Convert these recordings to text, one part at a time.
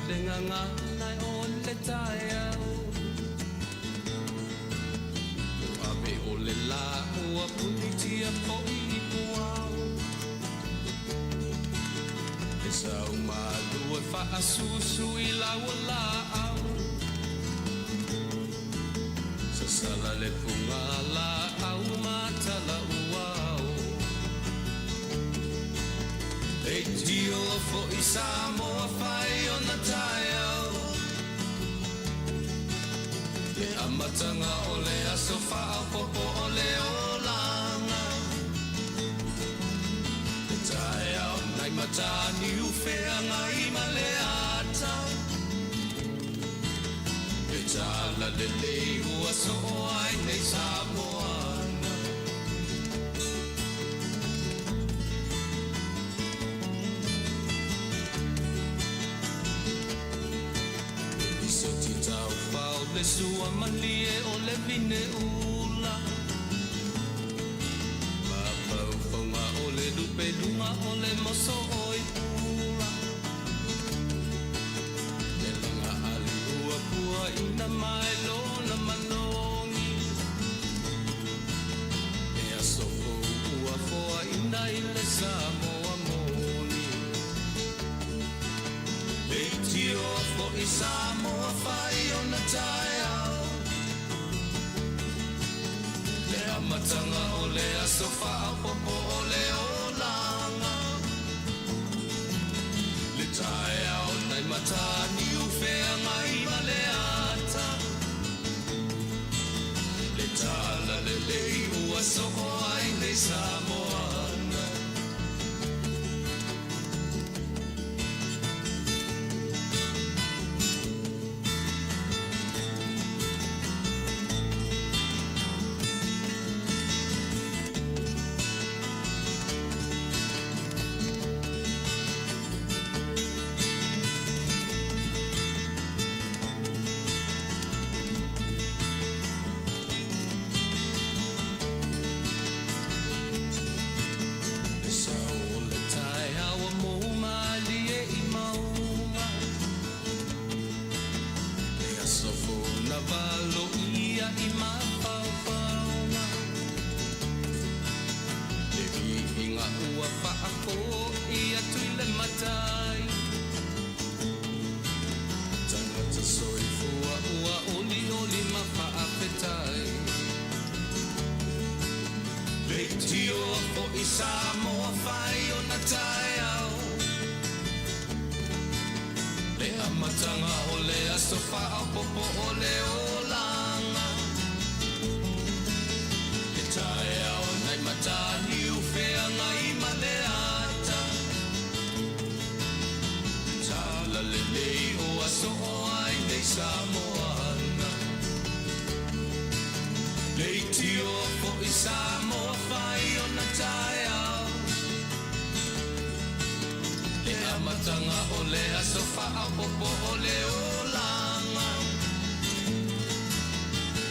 le nganga nai o le tai au Ape o le la ua puni tia po i puau E sau malua fa asusu i laua la au Sa sala le punga la au matala uau E tio fo i Samoa fai o na tai au Le amatanga o le aso faa popo o le olanga Le tai au nai matani ufea ngai ma le ata Le tala le lei ua so ai nei Samoana Iso ti tau pau le sua malie o le vine ula Mapau paunga o le lupe lunga o le moso oi pula Le langa ali ua pua ina mai lona manongi E aso ua foa ina i le Samoa moni E tio fo i Samoa fai o na tai au Le amatanga o le aso faa popo o le olanga Le tai au nai matani ufea ngai ma le ata Le tala le lei ua soko ai nei Samoana Samoa fai o na tai au Le amatanga o le aso faa popo o le olanga Le tai au nai matani ufea ngai ma le ata Tala le lei o aso o ai nei Samoana Le tio fo i Samoa fai o na tai au Le amatanga o le aso faa popo o le olanga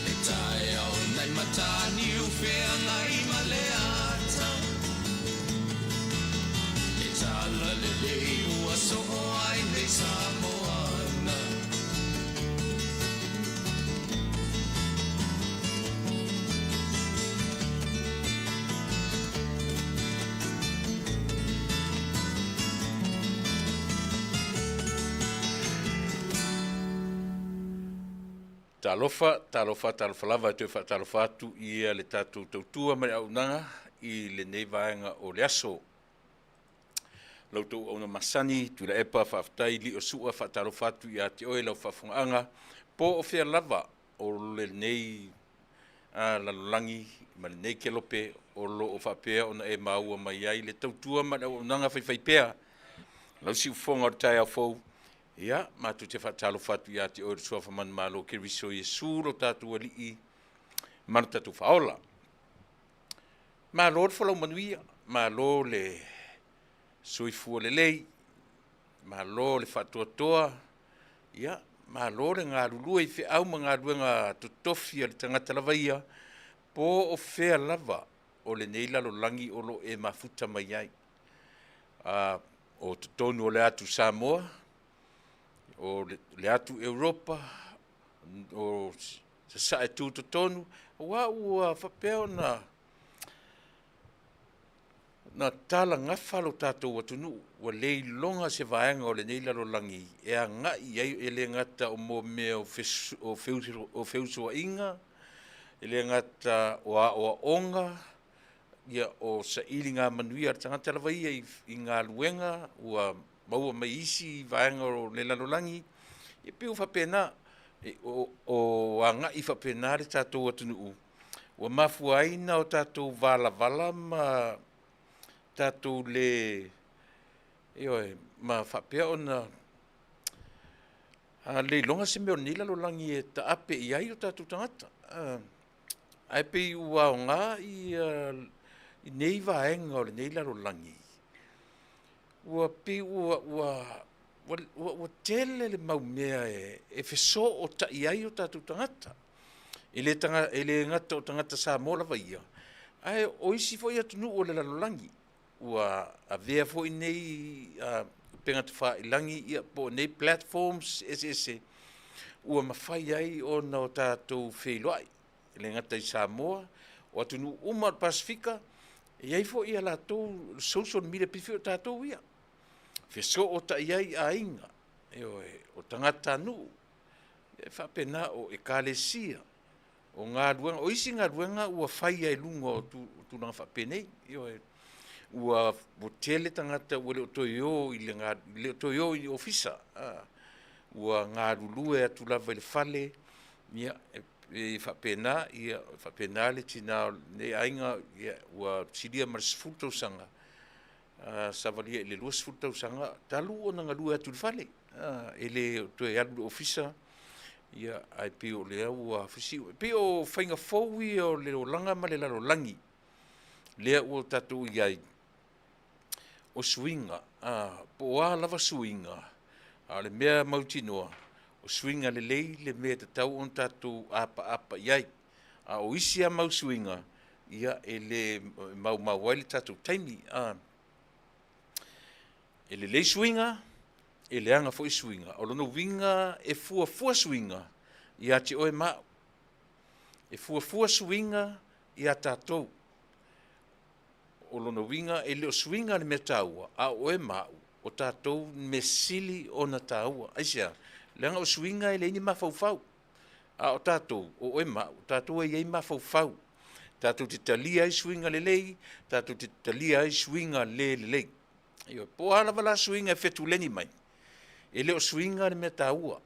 Le tai au nai matani ufea ngai ma le ata Le tala le lei ua so o ai nei Samoana Talofa lava te fa talofa tu ia le tatu tautua mai au nanga I le nei vaenga o le aso. Lautou ona masani tu la epa whaftai li o sua fa talofa tu ia te oe lau whafungaanga po o fea lava o le nei lalolangi ma le nei kelope o lo o whapea ona e maua mai ai le tautua mai au nanga whai pea. Lau si ufonga o tai au fau Ia, matu te whatalo whatu ia te oe sua whaman malo ke riso Iesu lo tātua li I manu tatu whaola. Malo le whalau manuia, malo le soifua le lei, malo le whatuatoa, ia, malo le ngā rulua I whi au ma ngā ruenga totofi le tangata lava ia, po o whea lava o le nei lalo langi o lo e mafuta mai ai. O tonu o le atu Samoa, o le atu Europa, o se sa e tūtotonu, ua whapea na tala ngafa lo tātou atunu, ua lei longa se vaenga o le nei lalolangi, e a ngai ai e le ngata o mo mea o feusua inga, e le ngata o a onga, ia o sa ili ngā manuia ar tangata lawa ia i ngā luenga, ua maua mai isi vaenga o le lalolangi, e piu whapena, o a ngai whapena le tātou atunu, ua mafuaina o tātou vala ma tātou le ma whapea o na le longa se meo nila lo langi e ta ape i ai o tātou tangata. Ai pe ua o ngā i nei vaenga o le neila lo langi. Ua pe ua tele le maumea e feso o ta i ai o tātou tangata. E le ngata o tangata sa mola vaia. Ai o isi foi atunu o le lalo langi. Ua a vea fo i nei penga te wha i langi ia po nei platforms ese ua mawhai ai o na o tātou wheloai le ngata i Samoa o atunu Umar Pasifika e ai fo i ala tō social media piwhi o tātou ia wheso o ta iai a inga o tangata nu e whapena o e kālesia o ngā ruenga o isi ngā ruenga ua whai ai lunga o tūnanga whapenei ua tele tangata ua leo toyo i leo toyo i ofisa ua ngā rulue atu lava i le fale ia e whapena le tina ne ainga ua siria marasfuto sanga savalia i le luas futo sanga talu o nga lue atu le fale e le toyo alu ofisa ia ai pio lea ua fisi pio whainga fowi o leo langa ma le lalo langi lea ua tatu iai o swinga, po a lava swinga, le mea mautinoa, o swinga le lei le mea te tau on tātou apa iai, o isi a mau swinga, ia e le mau waile tātou taimi, e le lei swinga, e le anga fo i swinga, o lono winga e fua swinga, ia te oe mau, e fua swinga, ia tātou, o lono winga e leo swinga le me taua, a o e mau, o tātou me sili o na taua. Aisia, leanga o swinga e le ini mafaufau. A o tātou, o e mau, tātou e iei mafaufau. Tātou te talia i swinga le lei, tātou te talia i swinga le lei. Po hala wala swinga e fetu leni mai. E leo swinga le me taua,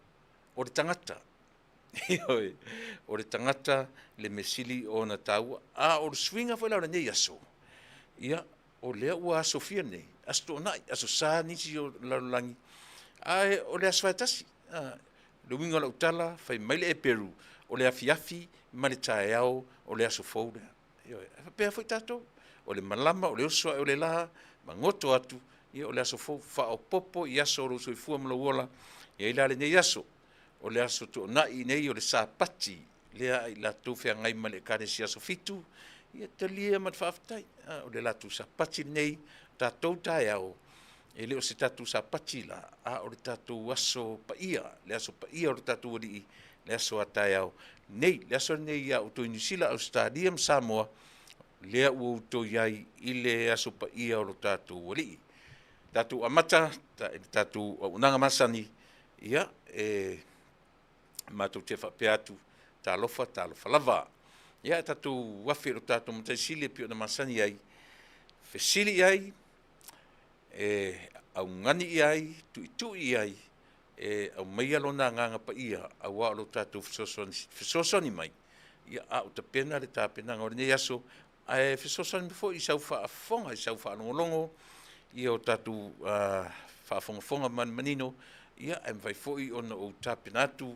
o le tangata. O le tangata le me sili o na taua. A o le swinga foi lau le nei aso. Ia, o lea ua Sofia nei, asto nai, aso sa nisi o lalulangi. Ai, o lea swaitasi, le winga la utala, fai maile e Peru, o lea fiafi, male tae au, o lea sofou lea. Ia, pea foi tato, o le malama, o le oswa, o le laha, ma ngoto atu, ia, o lea sofou, fa o popo, i aso o lo soifua mla uola, ia ila le nei aso, o lea aso to nai nei, o le sa pati, lea i la tofea ngai male kane si aso fitu, ia talia mat whaafitai, o le latu sa pati nei, tātou tae au, e leo se tātou sa pati la, o le tātou aso pa ia, le aso pa ia o le tātou wadi i, le aso a tae au, nei, le aso nei o to Inisila Australia Samoa, lea ua uto iai i le aso pa ia o le tātou wadi i. Tātou amata, tātou unanga masani, ia, mātou te whapeatu, tā lofa lava, ia tātou wafi o tātou matai sili pio na masani ai, fesili ai, au ngani ai, tui ai, au mai alona nganga pa ia, au alo tātou fesosoni mai, ia au ta pena le tā pena ngore nei aso, fesosoni mifo i sau wha afonga, i sau wha alongolongo, ia o tātou wha afonga manino, ia em vai foi ona o tā penatu,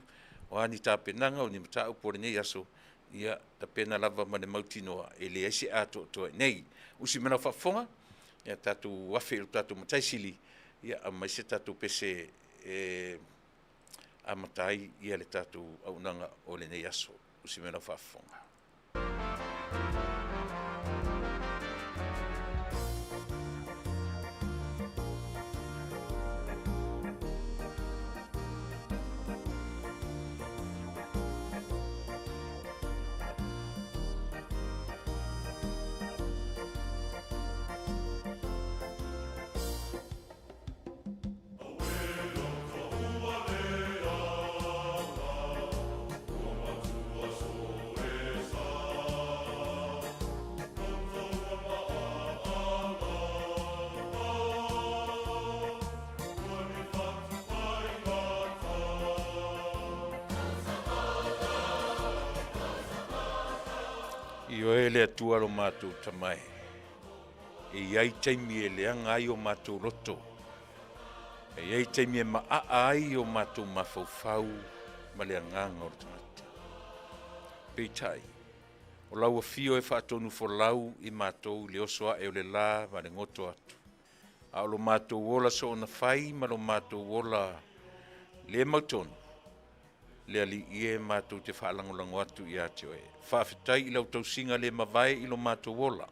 o ani tā penanga, o ni mata upore nei aso, ia ta pena lava mane mautinoa e le ese ato to nei usi mena fafonga ia tatu wafe tatu mataisili ia mai se tatu pese amatai ia le tatu aunanga o le nei aso usi mena fafonga Io e le atua lo mātou tamai. E iai taimi e leanga ai o mātou loto. E iai taimi e maa ai o mātou mafaufau ma le anganga o le tangata. Peitai, o lau a fio e whaatonu folau i mātou le osoa e o le la ma le ngoto atu. A o lo mātou wola so ona fai ma lo mātou wola le mautonu. Le ali ie mātou te whaalangolango atu i ate oe. Whaafetai i lau tausinga le mawai i lo mātou wola.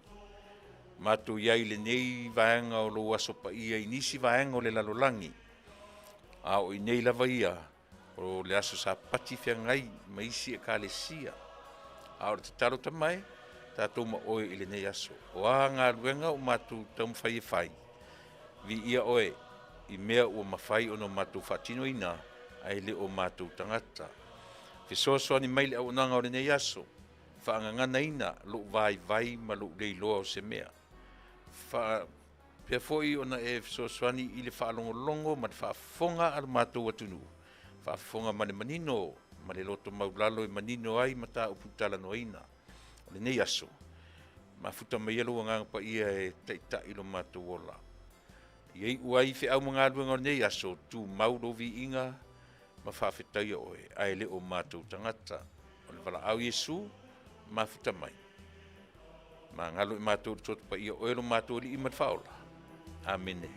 Mātou iai le nei vaenga o lo asopa ia i nisi vaenga o le lalolangi. A o i nei lava ia o le aso sa pati fia ngai ma isi e ka le sia. A o le te taro tamai, tātou ma oe i le nei aso. O a ngā ruenga o mātou taum whai e whai. Vi ia oe i mea ua mawhai o no mātou whatino ina ai le o mātou tangata. Fisoasoa ni mai le au nanga o le nei aso. Whaangangana ina lo vai ma lo leiloa o se mea. Pea foi ona e fisoasoani i le whaalongolongo ma le whaafonga al mātou atunu. Whaafonga ma le manino, ma le loto maulalo e manino ai ma tā uputala no ina. O le nei aso. Ma futa mai alo nganga pa ia e taita ilo mātou ola. Iei uai fe au mga luenga o nei aso tu maulo vi inga ma whaafetai oe, ai le o mātou tangata. O le wala au Yesu, ma futa mai. Ma ngalo i mātou totu pa ia oe lo mātou li i mat whaola. Amene.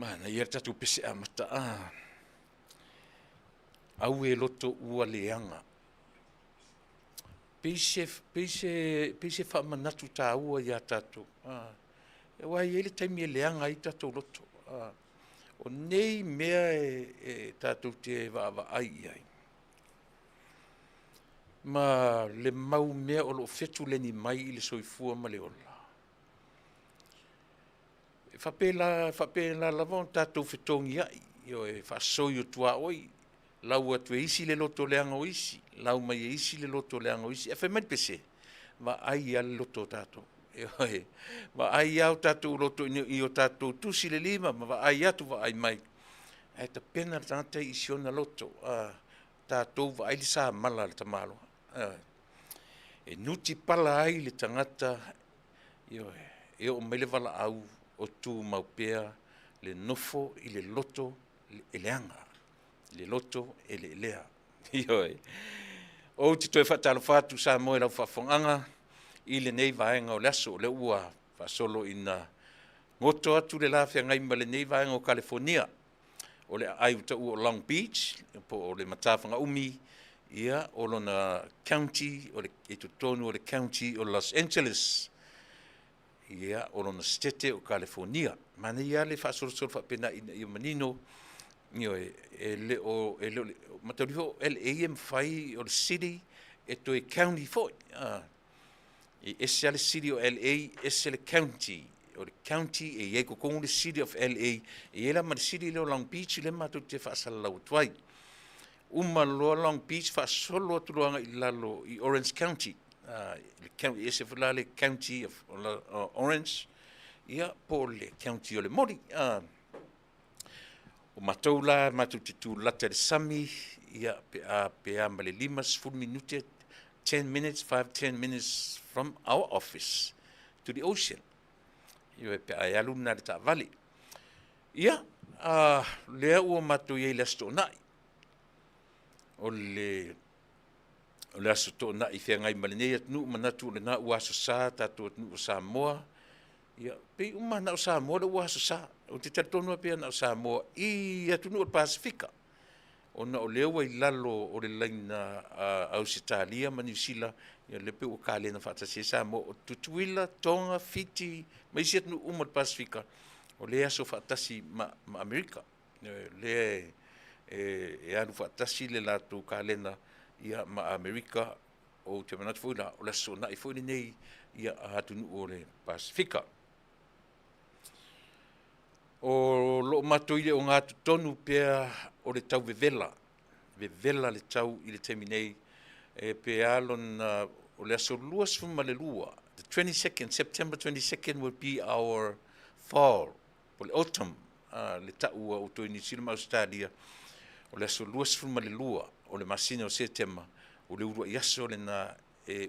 Mana ia tatu pese amata au e loto ua leanga. Peise whamanatu tā ua ia tatu. E wai ele taimi e leanga i tatu loto. O nei mea e tatu te wawa ai ai. Ma le mau mea o lo fetu leni mai i le soifua ma le ola. Whapela lavon tātou whetongi ai, io e whasoi o tua oi, lau atu e isi le loto leanga o isi, lau mai e isi le loto leanga o isi, e whaimai pese, ma ai al loto tātou, ma ai au tātou loto i o tātou tusi le lima, ma ai atu wa ai mai, e ta pena tātai isi ona loto, tātou wa ai li sā mala le tamalo, e nuti pala ai le tangata, e o mai le wala au, o tu maupea le nofo i le loto e leanga. Le loto e le lea. Ioi. O te toe whatalo whatu sa moe lau whawhonganga i le nei vaenga o le aso le ua whasolo ina ngoto atu le lawhia ngai ma le nei vaenga o California. O le ai uta o Long Beach, po o le matawhanga umi, ia o lona county, o le etutonu o le county o Los Angeles. Ia o lona stete o California. Mana ia le whaasoro whapena i manino, e le o matariho LAM whai o le city, e to e county foi. E ese ale city o LA, ese le county. O le county e iei ko le city of LA, e ela ma le city leo Long Beach, le mato te whaasala lau tuai. Uma loa Long Beach whaasolo aturuanga i lalo i Orange County. Ese fula le county of Orange, ia po le county o le Mori. O matou la, matou te tu lata le sami, ia pea ma le 5 minute, 10 minutes from our office to the ocean. Ia pea e alu na le ta vale. Ia, lea ua matou iei le asto nai. O le aso tō na i whea ngai malinei atunu manatu le na ua aso sā tātou atunu o Samoa ia pe uma na o Samoa le ua sa o te tatonu pe na o Samoa I atunu o Pasifika ona o leo ai lalo o le laina Ausitalia ma New Zealand ia le pe o kale na fata se Samoa o Tutuila Tonga Fiji mai se atunu uma Pasifika o le aso fatasi ma Amerika le e anu fatasi le latu kalena ia ma Amerika o te manatu foi la o la sona I foi nei ia atunu o le Pasifika o lo matoile o ngā tonu pea o le tau vevela le tau I le teminei pe alon o le aso lua sfuma le lua the 22nd September 22nd will be our fall o le autumn le tau o to New Zealand Australia o le aso lua sfuma le lua o le masina o September o le urua iaso le na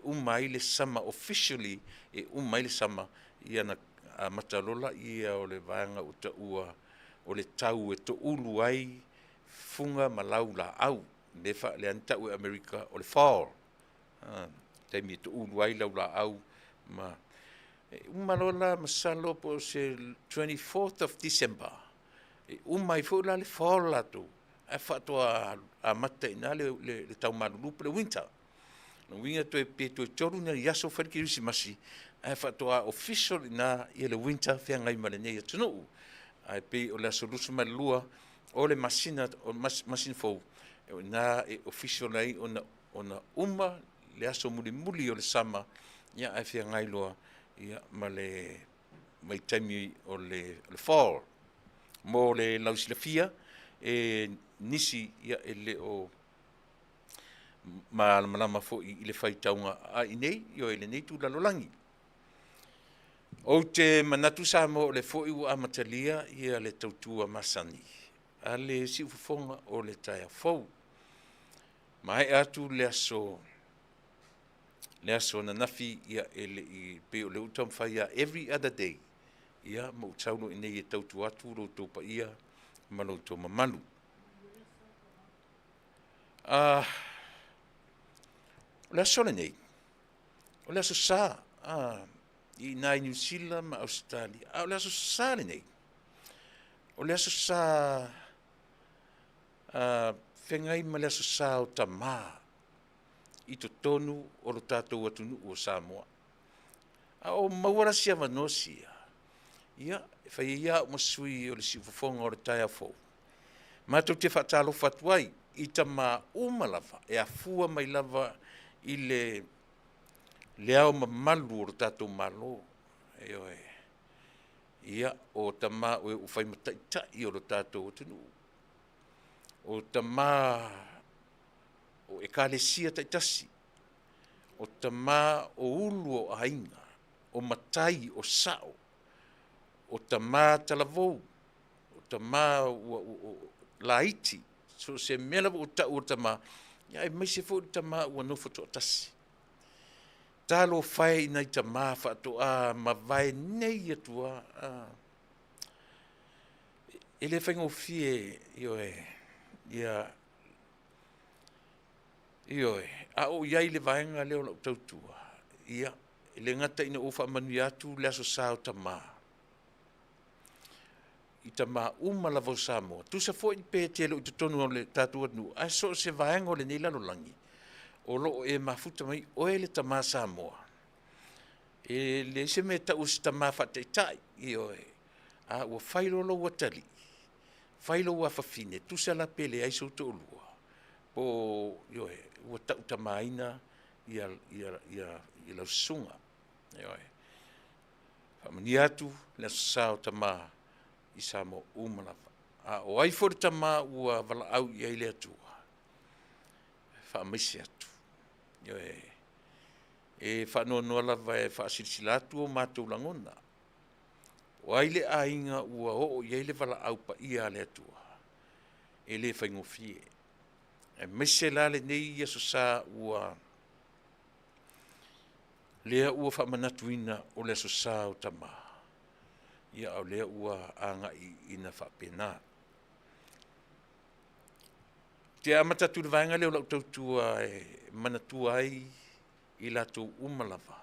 umai le sama officially umai le sama ia na matalola ia o le vanga o ta ua o le tau e to ulu ai funga malau la au le fa le anta o America o le fall te mi to ulu ai la au ma umalola masalo po se 24th of December umai fo la le fall la tu a fa to a mata ina le tau malulu le winter no winga to e pe to toru na yaso fa ki masi ai fatoa official na ia le winter fea ngai male nei tunu ai pe o la solusu malua o le masina o masina fo na official ai ona uma le aso muli o le sama ia ai fea ngai loa ia male mai taimi o le fall mo le lausilafia nisi ia ele o malama fo I le faitaunga a inei yo ele nei tu lalolangi o te manatu Samoa le fo I ua amatalia ia le tautua masani a le siufofonga o le taia fou mai atu le aso na nafi ia ele I pe o le utam faia every other day ia mo tauno inei e tautu atu lo topa ia malo to mamalu o le aso nei o le aso sa I nai New Zealand ma Australia o le aso sa nei o le aso sa whengai ma le aso sa o tama I to tonu o lo tātou atunu o Samoa o mawara sia manosia ia whai ia o masui o le siufofonga o le taia fou mātou te whatalo fatuai I tama umalava e a fua mai lava I le ao mamalu o tātou malo ia o tama o whai mataitai o tātou tunu o tama o ekalesia taitasi o tama o ulu o ainga o matai o sao o tama talavou o tama o laiti so se mela o tau o tama ia mai se fo tama o no foto tasi talo fai nei tama fa to ma vai nei atua ele fengo fie io ia o ia le vaenga le o tautua ia le ngata ina ufa manu atu le aso sao tama I tama la vo Samoa tu se fo I pe te lo tonu le tatu nu a so se vaenga o le nei lalo langi o lo e mafuta mai o le tama Samoa e le se me ta us tama fa te tai a o failo lo watali failo wa fafine tu se la pele ai so to lua o o tama ina ia la sunga fa maniatu le sao tama I Samoa umalafa o ai for tama ua vala au ia ile atua fa misi atu fa no lava e fa silsilatu o matou langona o ai le ainga ua o ia ile vala au pa ia le atua ele fa ngofie e misi la le nei ia so sa ua lea ua fa manatuina o le so sa o tama ia au lea ua anga ina fa pena te amata tu vaenga leo lau tautua manatua ai I latou umalava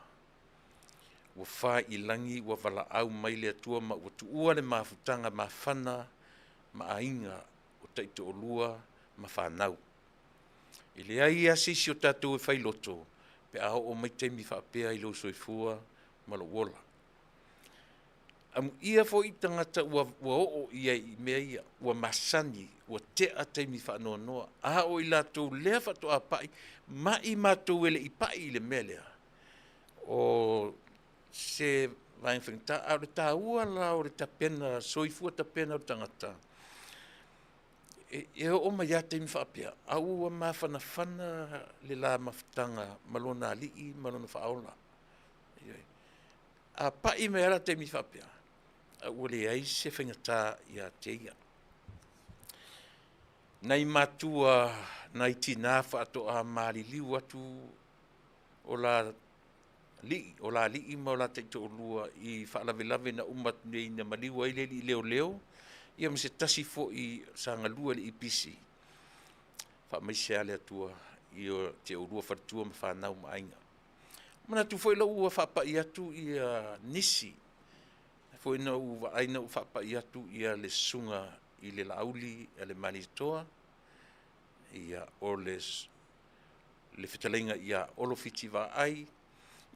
ua failangi ua valaau mai le atua ma ua tuua le mafutaga mafana ma aiga o taʻitoʻolua ma fanau. I leai ia sisi o tatou e failoto pe a o mai taimi faapea i lou soifua ma lou ola. Ia foʻi tagata ua oo ia i mea ia ua masani ua teʻa taimi faanoanoa a o i latou lea faatoʻa paʻi ma i matou e leʻi paʻi i le mea lea o se vaegafegataa o le tāua la o le tapena soifua tapena o le tagata e oo mai iā taimi faapea au ua mafanafana le la mafutaga ma lona alii ma lona faaola a paʻi mai ala taimi faapea ua leai se faigatā iā te ia. Nai matua nai tinā faatoʻa maliliu atu o la alii ma o la taʻitoʻolua i faalavelave na uma nei na maliu ai le alii leoleo ia ma se tasi foʻi sagalua leʻi pisi faamaise ale atua i o te ʻolua faletua ma fanau ma aiga. Manatu foʻi lau ua faapaʻi atu ia nisi foi na u ai na fa pa ia tu ia le sunga i le lauli a le manitoa ia oles le fitalinga ia olofiti va ai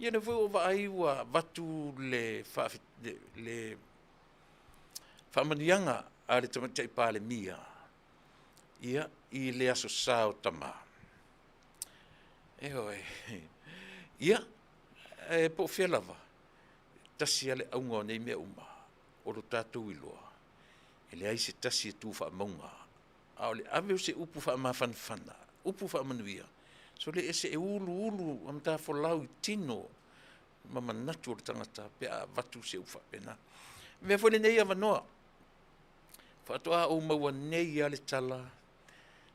ia ne foi va ai wa vatu le fa manianga a le tamatai pa le mia ia i le aso sao tama ia po felava tasi ale aunga nei mea uma o lo tātou iloa. E le ai se tasi e tū wha maunga. A o le ave o se upu wha mawhanwhana, upu wha manuia. So le ese e ulu am tā wholau i tino ma manatu o le tangata pe a vatu se ufa pena. Mea whole nei a wanoa. Whatoa o maua nei a le tala.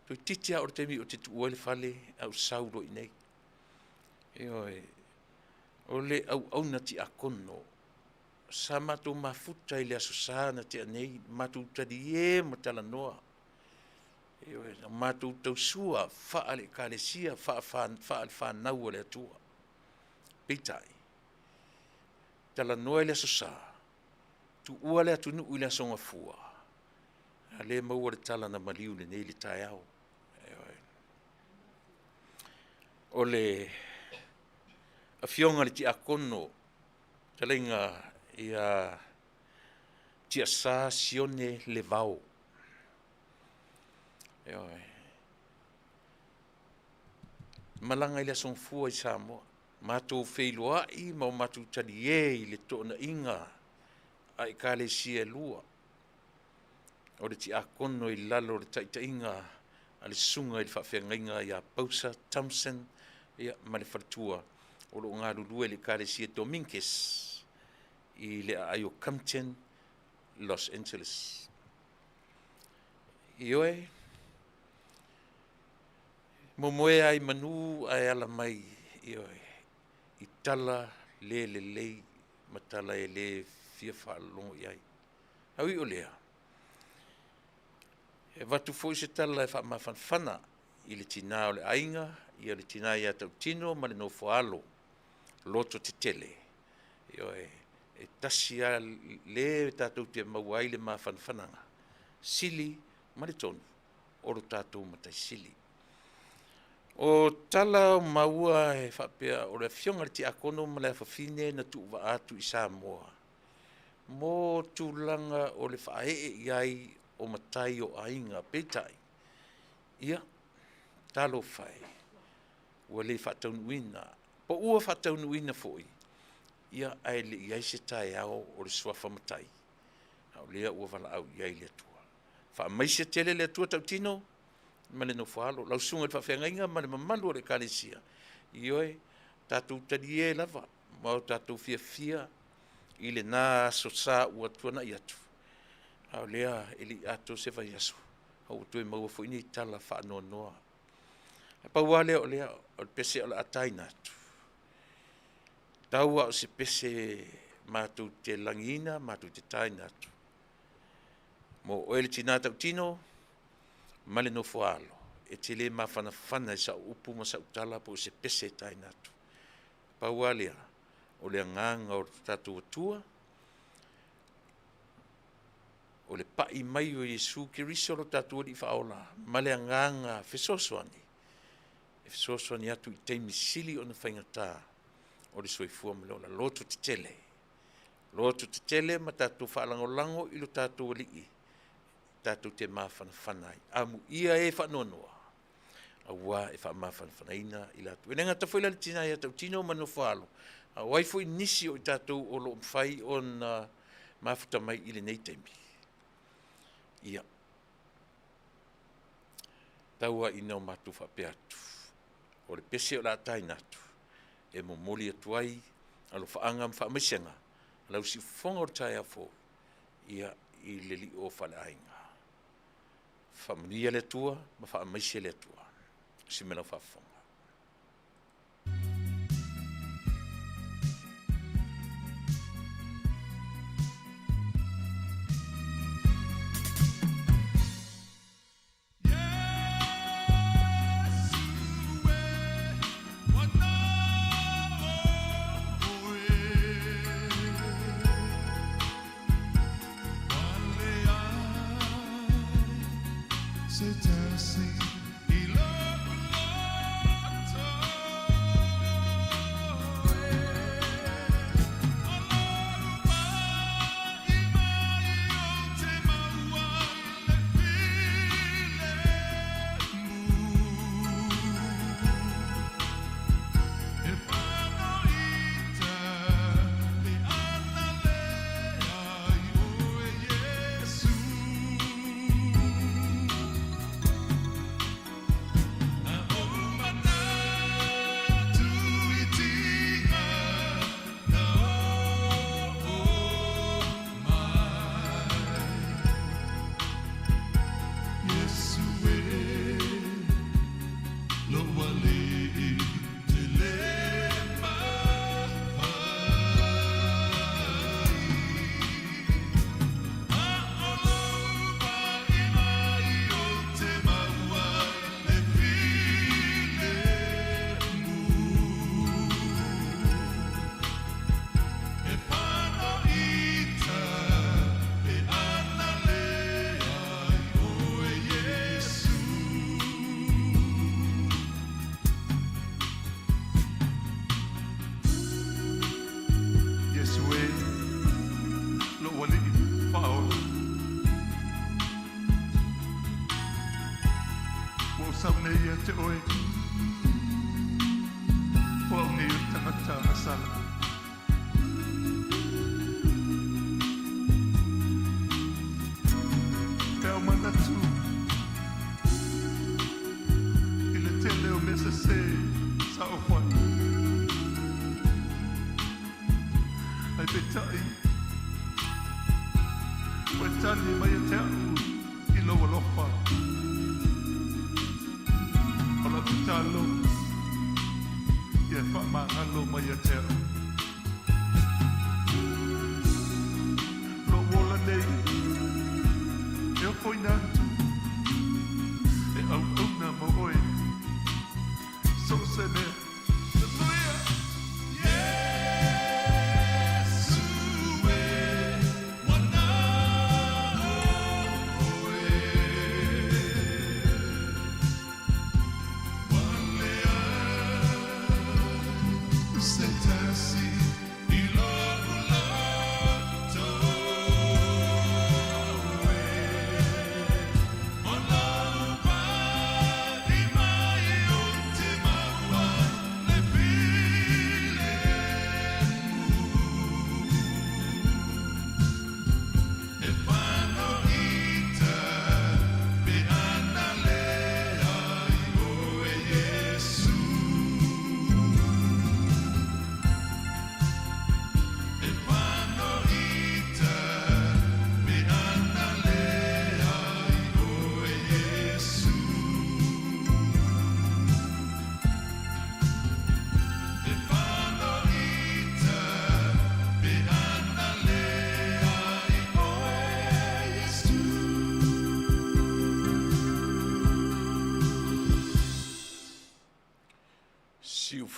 Toi titia o le temi o te tu le whale au sauro i nei. O le au nati a kono. Sa matou mafuta i le aso sa na te anei, matou tadi e ma tala noa. Matou tausua, faa le kalesia, faa le whanau le atua. Pitai. Tala noa i le aso sa. Tu ua le atu nuu i le aso ngafua. A le maua le tala na maliu le nei le tai au. O le a fionga le ti akono talenga ia tia sa sione le vau. Malanga ile songfua i Samoa. Matou feiloa i ma matou tali e le tona inga ai kale sia lua. O le ti akono i lalo le taita inga ale sunga i whawhengainga ia Pausa Thompson ia male whatua. O lo ngā lulue le kare sia Dominguez i le aio Compton, Los Angeles. Ioe, momoe ai manu ai ala mai, ioe, i tala le matala e le fia whalongo iai. Au i o lea. E watu foi se tala e whamawhanwhana i le tina o le ainga, i le tina i atau tino, ma le no foalo. Loto te tele. E tasi a le tātou te mauai le mawhanwhananga. Sili, mare tonu, oro tātou matai sili. O tala o maua e whapea, o le fionga le ti akono ma le whawhine na tuuwa atu i Samoa. Mō tūlanga o le whaee iai o matai o ainga petai. Ia, talo whai. Ua le whataunuina. Po ua whataunuina foi. Ia ai le iai se tae ao o le swafa matai. Au lea ua wala au iai le atua. Wha mai se tele le atua tau tino, ma le no whaalo. Lau sunga le whawhengainga, ma le mamalu o le kalesia. Ioe, tātou tadi e lava, ma o tātou fia, i le nā so sā ua tuana i atu. Au lea, ili ato se vai asu. Au tue maua fo ini tala wha noa noa. Pa ua lea o lea, o le pese o le atai natu. Taua o se pese mātou te langina, mātou te tai natu. Mo oele tina tau tino, male no foalo. E te le mawhanawhana i sa upu ma sa utala po se pese tai natu. Pa ua lea, o le anganga o tātou atua, o le pai mai o Iesu Kiriso lo tātou li whaola, ma le anganga fesosoani, e fesosoani atu i teimi sili o na whaingatā, o le soifua me leo la loto te tele. Loto te tele ma tātou whaalangolango i lo tātou alii, tātou te mawhanawhanai. Amu ia e whanonoa, a wā e whamawhanawhanaina i lātou. E nenga tawhaila le tina ia tau tino manu whaalo, a waifo i nisi o i tātou o lo mwhai o na mafuta mai i le nei teimi. Ia. Taua i nau matu whapea atu, o le pese o la tai natu, e mo moli atuai, alo whaanga mwhaamaisenga, lau si fonga o tai a fo, ia i le li o whale ainga. Whamania le tua, ma whaamaise le tua, si mena whafonga.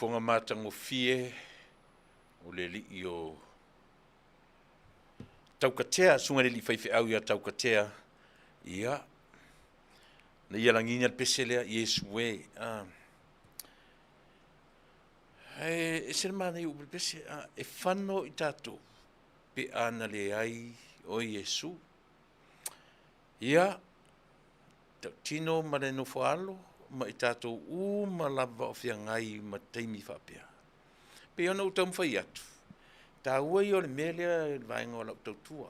Fonga matangofie o le li o taukatea, sunga le li whaiwhi au ia taukatea, ia, na ia langinia le pese lea, Yesu e, e se mana i upe pese, e whano i tātou, pe ana le ai o Yesu, ia, tino ma le no whaalo, ma i tātou ma lava o whia ngai ma teimi whapea. Pe ona utau mwhai atu. Tā ua i o le melea vaenga o lau tautua.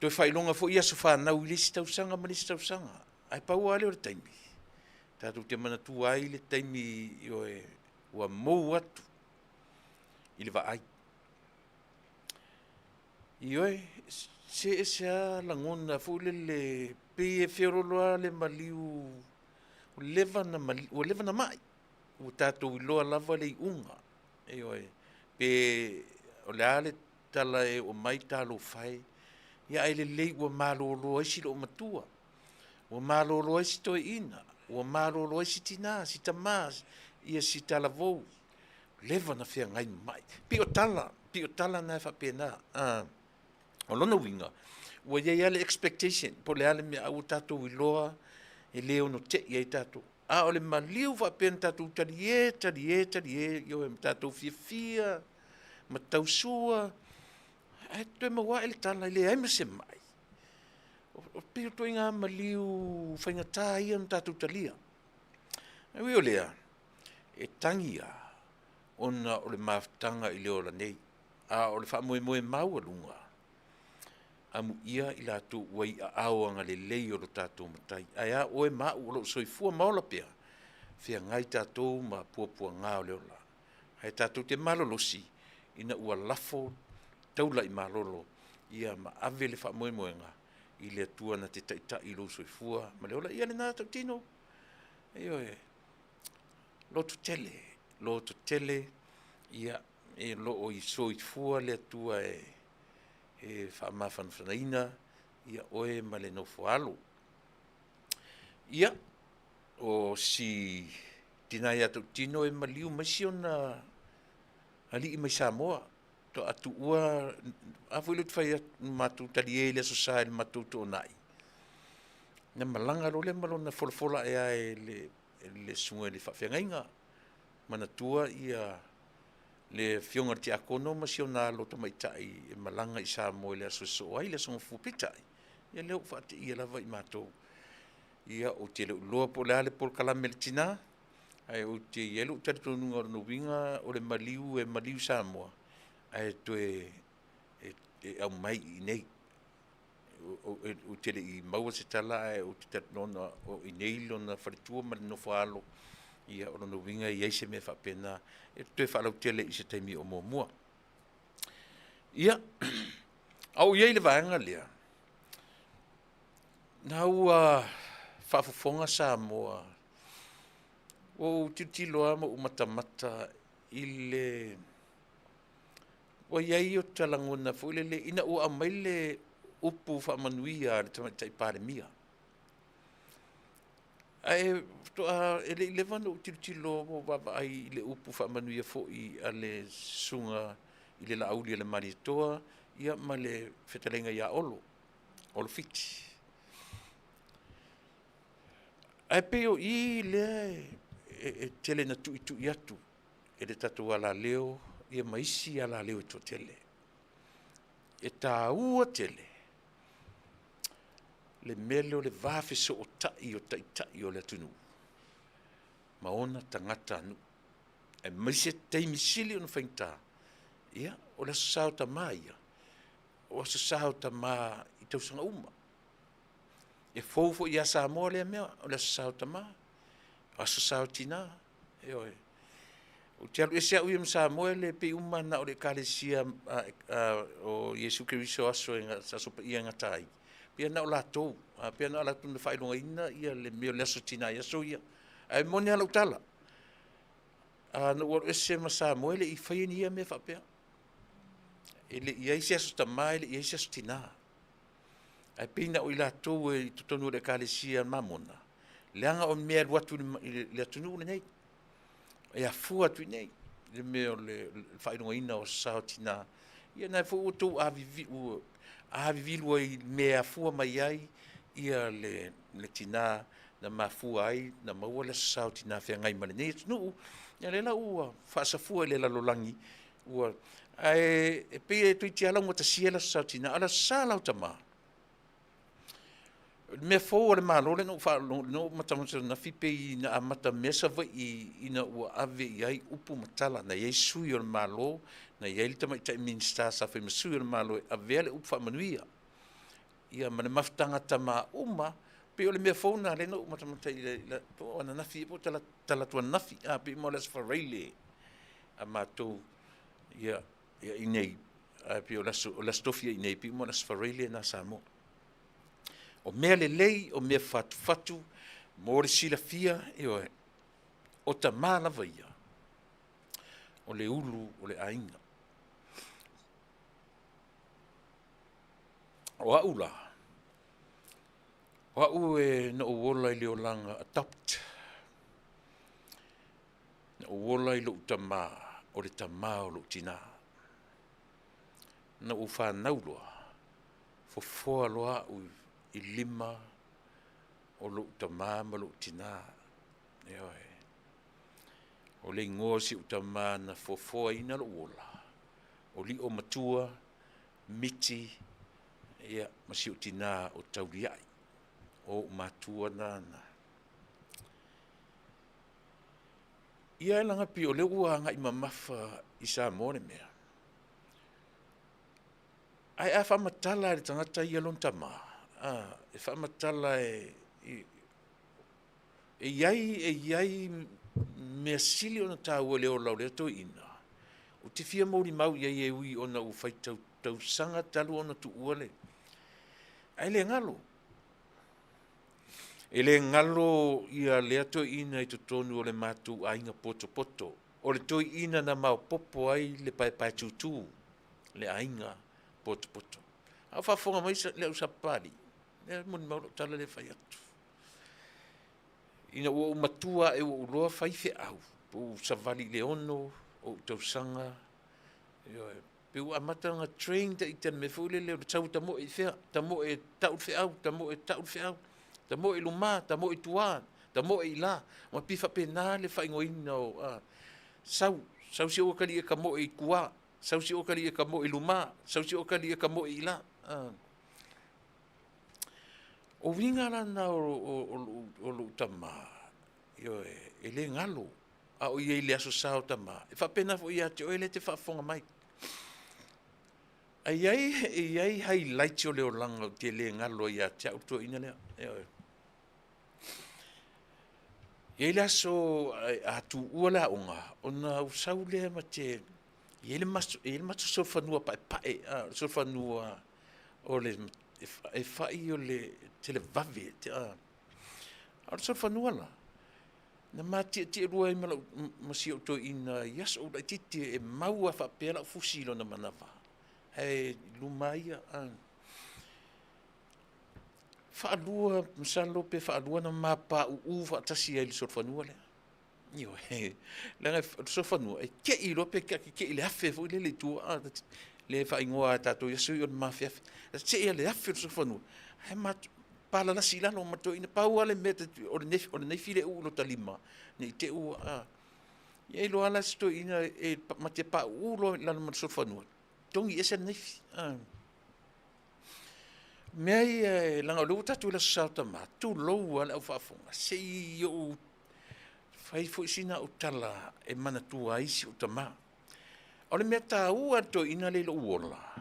Toi whailonga fo ia so whanau i lisi tausanga ma lisi tausanga. Ai pau ale o le taimi. Tātou te mana tu ai le taimi i o e ua mou atu. I le vaai. I oe, se e sea langona fo le pe e whioroloa le maliu o leva na mai. O tātou i loa lava le i unga. E oe, pe o le ale tala e o mai talo whai, ia ai le lei ua malolo esi lo matua, ua malolo esi toi ina, ua malolo esi tina, si tamas, ia si tala vou, leva na whea ngai mai. Pi o tala na e whapena, o lona winga, ua iei ale expectation, po le ale mea au tātou i loa, e leo no te iei tātou. O le maliu whapena tātou tali e, yo e tātou fia, ma tausua, e toi mawa ele tala ele ai se mai. O pio toi ngā maliu whaingatā ia na tātou talia. E ui o lea, e tangia, ona o le maftanga i leo la nei, o le whamoe mau alunga, amu ia i lātou wai a aoanga le lei o lo tātou matai. Aia oe mau o lo soifua maola pia. Fia ngai tātou ma puapua ngā o leola. Hai tātou te malolosi ina ua lafo taula i malolo. Ia ma ave le whamoemoenga i le atua na te taita i lo soifua. Ma leola ia le nātou tino. E oe, loto tele, ia e lo o i soifua le atua e whaamawhanawhanaina, ia oe ma le nofo alo. Ia, o si tinai atu tino e maliu maisi ona ali i mai Samoa, to atu ua, afu ilu tfai matu tali e le sosai le matu to nai. Na malanga lo le malona fola e le sunga le whawhengainga, mana tua ia le fionga ti akono ma siona lo to mai tai e malanga i Samoa le aso ai le songa fupitai. Ia leo whate ia lava i matou. Ia o te leo loa po le ale pol kalame le tina. Ai o te ielu tari tonunga o winga o le maliu Samoa. Ai to e au mai i nei. O te le i maua se tala ai o te tari nona o i nei lona wharitua ma le nofo alo. Ia o no winga i eise me whapena. E to e whalau tele i se taimi o mua. Ia, au iei le vaenga lea. Na ua whaafofonga Samoa. O titiloa ma umatamata i le... O iei o talangona fo le ina ua amai le upu whaamanuia le tamatai pāremia. Ai, ele i le vana o titiloa mo baba ai le upu whaamanuia fo i a le sunga i le lauli a le maritoa ia ma le whetalenga ia olo fiti. Ai peo i le tele na tu atu e le tatu ala leo ia maisi ala leo e to tele. E tā ua tele le mele o le vafe so o tai o le atunu. Ma ona tangata anu. E maisi e teimi sili ona whaingta. Ia, o le asasao ta maa ia. O asasao ta maa i tausanga uma. E fofo ia Samoa le mea, o le asasao ta maa. O asasao tina. E oe. O te alu ese au ia Samoa le pe uma na o le kalesia o Yesu Keriso aso e sasopa ia ngatai. Pia na o latou. Pia na o latou na whailonga ina ia le meo le aso tina ia so ia. Ai mone ala utala. Na o ese ma Samoa le i whaieni ia me whapea. Ele ia isi aso ta mai, ele ia isi aso tina. Ai pina o i latou e tutonu le kalesia mamona. Leanga o mea watu le atunu nei. E a fua tu nei. le me o le whainonga o sao tina. Ia nai fo utu a vivi lua i mea fua mai ai, ia le tina na mafua ai, na maua le sao tina whea ngai mani. Nei nuu, ia le la ua whaasafua le la lolangi, ua e pe tui ti ala ngota siela sao tina, ala sa lau tamaa. Me fo le malo le no fa no matamata na fipe na amata mesa va I na ua ave ai upu matala na Yesu yo le malo na yele tama ta minister sa fe mesu yo le malo ave le upa manuia ia mane maftanga tama uma pe le me fo na le no matamata le to na na fi po tala to na fi a pe mo les for really amato ia inei a pe o la stofia inei pe mo les for really na samo o mea le lei, o mea fatu, mo le silafia, o ta mālava ia, o le ulu, o le ainga. O au la, o au na uola I leo langa adopt, na uola I lo tamā, o le tamā o lo tina, na uwha naulua, fofoa loa ui, I lima o lo tamā ma lo tina o le ingoa si tamā na fofoa ina lo ola o li o matua miti ia ma si tina o tauriai o matua nana ia langa pi o le ua ngai mamafa I sa more mea ai a fa matala le tangata ia lon tamā e whamatala e iai mea sili ona tāua leo lau leo tō ina. O te fia mauri mau iai ui ona u whai tau sanga talu ona tu uale. Ai le ngalo. E le ngalo ia lea tō ina I tonu o le mātu a inga poto poto. O le tō ina na mau popo ai le pai tūtū. Le a inga poto poto. A whafonga mai le au sapari. Mun mau tala le fai atu. Ina ua matua e ua uloa fai fe au. Po savali le ono, o tausanga. Pe ua amata nga train ta itan me fule leo. Tau tamo e fea, tamo e tau fe au, tamo e tau fe au. Tamo e luma, tamo e tuan, tamo e ila. Ma pifa pe nā le fai ngoina o sau si o kali e kamo e kua. Sau si o kali e kamo e luma. Sau si o kali e kamo e ila. O winga lana o lo tama, e le ngalo, a o ie le aso sao tama. E whapena fo ia te oele te whafonga mai. Ai highlight o leo langa o te le ngalo ia te auto ina lea. Ie le aso a tu ua la onga, ona usau lea ma te, ie le mato solfanua pae, solfanua o le e fai o le tele vave te a so fanua la na mati te rua I mala masi o to ina yes o titi e maua fa pela fusilo na manava e lumaia fa lua msalo pe fa lua na mapa u fa tasi ele so fanua le io la so fanua e ke I lo pe ke le afe fo le tu le fa ingoa tato yesu yo mafia se ele afe so fanua e mat pala la sila no mato ina paua le meta o ne file u lo talima ni te u ye lo ala sto ina e mate pa u lo la no so fanua tongi ese ne me la lo tatu la salta ma tu lo ala fa fonga se yo fai fo sina o tala e mana tu ai si o tama o le meta u ato ina le lo ola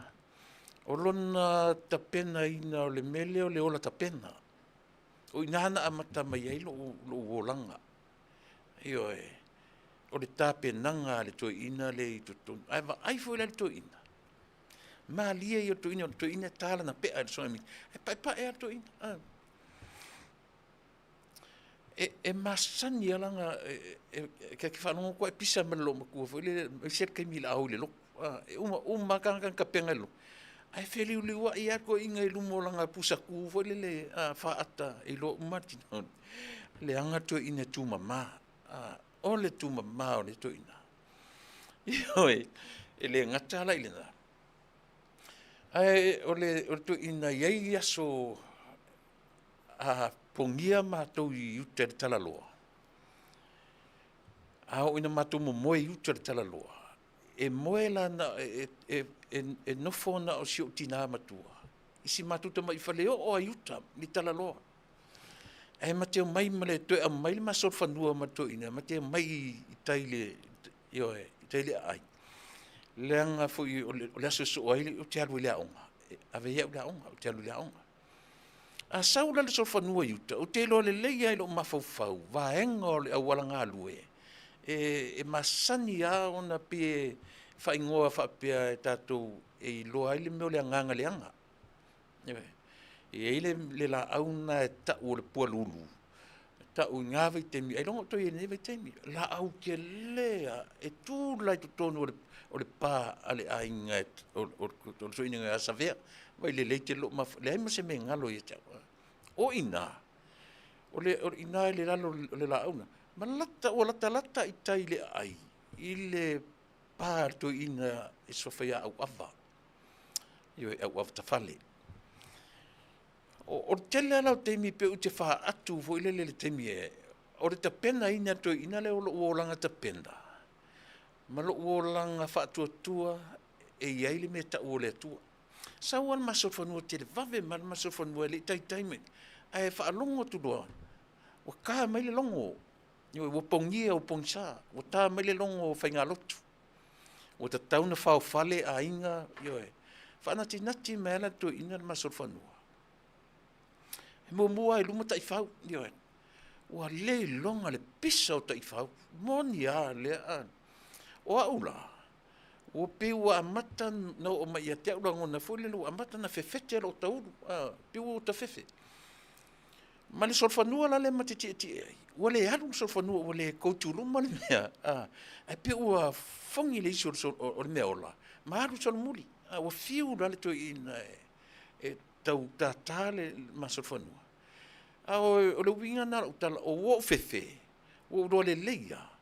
o lona tapena ina o le mele o le ola tapena. O inana amata mai ai lo wolanga. Io o le tapenanga le to ina le to. Ai foi le to ina. Ma lia io to ina tala na pe so mi. E pa e to ina. E masani langa ke fa no ko pisa me lo ko foi le cerca mil au le lo. Uma kan ka pengelo. Ai feli uli wa ia ko inga I lumo langa pusaku fo le fa ata I lo mati le anga to ina tu mama o le tu mama o le to ina Ioi, ele ngata la ilena. Ai, o tu ina iei aso a pongia mātou i uta le talaloa. A o ina mātou mo moe i uta le talaloa. E moe la na, e nofo na o sio tina matua. Isi mātou ta mai whale o a uta, ni talaloa. E mateo mai male toe a mai le masor whanua matou ina, mateo mai i taile, ioe, i taile ai. Leanga fui o le aso so ai o te alu le aonga. Ave ia le aonga, o te alu le aonga. A saula le so whanua iuta, o te lo le leia i lo mawhauwhau, vaenga o le awalanga alue. E masani a ona pe whaingoa whapea e tātou e loa ai le meo le anganga le anga. E eile le la auna e tau o le pualulu. Tau ngāwai temi, e longo toi e newe temi. La au ke lea, e tū lai tu tonu o le pā ale ainga o le soina ngā savea. Vai le leite lo ma le ai se me ngalo ia tau. O ina. O le ina le lalo o le launa. Ma lata o lata i tai le ai. I le pā to ina e sofia au ava. Io e au ava tafale. O tele ala o temi pe u te wha atu fo ile le temi e. O le tapena ina to ina le o lo uolanga tapena. Ma lo uolanga wha atua e iai le me ta uole atua. Sauan maso whanua te le vave ma maso whanua le taime. Ai wha alongo tu doa. Wa ka mai le longo. Yo wa pongia o pongsa. Wa ta mai le longo o whainga lotu. Wa ta tauna whao fale a inga. Yo e. Whanati nati mea to ina maso whanua. Mo mua e lumo tai whau. Yo e. Wa le longa le pisa o tai whau. Moni a le a. O a ula. O piu a mata no o mai te ura ngona fule lo a mata na fefete lo tauru piu ta fefe ma le solfanua la le matiti ai o le alu solfanua o le koutulu ma le mea a piu a fongi le iso o le mea ola ma alu sol muli o fiu la le to ina e tau tatale ma solfanua o le winga na o fefe o le leia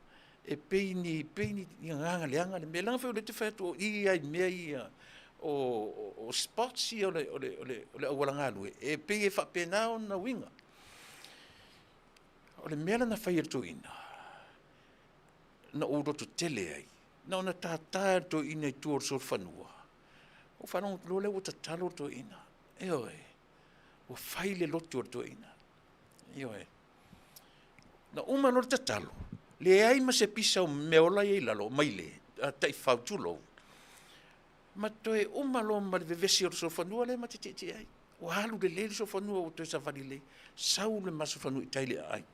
e peini nganga leanga le melanga fe le te fato I ai mea o spots o le awalanga lu e pe fa pena na winga o le mela na fai to ina na o do to tele ai na ona tata to ina tu so fanua o fa no lo le o talo to ina e oi o fai le loto to ina e oi na uma no talo le ai ma se pisa o meola i lalo maile tai fautulo ma toe umalo ma le vesi o so fanua le ma titi ai o halu le so fanua o to sa valile sau le ma so fanua italia ai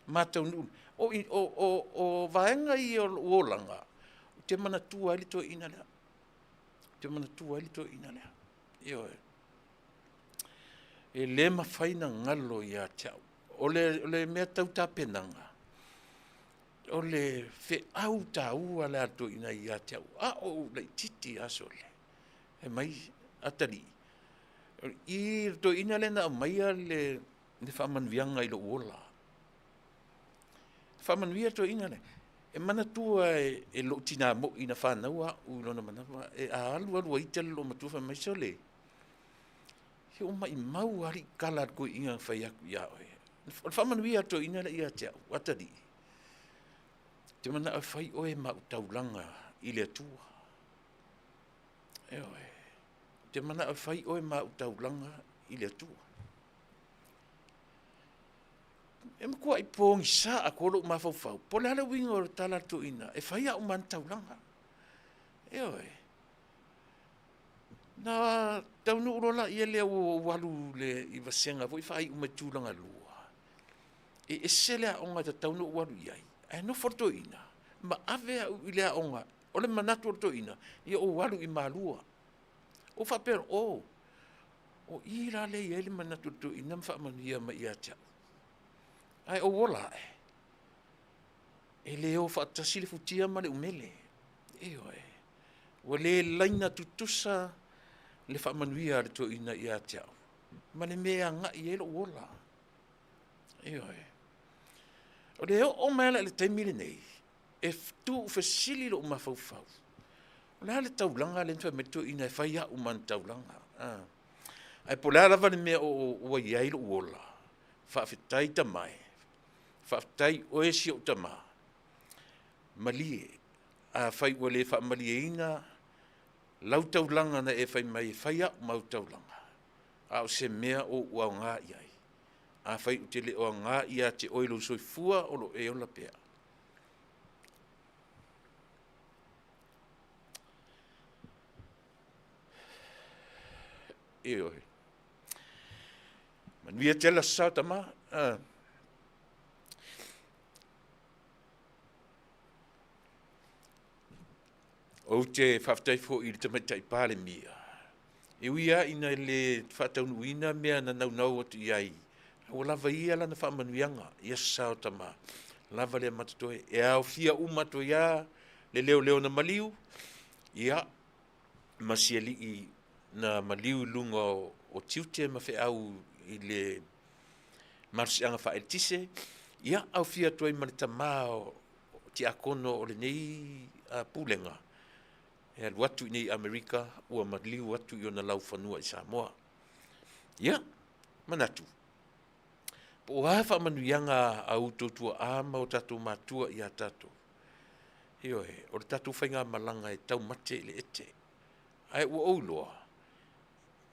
ma tau nu o vaenga I o olanga te mana tu ali to ina le te mana tu ali to ina le io e le ma faina ngalo ia tau o le me tau tapenanga o le fe au ta ua le ato ina I ate au. O le titi aso le. E mai atari. I to ina le na mai le whamanvianga I lo uola. Whamanvia to ina le. E mana tua e lo tina mo ina whanaua u lona manawa. E a alu I te lo matuwa mai so le. He o mai mau ari kala ko inga whaiaku ia oe. Whamanvia to ina le I ate au. Atari. Te mana a whai oe ma utaulanga I le atua. E oe. Te mana a whai oe ma utaulanga I le atua. E mkua I pōngi sa a kolo ma fau. Po le ala winga o tala tu ina. E whai a o man taulanga. E oe. Na taunu urola I le o walu le I vasenga. Voi whai umatulanga lua. E sele a onga ta taunu walu iai. E no forto ina. Ma ave I le onga. O le manatu forto ina. Ia o walu I malua. O whapero o. O ira le ia le manatu forto ina. Mwha manuia ma ia tia. Ai o wola e. E le o whaatasi le futia ma le umele. E o e. O le laina tutusa le wha manuia le to ina ia tia. Ma le mea nga I e lo wola. E o e. O le o mele le taimile nei. tu fasili lo mafaufau. La le taulanga le fa meto ina fa ya man taulanga. Ai pola la va me o ia lo ola. Fa fitai ta mai. Fa fitai o esi o tama. Malie a fai wale fa malieina lau taulanga na e fai mai fa ya mau taulanga. A o se mea o ua ngā iai. A fai utele o ngā ia te oilo soifua o lo e o la pea. E oi. Manuia tela sa tama. O te whaftai fo i te matai pāle mia. E uia ina le whataunuina mea na nau atu iai. O lava ia lana whamanuianga, ia sao tama. Lava lea matatoe, e au fia umato ia, le leo na maliu, ia masia li i na maliu lunga o tiute ma fe au i le marsianga whaeltise, ia au fia toi marita mao ti akono o le nei pulenga. E watu i nei Amerika, ua maliu watu i ona lau whanua i Samoa. Ia, manatu. Po hafa manuianga au totua ama o tatou matua i a tatou. Io o le tatou whainga malanga e tau mate le ete. Ai ua ouloa.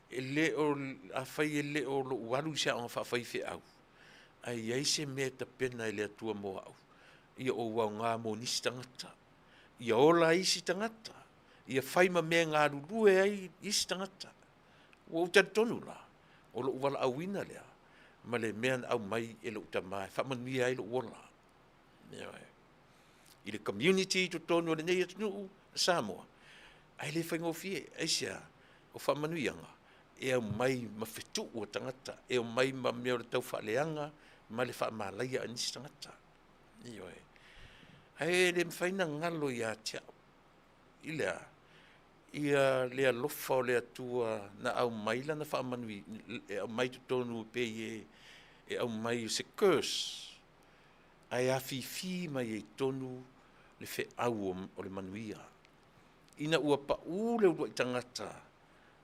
E le o a whai e le o lo ualu sia o whawhai whi au. Ai eise mea ta pena e le atua mo au. Ia o wau ngā mo nisi tangata. Ia ola isi tangata. Ia whaima mea ngā rurue ai isi tangata. Ua utatonu la. O lo uwala awina lea. Ma le mea au mai e lo utamai. Whamanuia e lo uola. I le community to tonu le nei atu Samoa. Ai le whaingofie. Aisia o whamanuianga. E au mai ma whetu o tangata. E au mai ma mea o le tau whaaleanga. Ma le whaamalaia anisi tangata. Ai le mwhaina ngalo i a tia. Ilea. Ia lea lofa o lea tua na au maila na whaamanui. E au mai tutonu pe e au mai se curse. Ai a fi mai e tonu le fe au o le manuia. Ina ua pa ule ua i tangata.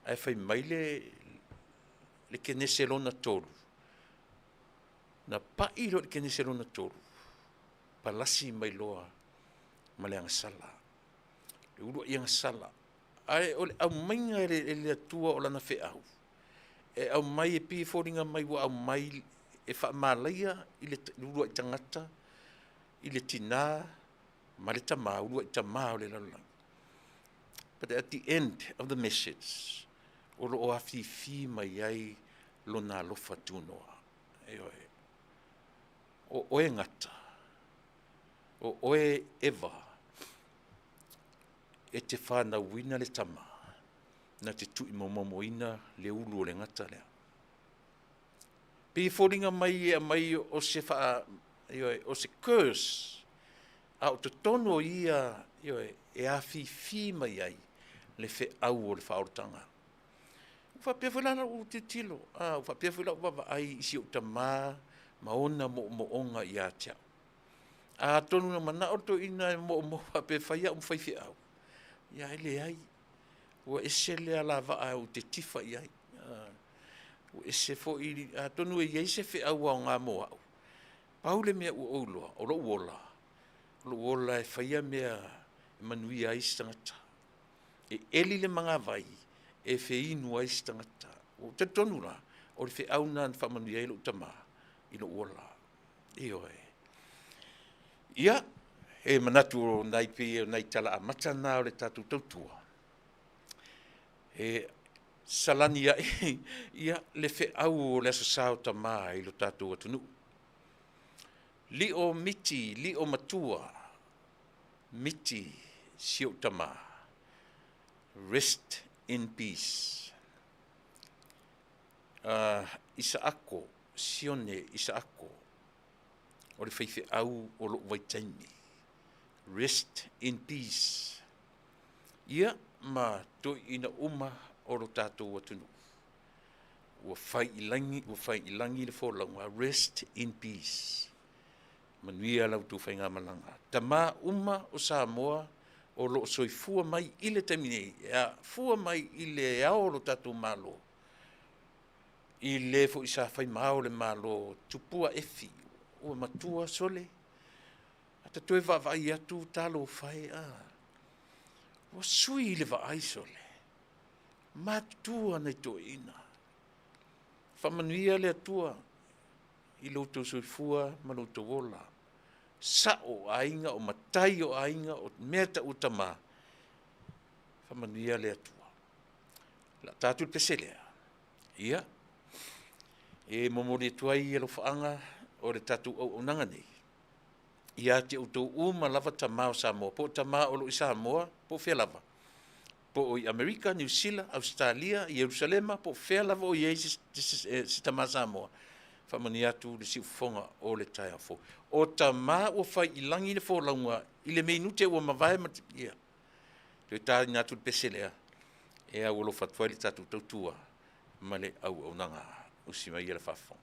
Ai whai mai le kenese lona tolu. Na pa ilo le kenese lona tolu. Palasi mai loa ma le angasala. Le urua i angasala. Ai o le au mainga e le atua o lana fe au. E au mai e pi fōringa mai wa au mai e whaamalaia i le urua i tangata, i le tina, ma le tama, urua i tama o le lalang. But at the end of the message, o lo o afifi mai ai lo nā lofa tūnoa. O oe ngata, o oe eva, e te whana wina le tama, na te tui momomoina le ulu o le ngata lea. Pi fōringa mai e mai o se wha, o se curse, a o te tono ia, e afifi mai ai, le fe au o le whaorotanga. Ufa pewhilana u te tilo, ufa pewhilana wawa ai isi o tama, maona mo onga i a tia. A tonu na mana o to ina mo pewhia whaifi au. Ia ele ai, ua ese lea la waa o te tifa i ai. Ua ese fo i, tonu e ieise fe au au ngā moa au. Paule mea ua ouloa, o lo uola. Lo uola e whaia mea manui a istangata. E eli le mga vai, e fe inu a istangata. O te tonu la, o le fe au nan whamanui a ilo utama, ilo uola. Ioe. Ia, e manatu o nai pe o nai tala a matana o le tatu tautua. E salani ia le fe au o le asasao tama i lo tatu atunu. Li o miti, li o matua, miti siu tama. Rest in peace. Isaako, sione Isaako, o le whaife au o lo waitaimi. Rest in peace. Ia ma to ina uma o lo tātou atunu. Ua whai ilangi le wholaunga. Rest in peace. manuia lau tu whainga malanga. Tama uma o Samoa o lo soifua mai ile tamine, fua mai ile ao lo tatu malo. I le fo isa whai mao le malo tupua efi, o matua sole. Ata toe vai atu talo whai o sui le vai sole. Matua nei to ina. Whamanuia le atua, i lo to soifua ma lo to wola. Sa o ainga, o matai o ainga, o meta utama. Whamanuia le atua. La tātu peselea. Ia. E momori tuai e lo whaanga o le tatu au unanga nei. Ia te utou uma lava tamā o Samoa. Po tamā o lo i Samoa, po whea lava. Po o i Amerika, New Zealand, Australia, Jerusalema, po whea lava o iei si tamā Samoa. Whamani atu le si ufonga o le tai afo. O tamā o whai i langi le wholaunga, i le meinute ua mawai matipia. Tui tā i ngātu le peselea. Ea ulo whatuai le tatu tautua, ma le au nanga. Usima i le whafong.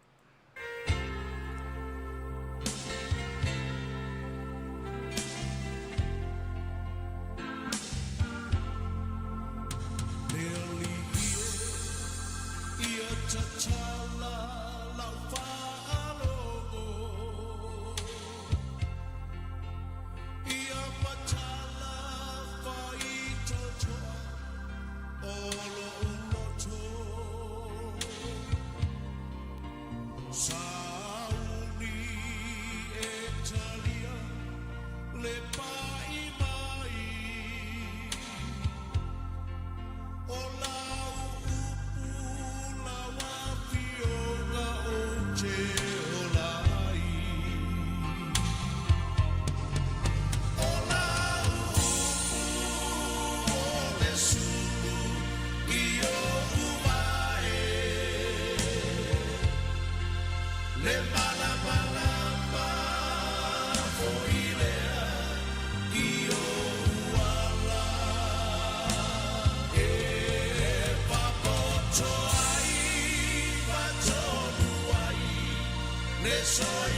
Soy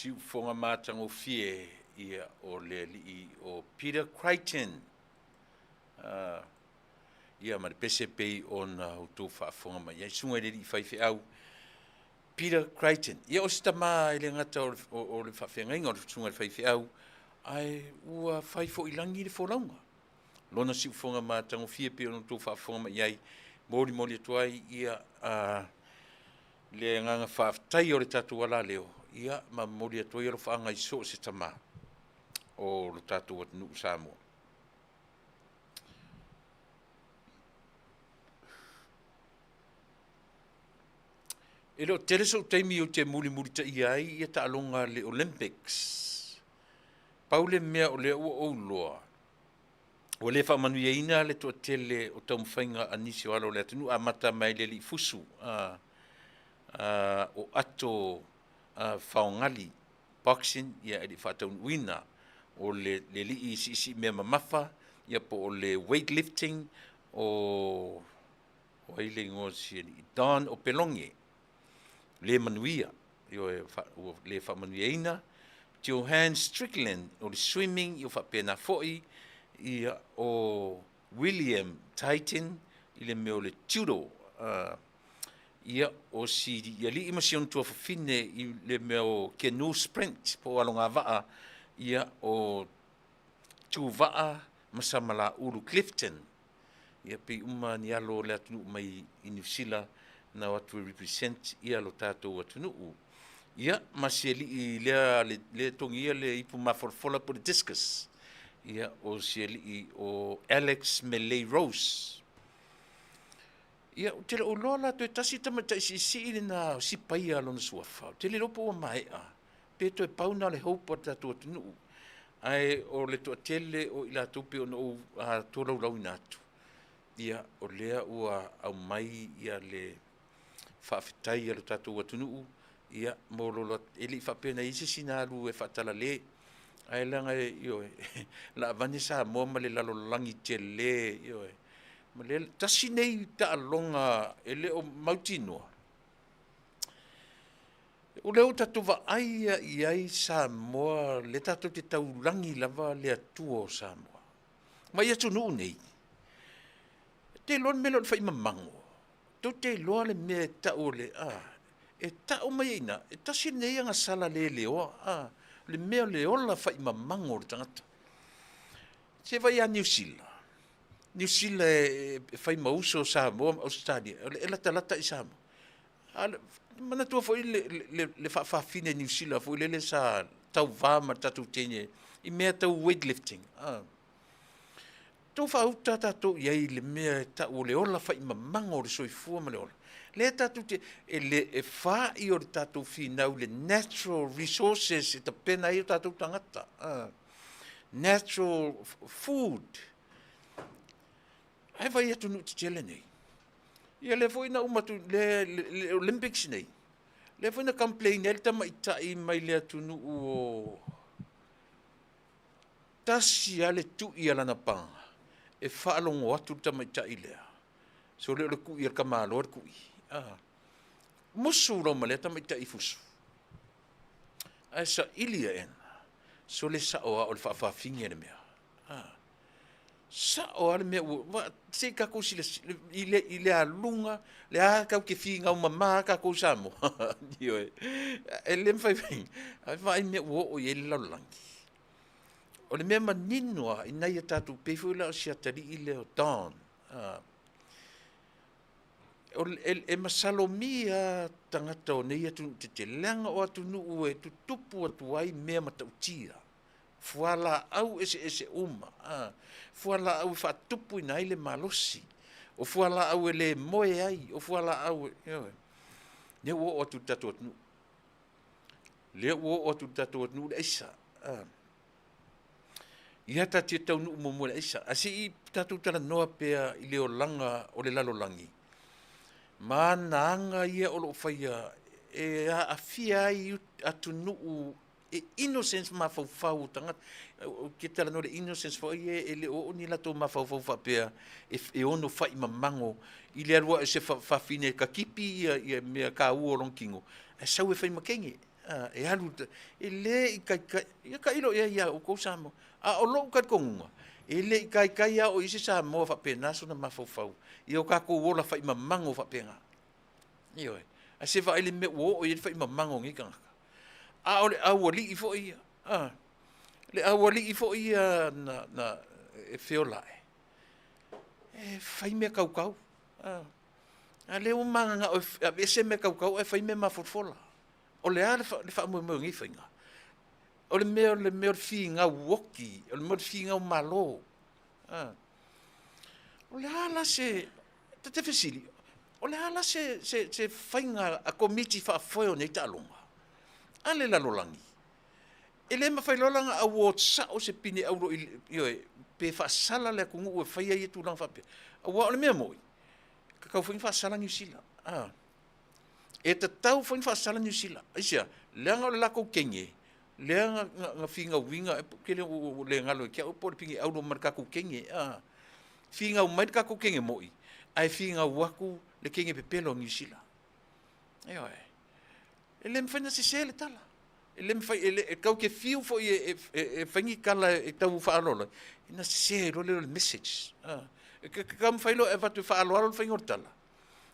siu fonga mātango fie ia o le li o Peter Crichton. Ia ma le pese pei o na utu whaafonga mai. Ia sunga le li whaife au. Peter Crichton. Ia o sita maa ele ngata o le whawhenga inga o le sunga le whaife au. Ai ua whaifo ilangi le wholaunga. Lona siu fonga mātango fie pei o na utu whaafonga mai. Iai mori atuai ia le nganga whaaftai o le tatu wala leo. Ia ma mori atuai o le whaanga i so se tama o le tatu wat nuu Samoa. E leo tere so taimi o te muli ta iai ia ta alonga le Olympics. Paule mea o le ua loa. O le whamanu ina le toa tele o tau mwhainga anisi o alo le atunu a mata mai le li fusu. O ato whaongali boxing ia e whatau wina o le li isi mea mamafa ia po o le weightlifting o aile ngosi Don o Pelonge le manuia le whamanuia ina Johan Strickland o le swimming i o whapena foi ia o William Titan i le meo le judo ia o si ia li imasion tua whawhine i le meo canoe sprint po alonga waa ia o tuvaa masamala uru Clifton ia pe uma ni alo le atunu mai i New Zealand na watu represent ia lo tātou atunu ia masieli i le tongia le ipu mafolfola po le discus ia o sieli i o Alex Melee Rose ia o tele o lola to tasi tamata si ile na si paia lo na suafa tele lopo o mai pe to e pauna le hope tātou atunu ai o le to tele o ila tupe o no a to lo inatu ia o lea ua au mai ia le whawhitai alo tātou atunu ia mōlolo eli whapena isi sinaru e whatala le ai langa la vane sa mo ma le lalo langi te le ma le tasi nei ta alonga ele o mautinoa o leo tātou wa aia i ai Samoa le tātou te tau langi lava le atua o Samoa ma ia tunu nei te lon melon fai mamango to te loa le me tau le e tau mai ina e tasi nei anga sala le leo le mea le ola fai mamango le tangata se vai a New Zealand e fai mauso Samoa Australia e la talata i Samoa mana tua foi le fa fine New Zealand foi le sa tau vama tatu tenye i mea tau weightlifting tau whauta tātou iai le mea tau le ola whai mamango le soifua ma le ola. Le tātou te e wha i o le tātou whinau le natural resources e ta pena i o tātou tangata. Natural food. Ai vai atu nu te tele nei. Ia le foi na umatu le Olympics nei. Le foi na complain el tama i mai le atu nu o tasi ale tu i ala na panga. E whaalongo atu tamaitai lea. So leo le kui ar kamalo ar kui. Musu roma lea tamaitai fusu. Ai sa ilia en. So le sa oa o le whawhawhingi ane mea. Sa oa le mea ua. Se kako si i le alunga. Le a kau ke whinga o mama kako samo. E le mwhai. Ai vai mea ua o i e laulangi. O le mea maninoa i nei a tātou pefuila o si atari i leo Don. E masalomi a tangata o nei atu te langa o atu nuu e tu tupu atu ai mea matautia. Fuala au ese uma. Fuala au whatupu i nei le malosi. O fuala au e le moe ai. O fuala au e... Ne o atu tatu atu nuu. Le o atu tatu atu nuu le isa. Ia ta te tau nuu mo isa. Asi i tatu tala noa pea i leo langa o le lalo langi. Ma naanga ia o lo whaia e a fia i atu nuu e innocence ma fau tanga ke tala no le innocence fo e le o ni la to ma fau pea e ono fai mamango i le alua se fa fine ka kipi ia me ka u o lonkingo e sau e fai makengi e alu e le I kai ilo ia o ko Samoa a o lo ka konga e le kai ia o isi Samoa fa pena so na mafofau I o ka ko wola fa mamango fa penga io a se va ele me wo o I fa mamango ngi kanga a o le awali I fo ia le awali I fo ia na e feolai e fai me kau a le o manga o e se me kau e fai me mafofola o le ale le fa mo ngi fainga o le me finga woki o le mo finga malo o le ala se te fesili o le ala se fainga a komiti fa foi nei talonga ale la lolangi ele ma fai lolanga a wotsa o se pini au io pe fa sala le kungu e fai ai tu lang fa pe o le me moi ka foi fa sala New Zealand e te tau foi fa sala New Zealand isia lenga la ko kenge lenga nga finga winga ke le ngalo ke o por pingi au no marka ko kenge finga o mai ka ko kenge moi ai finga waku le kenge pe pelo New Zealand ele me fai se sele tala ele me fai ele kau ke fiu fo e fangi kala e tau fa alola ina se le message kam fai lo e va tu fa alola fai ngortala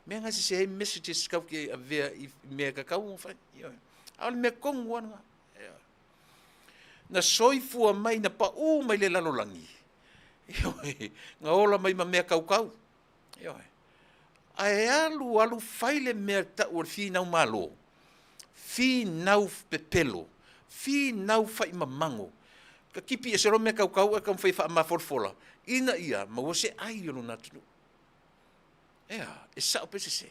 me nga se messages kau ke ave me ka kau fai al me kong wana na soifu mai na pa mai le lalolangi nga ola mai ma me kau ai alu fai le me ta o fi na malo fi nau pepelo fi nau fai mamango ka kipi e sero me kau e kam fai fa ma forfola ina ia ma wo se ai yo na tu e sa pe se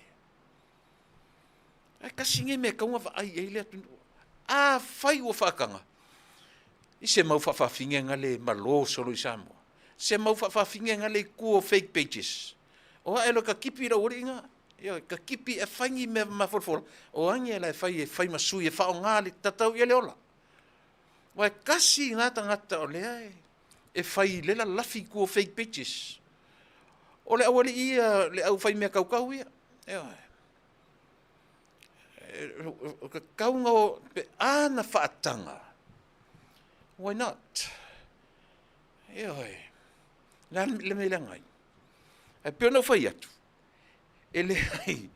ai ka singe me kau fa ai ele tu fai o fa kanga I se mau fa finge ngale malo solo I Samoa se mau fa finge ngale ku fake pages o elo ka kipi ra oringa ka kipi e fangi me maforfor o angi la fai masui e fa o ngali tatau ele ola wa kasi ngata o le e fai le la lafi ku fake pages o le awali ia le au fai me kau ia o ka kaunga pe ana fa atanga why not la le me langai e pe no fai atu ele ai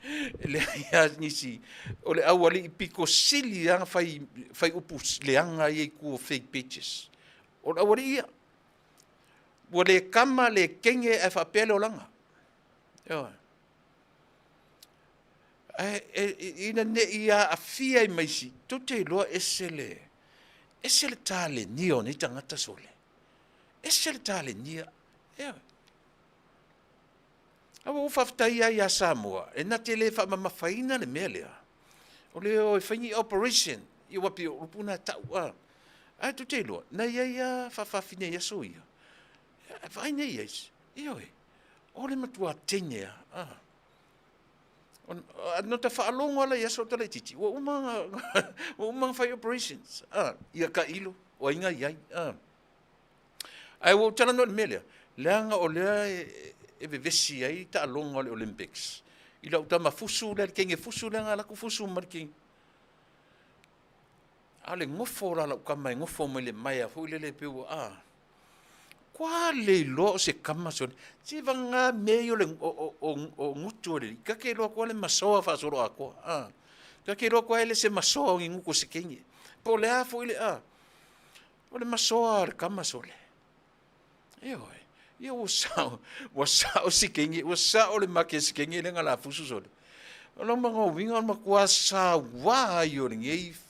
nisi o le awali piko sili anga fai upus le anga ye ku fake pages o le awali ia o le kama le kenge e fa pele o langa ina ne ia afia I maisi to te loa esele tale nio ni tangata sole esele tale nia awa ufaftai ai a Samoa e na te le fa mamafaina le melea o le o fangi operation I wapi o puna tau ai tu te loa na ia fafine ia soia vai nei is o le matua tenge no te whaalongo ala ia so tala titi o umanga fai operations ia ka ilo o inga iai ai wo tala no le melea leanga o lea e vevesi ai ta alonga le Olympics I lau tama fusu le kenge fusu le ngala ku fusu marking ale ngofo la lau kama ngofo mo le mai a fu le peu kwa le lo se kama so si vanga meio le o ngutu le ka ke lo kwa le masoa fa so ko ka ke lo kwa le se masoa ngi nguko se kenge po le a fu le o le masoa kama so le ia o sao si kengi o sao le make si kengi le ngala fusu so o lo manga winga ma kwa sa wa yo ngi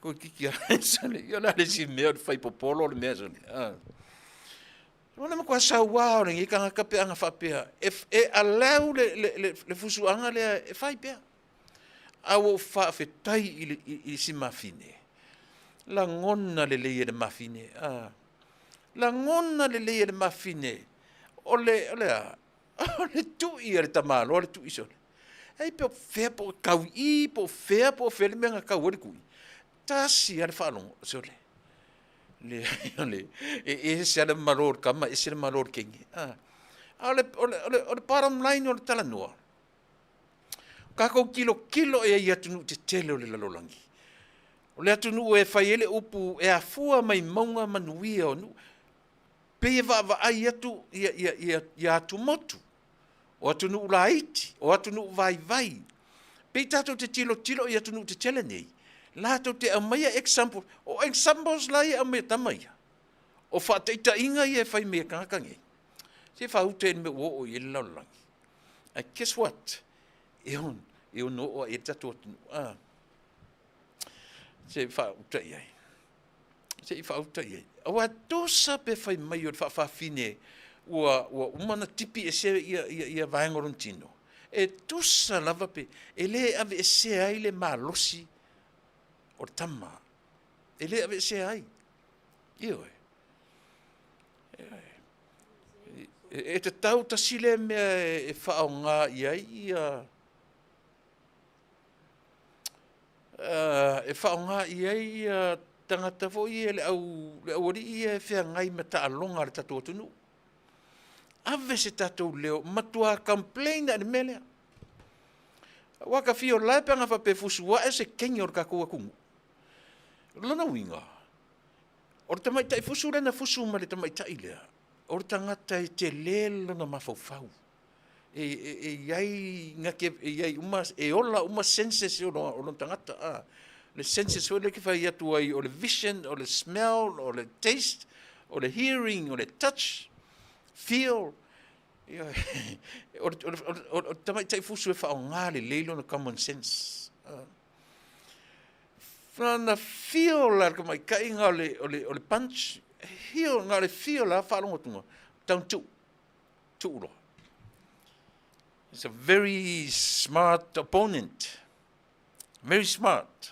ko kiki sale yo la le si me fai popolo le meso o le ma kwa sa wa ngi ka ka pe anga fa pe e alau le fusu anga le e fai pe a o fa fe tai I si mafine la ngonna le le mafine la ngona le le mafine o le tu I le tamalo le tu iso ai pe fe po kau I po fe le menga kau le kui tasi al falon so le e se ale malor kama e se le malor kingi o le bottom line o le tala noa Kako kilo e ia tunu te tele o le lalolangi. O le atunu e whai ele upu e a fua mai maunga manuia o nu. Pe e va ai atu ia atu motu. O atunu ula iti, o atunu vai. Pe tato te tilo ia tunu te tele nei. Lato te amaya example, o examples lai amaya tamaya. O whateita inga ia whai mea kangakange. Se whaute en me o i lalolangi. And guess what? E on no o e tato atunu. Se whauta iai. Se whauta iai. Awa dosa pe whai mai o whawhine ua umana tipi e se ia vaengoron e dosa lava pe, e le ave e se ai le malosi o tama. E le ave e se ai. Io e te tau tasile mea e whaonga iai e whaonga iai tangata fo i le au ori i e whea ngai me ta alonga le tato atunu. Ave se tato leo, matua complain na mele. Waka fio lai panga fa pe fusu wa e se kenyor ka kua kungu. Lana winga. Or tamai tai fusu rena fusu ma le tamai tai lea. Or tangata i te lelo na mafau. Iai ngake iai umas e ola umas senses o no tangata le senses o le ke fai atu ai o le vision o le smell o le taste o le hearing o le touch feel o tamai tai fusu e whao ngāle leilo na common sense whana feel la ka mai kainga o le punch feel ngā le feel la whalongo tunga taun tu uroa. It's a very smart opponent. Very smart.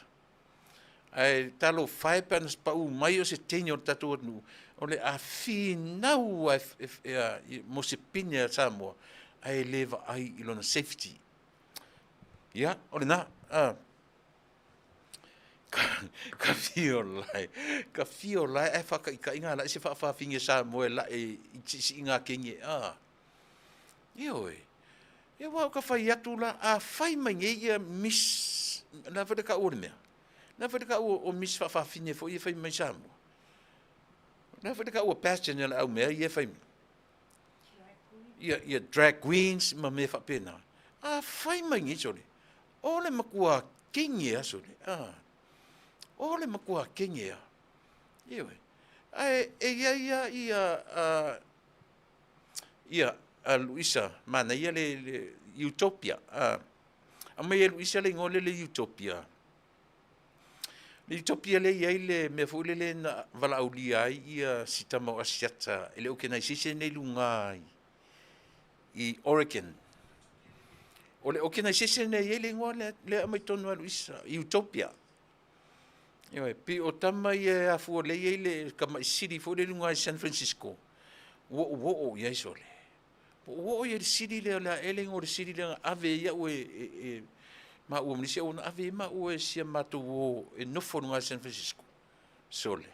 Ai talo whai panas pau mai o se tenyo tatu anu. O le a whinau mo se pina Samoa. Ai leva ai ilona safety. Ia, o le na. Ka fio lai. Ka fio lai. Ai whaka ika inga la. Se whawhinge Samoa la e isi inga kenge. Ioi. Ia wau ka whai atu la, a whai mai ia miss, na whare ka ore mea. Na whare ka o miss whawhine fo ia whai mai Samoa. Na whare ka o passion ia au mea ia whai. Ia drag queens ma me whapena. A whai mai ngi sore. Ole makua kinge a sore. Ole makua kinge a. Iwe. Ia Luisa, mana ia le Utopia. Mai Luisa le ngole le Utopia. Le Utopia le ia le me fule le na vala aulia ia sitama asiata. Ele o kena sise nei lunga i Oregon. Ole o kena sise nei le ngole le mai tonu Luisa Utopia. Ia pi o tama ia afu le le kama city fule lunga i San Francisco. Wo ia sole. O ia siri le la eleng o siri le ave ia o ma o mnisi o ave ma o sia mato o no fo no San Francisco sole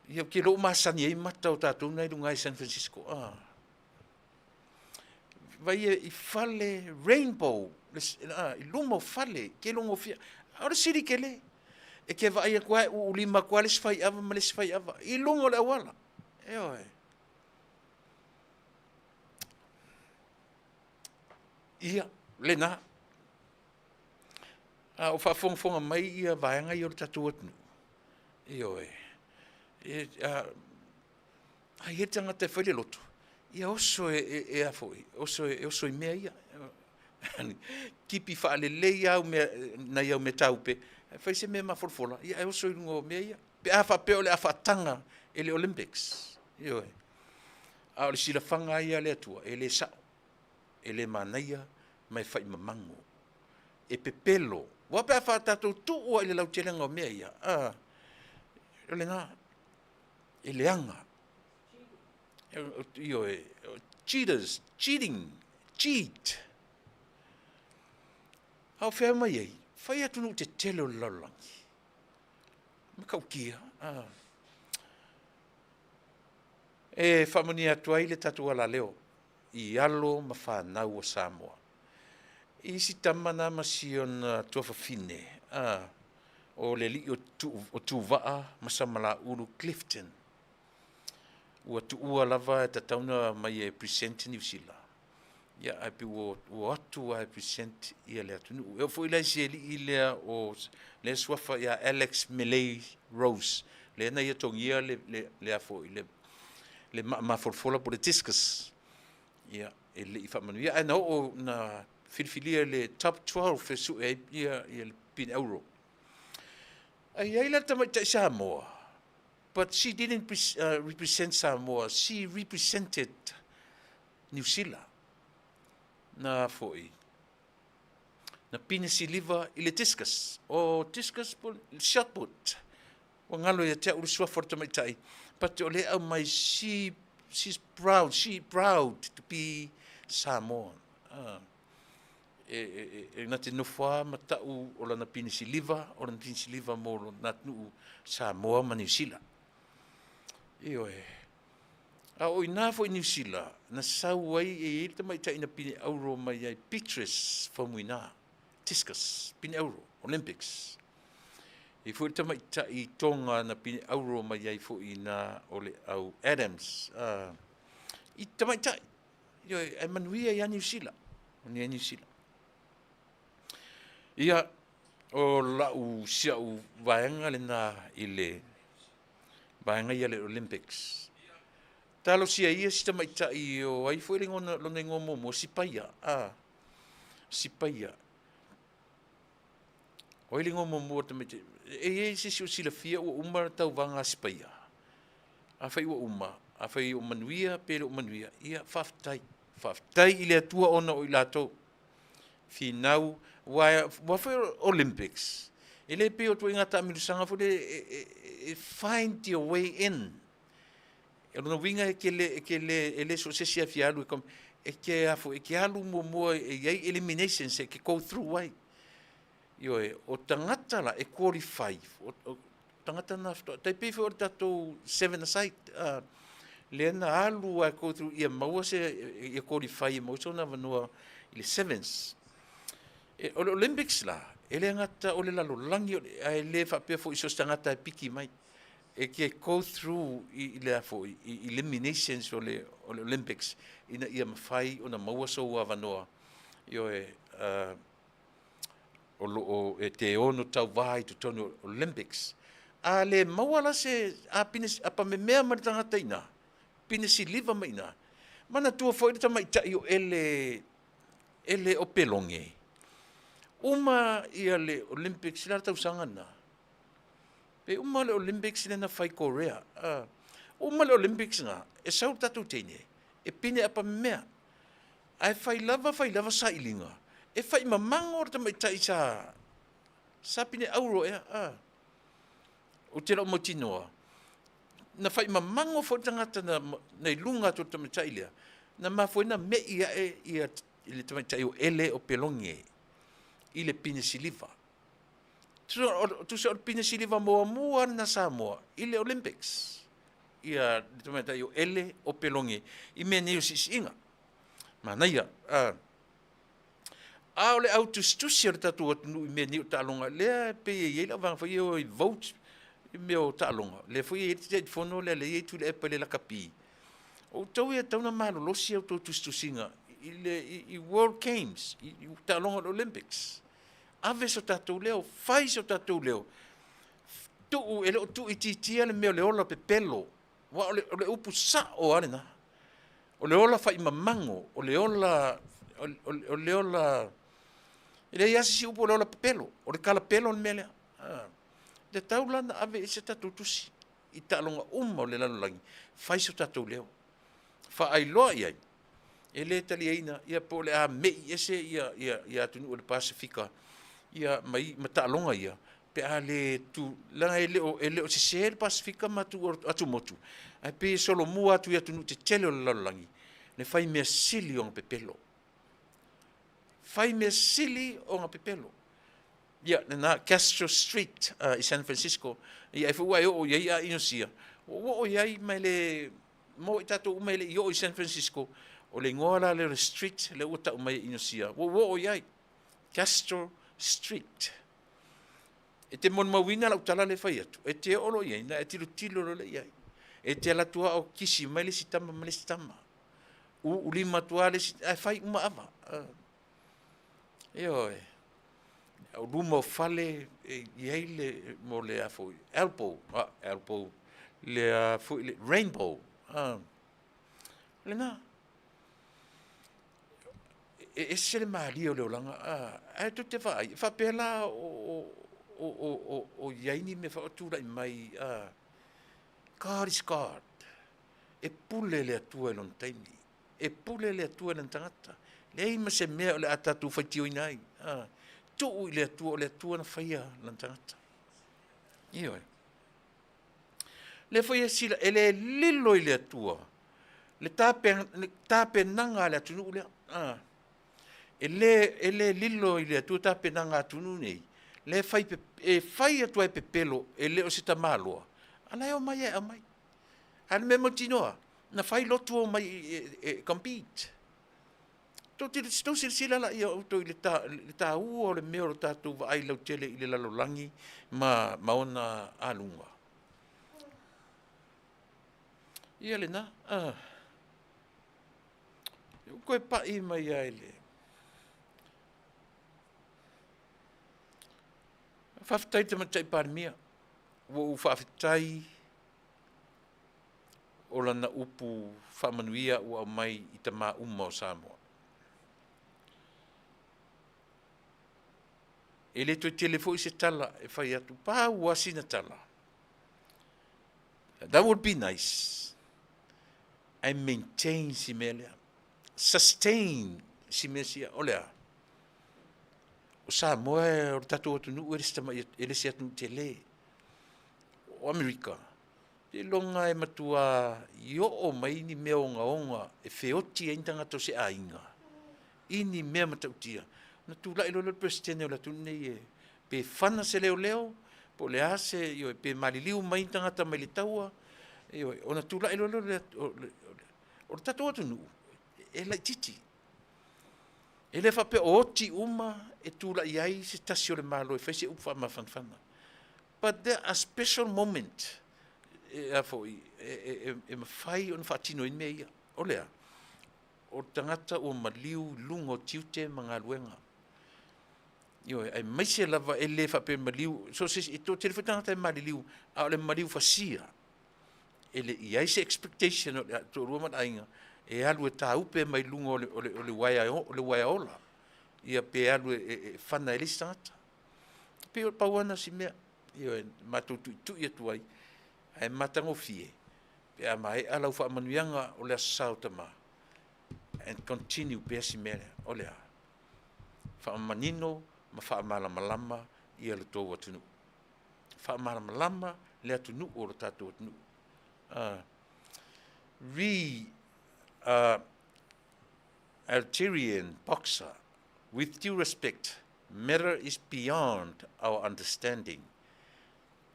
ia ke lo ma sani e mata o tatu nei lunga San Francisco vai i fale rainbow i lumo fale ke longo fia ora siri ke le e ke vai kwa o lima kwa le sfai ava ma le sfai ava i lungo le wala ia lena o whaafonga mai ia vaenga i o tatu atunu ai he tangata whaile loto ia oso e afoi oso i mea ia kipi whaale lei au na iau me taupe whai se mea mawholwhola ia oso i rungo mea ia pe a whapeo le a whaatanga e le Olympics ai a o le sila whanga ia le atua e le sao e le manaia mai whai mamango. E pepelo. Wape a whātatou tu ua i le lau telenga o mea ia. Le ngā. E le anga. Io cheaters. Cheating. Cheat. Hau whea mai ei. Whai atunu te tele o laulangi. Makau kia. E whamani atua i le tatua la leo. I alo ma whanau o Samoa. isi tamana masiona tuafafine o le li o tuvaa masamala ulu Clifton ua tuua lava e tatauna mai e present New Zealand ia api o atu a present ia le atunu e foi lai se li lea o le suafa ia Alex Millay Rose le na ia tongia le afo le mafolfola po le tiskas ia ele i famanu ia ana o na filfilia le top 12 fesu e ia le pin euro ai la tama Samoa but she didn't represent Samoa she represented New Zealand na foi na pinisiliva i le tiskas o tiskas po shot put o ngalo ia te uru sua forta mai tai but o le au mai she's proud to be Samoan na te nofua matau o lana pinisiliva mo na tnu Samoa ma New Zealand io a o ina fo New Zealand na sau ai e te mai tai na pini euro mai ai pictures famuina tiskas pini euro Olympics e fo te mai tai tonga na pini euro mai ai fo ina ole au Adams i te mai tai io e manuia ia New Zealand ni New Zealand ia o lau siau vaenga le na ile vaenga ia le Olympics talo sia ia si mai tai o ai foi ngona lo nengo mo sipaia sipaia o ile ngo mo te me e si sila fia o uma tau vanga sipaia a fai o uma a fai o manuia pero manuia ia faftai ile tua ona o ilato finau wa foi Olympics ele pe o tu ngata milusanga fo de find your way in eu não vinha ele so se sia fialu como que afo que alu mo e elimination se que go through way yo o tangata la e qualify o tangata na tai pe for tato 7 aside lena alu a go through ia mau se e qualify mo so na vanua ile sevens o Olympics la ele ngata o le lalo langi ele fa pe fo iso tangata piki mai e ke go through i le afo i eliminations o le Olympics ina ia mafai ona maua so wa vanoa io o te ono tau vai to tono Olympics a le maua la se a pines apa me mea martanga taina pinesi liva mai na mana tua foi ta mai ta io ele o pelonge uma ia le Olympics la tau sangana pe uma le Olympics na fai Korea uma le Olympics nga e sau tatu tene e pine apa mea ai fai lava sa ilinga e fai mamango o te mai tai sa pine euro o te lau motinoa na fai mamango fo tangata na ilunga to te mai tai lea na mafoi na me ia ile te mai tai o ele o pelonge ile pine siliva tu se pine siliva moa na Samoa ile Olympics ia te mai tai o ele o pelonge i me neu sisinga mana ia ole auto-stusia tatu atu me neu talonga le pe ye la van foi o vote me o talonga le foi e te fono le tu le pele la kapi o tau e tau na malo lo si auto-stusinga i World Games i talonga Olympics ave so tatu leo fai so tatu leo tu ele tu ititia le me le ola pe pelo wa ole upu sa o ana ole ola fai mamango ole ola ele ia si upu le ola pe pelo ole kala pelo mele de taulana ave se tatu tusi i talonga le lalangi fai so tatu leo fa ai loa ia ele taliaina ia pole a me ese ia tunu le Pasifika ia mai matalonga ia pe ale tu la ele o se Pasifika matu atu motu ai pe solo mua tu ia tunu te tele lalangi le fai me sili on pepelo fai me sili on pepelo ia na Castro Street i San Francisco ia fu ai o ia inosia o ia mai le mo tato mai le i San Francisco o le ngola le street le uta mai inosia o ia Castro Street. E te mon mawina la utala le fai atu. E te olo ia, na e tilo lo le ia. E te ala tua o kisi mai le sitama mai le sitama. U lima tua le sitama, fai uma ava. Io e. O luma o fale, iei le mo le a foi. Elbow. Le a foi, le rainbow. Le na. E se le maali o le olanga. E tu te fai. Fa pela o iaini me fa o tūra i mai. God is God. E pule le atua e lon taimi. E pule le atua e lon tangata. Le ima se mea o le atatu whaitio inai. Tu i le atua na whaia lon tangata. Io e. Le whaia sila, e le lilo i le atua. Le tape nanga le atunu lea. E le lilo i le atua tape nanga atunu nei. Le fai atua e pepelo, e le o se tamaloa. Ana e o mai e o mai. Ana me motinoa. Na fai lotu o mai compete. Tau sila la ia auto i le ta ua o le mea o le tātou wa ai lau tele i le lalolangi ma ona alunga. Ia le na. Koe pa i mai ai le. Whawhitai te matai pārmia. Wo whawhitai o lana upu whamanuia ua mai i ta mā umma o Samoa. E le toi telefo i se tala e whai atu pā uasi na tala. That would be nice. And maintain si mea lea. Sustain si mea sia o lea. O Samoa e o tatu atu nu e le se atu te le. O Amerika. Te longa e matua i o mai ni mea onga e whioti e intanga to se a inga. Ini mea matautia. Na tula ilo le presidente o la tunei e pe whana se leo, po le ase, io e pe maliliu mai tangata mai le taua, io o na tula ilo o tatu atu nu, e la titi. E le whape o oti uma e tula iai se tasi o le malo e whaise upa ma whanwhana. But there are special moments e mawhai o na whaatino in mea ia, o lea. O tangata o maliu lungo tiute mga luenga. Io ai mai se lava e le whape maliu, so se e tō telefo tangata e maliliu, a o le maliu whasia. E le iai se expectation o le tō ruaman ainga, e alu e tā upe mai lungo o le waia ola. Ia pe alu e whana e lisi tangata. Pe o pauana si mea, io e mātou tu i atu ai, ai matango fie. Pe a mai alau wha manuianga o le asau tama. And continue pe si mea, o lea. Wha manino, ma wha malama ia le tō atunu. Wha malama le atunu o le tātou atunu. Algerian boxer, with due respect, matter is beyond our understanding.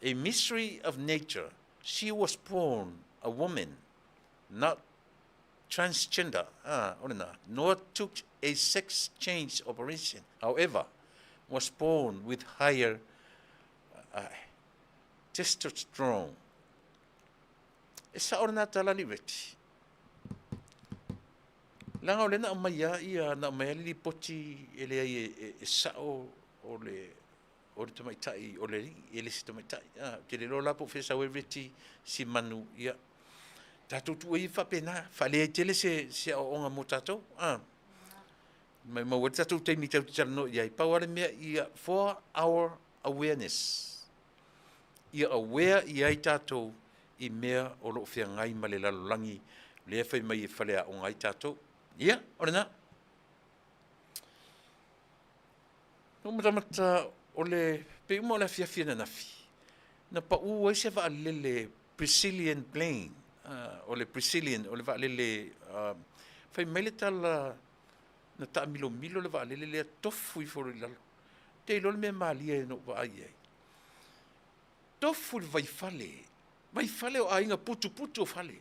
A mystery of nature, she was born a woman, not transgender, nor took a sex change operation. However, was born with higher testosterone. E sa ora nā talani reti. Langa o le na maia ia na maia li poti ele ai e sao o le tamaitai o le ele si tamaitai. Te le lo lapo fesa o reti si manu ia. Tatou tu i fa pena, fa le tele se onga mo tatou. Mai mau tatou te mi tau tano ia i pawale mea ia for our awareness. Ia aware ia i tatou i mea o lo fia ngai ma le lalolangi le fai mai e falea o ngai tatou. Ia, ora na. No matamata o le pe mo la fia na nafi. Na pa u se va le Brazilian plane. O le Brazilian o le va le fai mai le tala na ta milo le va le tofu i fo le lalo. Te lo me malia no va ai. Tofu vai fale. Vai fale o ainga putu o fale.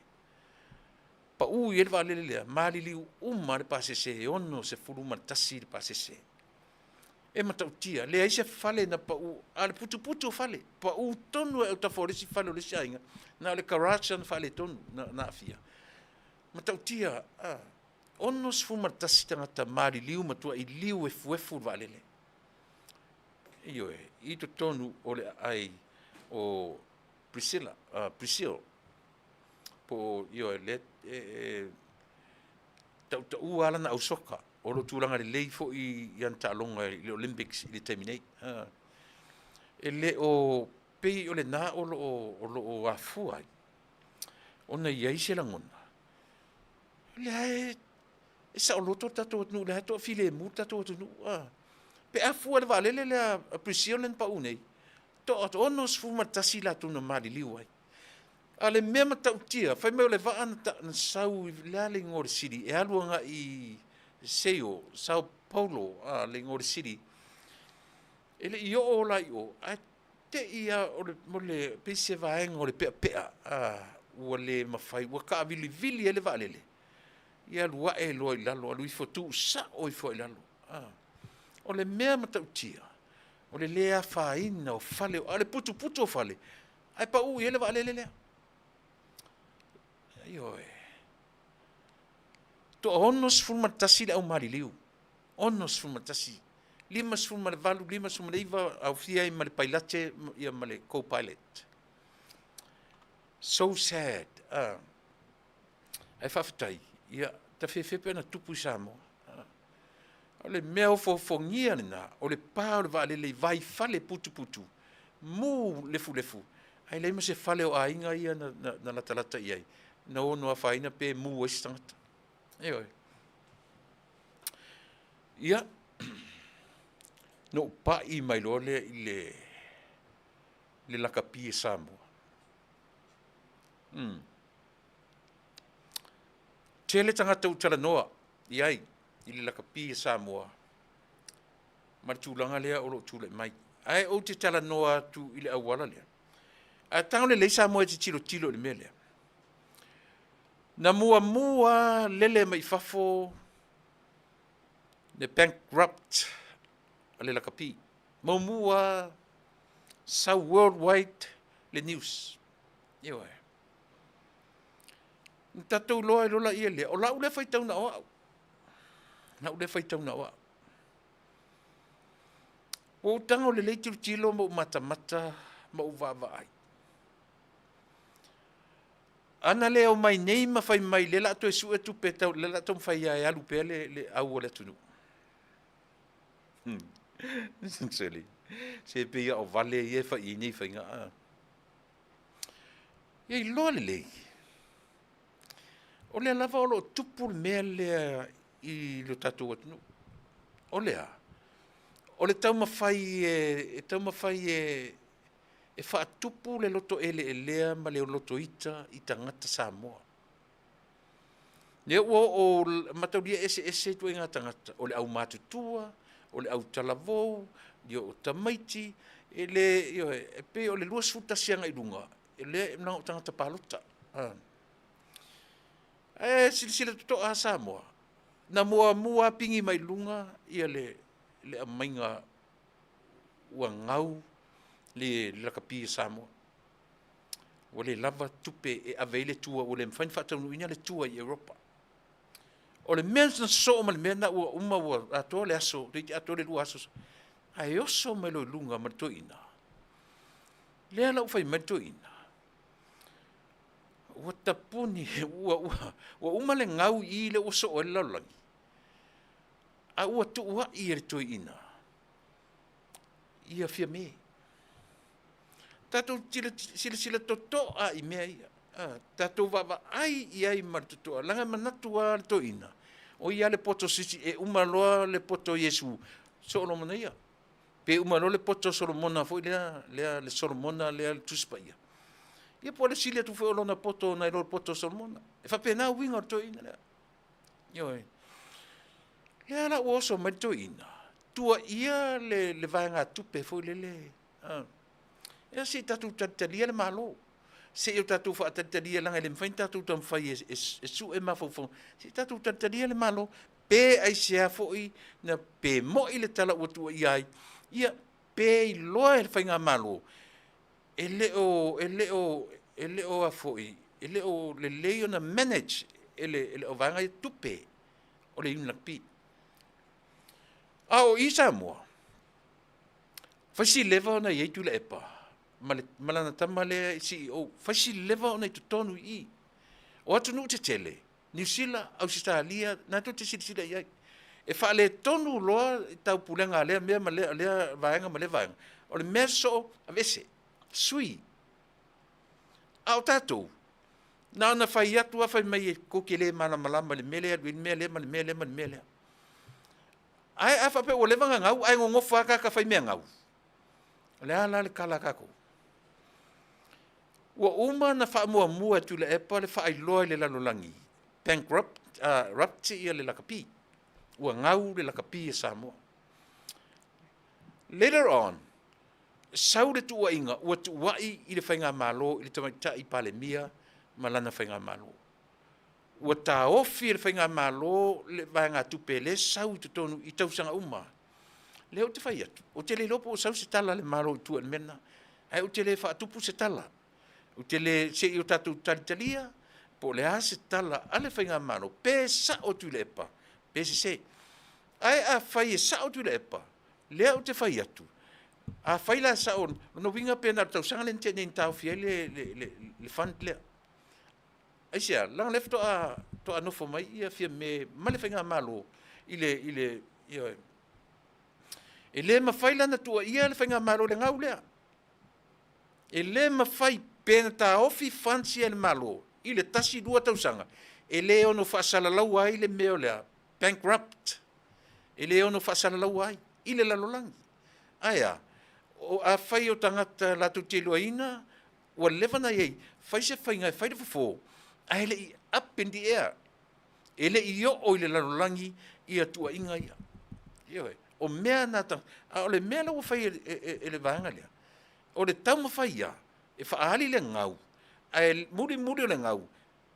Pa u i va le mali li uma le pasese ono se fulu matasi le pasese. e matautia le ai se fale na pa u ale putu fale pa u tonu e ta foresi fale le sainga na le karacha na fale tonu na afia matautia onos fu matasi tangata mari liu matua i liu e fuefu valele io e i to tonu o le ai o Priscilla po io e le ta u ala na usoka o lo tulanga le lei fo i anta longa i le Olympics i le terminate e le o pei o le na o lo afu ai ona ia se langona le ai e sa o loto tato nu le to file mu tato nu pe afu le vale le appreciation pa unei to onos fu matasi la tu no mali liu ai ale mema tautia fai me le va an sau le ngor city e aluanga i Sao Paulo le ngor city ele io o la io a te ia o le mole pese vai ngor pe o le mafai wa ka vili ele valele ia lua e lo la lo lui fotu sa o fo la lo o le mema tautia o le lea faina o fale ale putu o fale ai pa u ele valele le io to onos fulmatasi le au mariliu onos fulmatasi limas fulmarvalu limas fulmariva au fia i male pailate ia male co-pilot so sad ai fafatai ia ta fefe na tupu samo ole mea fo fongia na ole pa ole vale le vai fale putu mu lefu ai le se fale o ainga ia na latalata ia na ono faina pe mu estangata ia no pa i mai lole le lakapi Samoa tele tangata utala noa iai i le lakapi Samoa martulanga lea o lo tule mai ai o te tala noa tu i le awala lea a tango le Samoa te tilo le mele na mua lele mai fafo le bankrupt ale la kapi mua sa worldwide le news io tatou loa lola ia le o la ule fai tau na o na ule fai tau na o tango le tilo mo mata mo va ai ana leo mai nei ma fai mai le la to su e tu peta le la to fai ai alu pe le au le tunu sincerely se pe o vale e fa i ni fai nga e lo le o le lava o lo tupu me le i lo tatu tunu o le tau ma fai e fa tupu le loto ele ma le loto ita ngata Samoa. Ne o mataulia ese tu inga tangata o le au matutua, o le au talavou, o tamaiti, e pe o le luas futa sianga i lunga, ele nang tangata palota. Sila to a Samoa. Na mua pingi mai lunga ia le amainga ua ngau le lakapi Samoa. O le lava tupe e aveile tua o le mfain whatau ina le tua i Europa. O le mea na so ma le mea na ua ua ato le aso, le ato le lua aso. Ai oso mai lo lunga ma to ina. Lea la ufai ma to ina. Ua tapuni, ua uma le ngau i le oso o le laulangi. A ua tu ua i le to ina. Ia fia me. Tatou sila toto a i mea ia. Tatou vava ai i ai martutua. Langa manatua to ina. O ia le poto sisi e umaloa le poto Yesu. Solomona ia. Pe umaloa le poto Solomona foi lea le Solomona lea le tuspa ia. Ia po le silia tu foi olona poto na ilo poto Solomona. E fa pena winga to ina lea. Ioi. Lea la uoso mai to ina. Tua ia le vaenga tupe foi le. Ia si tatu tatalia le malo. Se eu tatu tatalia langa le mfain tatu tam fai e su e mafofo. Si tatu tatalia le malo pe ai sea fo'i na pe mo i le tala ua tua iai, ia pe i loa e whainga malo. E leo a fo'i, e leo le leo na manage, e le o vanga i tupe, o le imla pi. A o isa mua, whaisi lewa ona i eitu le epa, malana tama le CEO, whaisi lewa ona i tutonu i, o atu nuu te tele, New Zealand, Australia, na to te sila iai. E wha le tonu loa i tau pulenga lea mea ma lea vaenga ma le vaenga. O le mea so a vese, sui. A o tātou, na ona whai atu a whai mai e koke le malama le mele adu in mea le ma le mea le ma le mea le. Ai a whape o levanga ngau, ai ngongofa ka whai mea ngau. Le ala le kala kako. Ua uma na wha mua tu le epa le wha loa le lalolangi. Bankrupt, rupti ia le lakapi. Ua ngau le lakapi e Samoa. Later on, sau le tua inga, ua tu wai i le whainga malo, i le tamaita i pale mia, malana whainga malo. Ua ta ofi le whainga malo, le vaenga tupe le sau i tutonu i tausanga uma. Leo te whai atu. O te le lopo o sau se tala le malo i tua mena. Ai o te le whaatupu se tala. O te le se i o tatu talitalia, po le a se tala ale whainga malo. Pe sa o tu le epa. Pe se. Ai a whai e sa o tu le epa. Lea o te whai atu. A whai la sa on. No winga pena tau sanga le ntia nei tau fia le fund lea. Ai sea, lang lef to a nofo mai ia fia me male whainga malo. E le mawhai lana tua ia le whainga malo le ngau lea. E le mawhai pena ta ofi fansi e le malo. I le tasi dua tausanga. E le ono whaasala lau ai le meo lea. Bankrupt. E le ono whaasala lau ai. I le lalolangi. Aia. O a whai o tangata latu te luaina. Ua levana iei. Whai se whainga e whai le fufo. A ele i up in the air. Ele i o i le lalolangi. I a tua inga ia. Ioe. O mea nata. A o le mea lau whai e le vanga lea. O le tau mawhai ia. E whaali le ngau. A e muri o le ngau.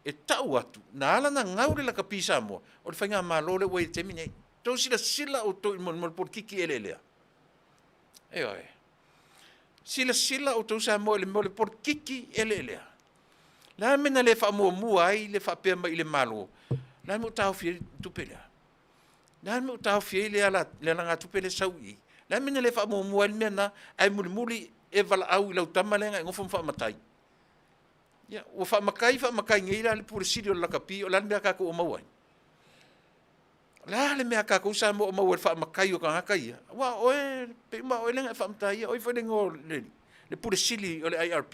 E tau atu. Na ala na ngau le laka pisa mo. O le whainga malo le wei te mine. Tau sila o tau mo por kiki ele lea. Ioe. Sila o tau sa mo le por kiki ele lea. La mena le wha mua ai le wha pia mai le malo. La mo tau fie tupe lea. La mo tau fie le ala le langa tupe le sau i. La mena le wha mua ai mena ai muli e vala au i lau tamalenga e ngofo mwha matai. Ya, o wha makai ngai la le pure siri o lakapi o la mea kako o mauai. La le mea kako sa mo o mauai wha makai o ka haka ia. Wa oe, pe ma oe lenga e wha matai ia, oe whalenga o le pure siri o le IRP.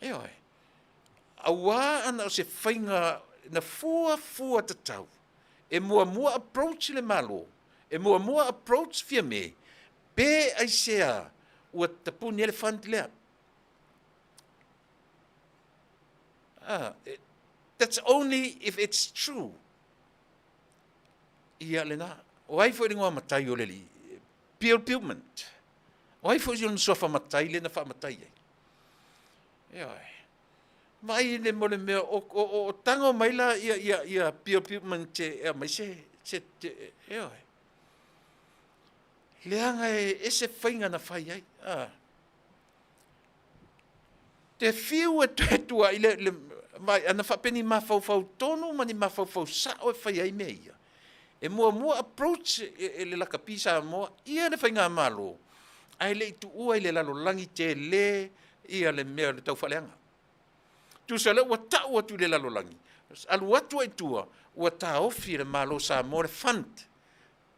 E oe. Awa ana o se whainga na fua tatau. E mua approach le malo. E mua approach fia me. Pe ai sea ua tapuni elefant lea. That's only if it's true. Ia lena. O ai fo ringoa matai o leli. Pupilment. O ai fo yon sofa matai lena wha matai ai. Ia ai. Mai le mole mea o tango mai la ia pupilment te mai se ia ai. Leanga e se whainga na whai ai. Te whiu e tuatua i le mai ana whapeni mawhau tonu mani mawhau sa o e whai ai mea ia. E mua approach e le laka pisa moa ia le whainga malo. Ai le itu ua i le lalo langi te le ia le mea le tau whaleanga. Tu sa le ua tau atu le lalo langi. Alu atu ai tua ua ta ofi le malo sa mo le fund.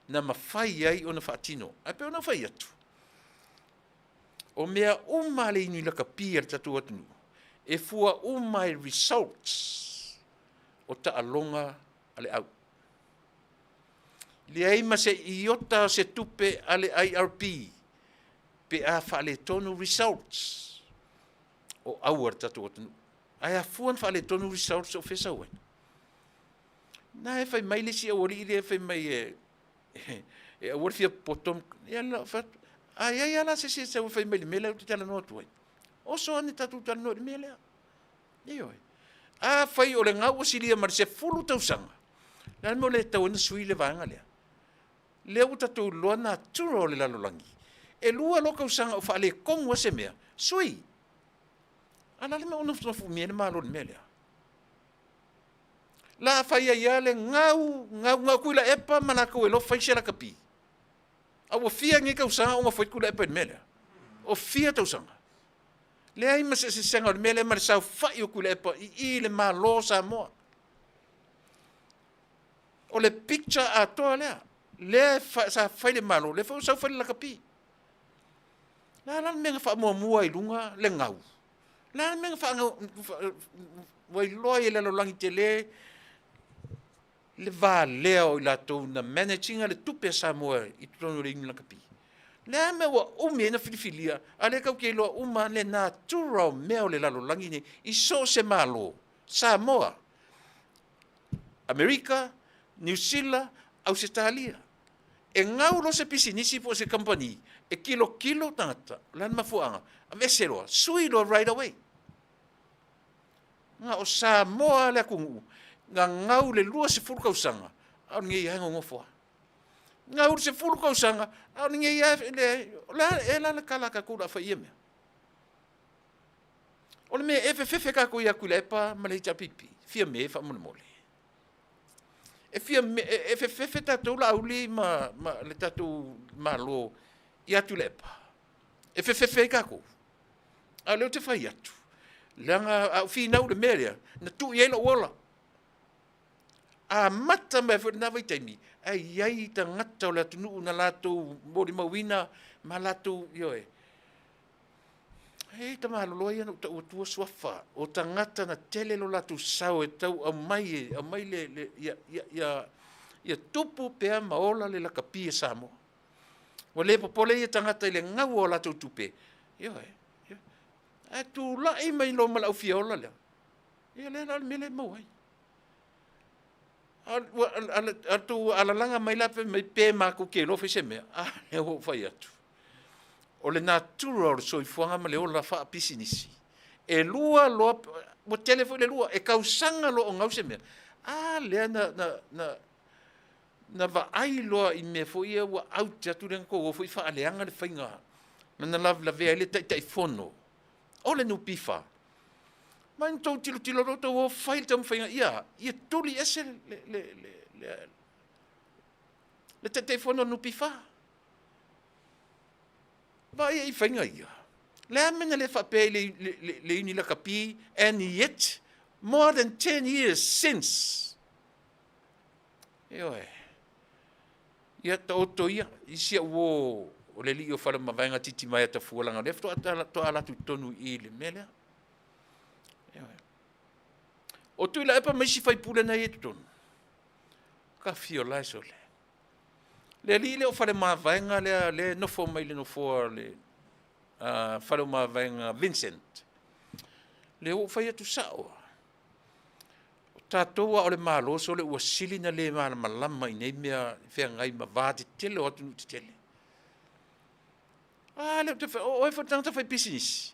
Na mawhai ai o na whaatino. Ai pe o na whai atu. O mea le inu laka pia tatu atunu. E fua umai results o ta alonga ale au. Le ai ma se iota se tupe ale IRP pe a whaale tonu results o auar tatu atunu. Ai a fuan whaale tonu results o whesa uen. Na e whai mai lesi a ori e whai mai e awar fia potom ya la fat ai ala se whai mai mele o te tala no tuai. O so ani tatu tala no mele. Io. A whai o le ngau o siria mar se fulu tausanga. La mo le tau na sui le vanga le. Le uta tu lo na turo le lalolangi. E lua lo ka usanga o fale kongo se mea. Sui. Ana le me ono fu miene malo le mele. La fai ia le ngau kuila epa mana ko e lo fai se la kapi. A o fia ngi ka usanga o fai kuila epa mele. O fia tau sanga. Le ai ma se sanga le mele ma sa fai o kuila epa I le malo sa mo. O le picture a toa lea. Le sa fai le malo, le sa fai le kapi. La menga fa mua I lunga le ngau. La menga fa wai loi le langi te le va leo I la tau na managing le tupe sa moa I tono le inga kapi. Le me wa umi na filifilia, ale kau ke loa uma le na turau meo le lalo langi ne I so se malo. Samoa, Amerika, New Zealand, Australia. E ngau lo se pisinisi po se company, e kilo tangata, lan mafuanga, a veselo, sui lo right away. Nga o Samoa le kungu, nga ngau le lua se fulu kausanga, au nge ia ngofo. Ngau se fulu kausanga, au nge ia le kala ka kula fa yeme. O le me fefe ka ko ia kulepa ma le pipi, fia me fa mole. E fefe tatu la uli ma le tatu malo ia tulepa. E fefe ka ko. A le te fai atu. Langa au fi nau le meria, na tu ia lo wala. A mata me fa na vai taimi. Ai ai ta ngata le tunu na lato mori mawina ma lato yoe. Hei ta malo ia no ta tua swafa o tangata na tele lo lato sao e tau a mai le ia tupu pea maola le la kapia samo. O le popole ia tangata le ngau o lato tupe. Yo e tu la e mai lo mala fiola le. Ia le la mele mo ai. Al tu ala langa mai la pe ma ku ke lo fe se me. Ah e ho fai atu. O le natural so I fuanga ma le ola fa pisinisi. E lua lo mo telefone lua e kausanga lo ngau se me. Ah le na va ai lo I me fo ia wa out ya tu len ko fo fa aleanga le fainga. Na la ve le tai fono. O le no pifa. Man to tilo roto o fail tam fainga ia tuli ese le tai fono no pifa. Vai I fainga ia. Le amena le fa pe le uni la kapi and yet more than 10 years since. Ia ta oto ia isia wo o le li o fala mavainga titi mai ta fualanga le to ala tu tonu I le mele. O tu la epa mai si fai pula na e tonu. Ka fio lai so le. Le li le o fale mavainga le no fo mai le no fo le fale mavainga Vincent. Le o fai atu sao. Tatoa o le malo so le ua sili na le malama I nei mea fea ngai ma vāti tele o atu nuti tele. Le o e whatangata fai pisinisi.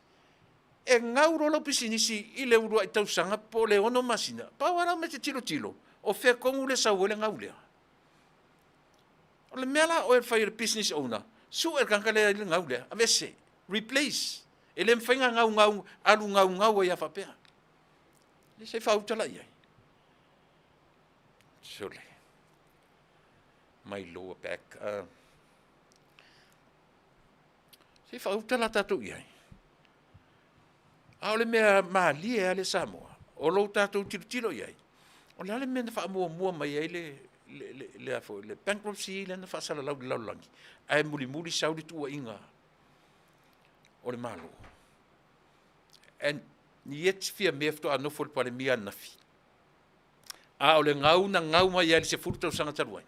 E ngau rolo pisinisi I le urua I tausanga po le ono masina. Pawara me te tilo. O fea kongu le sau le ngau lea. O le mela o e fai le business owner. Su e kanka le ngau lea. A vese. Replace. E le mwhainga alu ngau e a whapea. Le se whautala iai. Sole. My lower back. Se whautala tatu iai. A ole mea maali e ale Samoa. O lo tatou tilo iai. O le ale mea na wha mua mai ai le bankruptcy le na fa sala lau langi ai muli saudi tu inga o le malo and yet fia mefto ano fol pale mia nafi a o le ngau mai ali se furto sanga taluai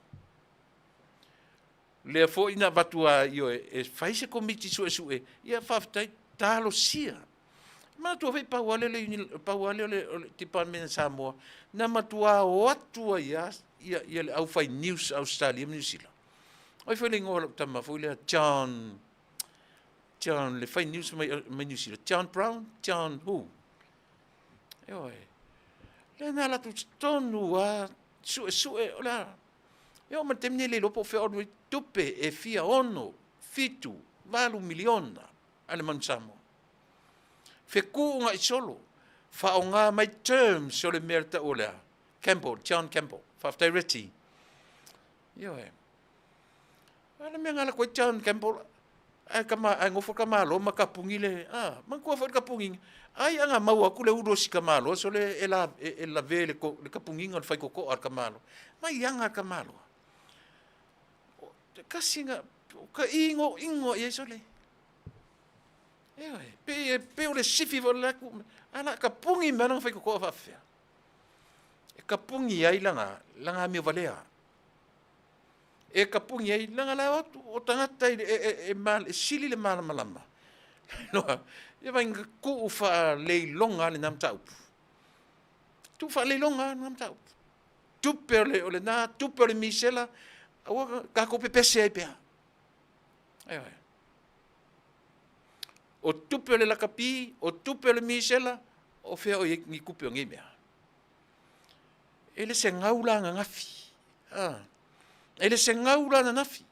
le fo ina batua io e faise committee su ia faftai talo sia ma tu vai pauale le department Samoa na matua o atua ia le au fai news Australia New Zealand oi foi le ngol tama foi le John le fai news mai New Zealand John who le na la tu tonu su e ola. Yo ma temne le lopo fe onu tupe e fia ono, fitu, valu miliona, ale mansamo. Fe kuunga i solo, whaonga mai terms so le merta olea. Campbell, John Campbell, whaftai reti. Yo e. Ala mea ngala koe John Campbell, ai ngofo ka malo, ma kapungi le, man kua whaut kapungi. Ai anga mau aku le uro si ka malo, so le e la ve le kapungi ngal whai koko ar ka malo. Mai anga ka malo. Kasi nga, ka ingo e so le. Pe o le sifi vo le ku, ana kapungi manang whai koko whawhia. E kapungi ai langa mi valea. E kapungi ai langa la o tangata e sili le malama. Noa, e vai ku ufa leilonga le nam taupu. Tu fa leilonga nam taupu. Tupe o le na, tupe o le misela, awa ka ko pepese ai pea. Ai. O tupe o le lakapi, o tupe o le misela, o fea o ngi kupe o ngi mea. Ele se ngaula nga ngafi. Ele se ngaula na ngafi.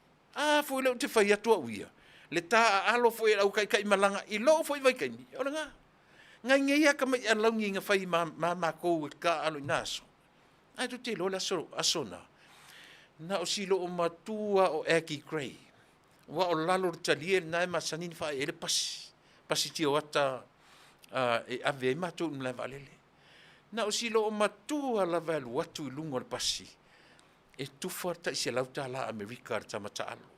Foi le te fai atua uia. Le ta alo foi au kai malanga i lo foi vai kai. Ora nga. Ngai ngai ka mai alau ngi fai ma ko ka alo naso. Ai tu te lo la so asona. Na o silo o matua o Aki Gray. Wa o lalo talie na ma sanin fa ele pasi ti o ata e ave matu mla valele. Na o silo o matua la val watu lungo pasi. E tu forta se lauta la America tamata alo.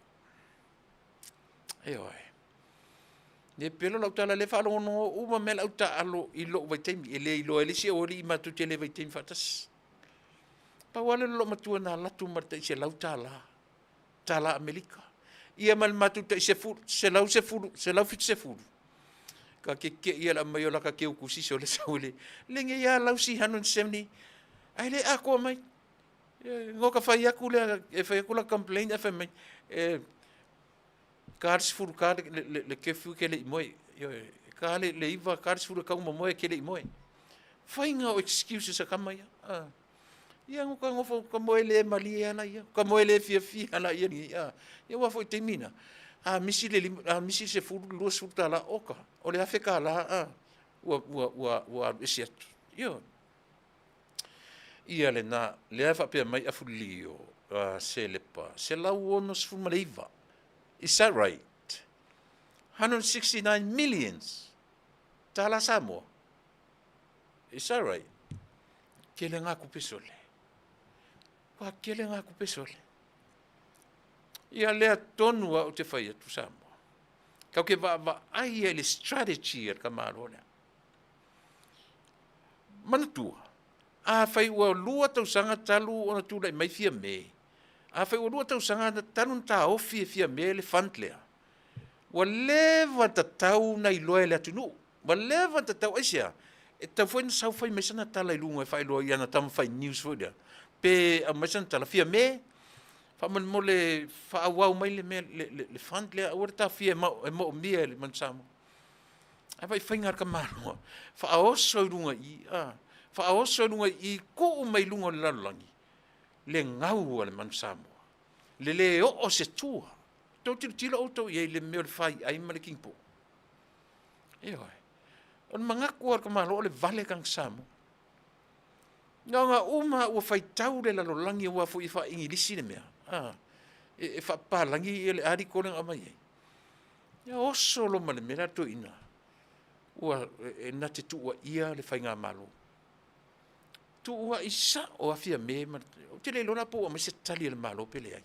Oi. Ne pelo lauta la le falo no uma mel auta alo i lo vai tem ele i lo ele se ori matu tele vai tem fatas. Pa wale lo matua na latu marta se lauta la tala America. Ia mal matu te se lau fit se fu. Ka ke ia la mai ola ka ke ku si so le saule. Lenge ia lau si hanon semni. Ai le ako mai. Ngoka fai aku le e fai aku la complain e mai. Cards furu le kefu ke le moi. Ka le iva cards furu ka mo moi ke le moi. Fai nga excuses a kamai. Ia ngoka ngofo ka moi le mali ana ia. Ka moi le fia ana ia ni. Ia wa foi temina. Misi se furu lo sulta la oka. O le afeka la wa esiat. Ia. Ia le na le afa pe mai afulio se lepa. Se la uono sfu maleiva. Is that right? 169 millions. Tala Samoa. Is that right? Kele nga kupesole. Wa kele nga kupesole. Ia lea tonua o te whaia tu Samoa. Kau ke va ai ele strategy ar kamaro lea. Manatua. Whai ua lua tau sanga talu o na tūlai mai fia me. Whai ua lua tau sanga na talun ta ofi e fia me le fantlea. Wa lewa ta tau na iloa le atunu. Wa lewa ta tau aisia. E tau fwoi na sau fai mesana tala ilunga e whai loa iana tamu fai news fwoi dea. Pe a mesana tala fia me. Whaman mo le whaawau mai le fantlea. Ua ta fia e mo mia le mansamu. Ai vai whaingar ka manoa. Whaaoso ilunga i whaaoso lunga i ko mai lunga le lalangi. Le ngau le mansamoa. Le o se tua. Tau tila auto i le meo le whai ai ma le kingpo. E oi. On mangaku ar ka malo le vale kang samu. Nga uma ua whai tau le lalangi ua fu i wha ingilisi le mea. E wha palangi i le ari koleng amai ei. Ia oso lo ma le mera to ina. Ua e na te tua ia le whai ngā malo. Tu ua isa o afia me o te le lona po a mai se tali le malo pele ai.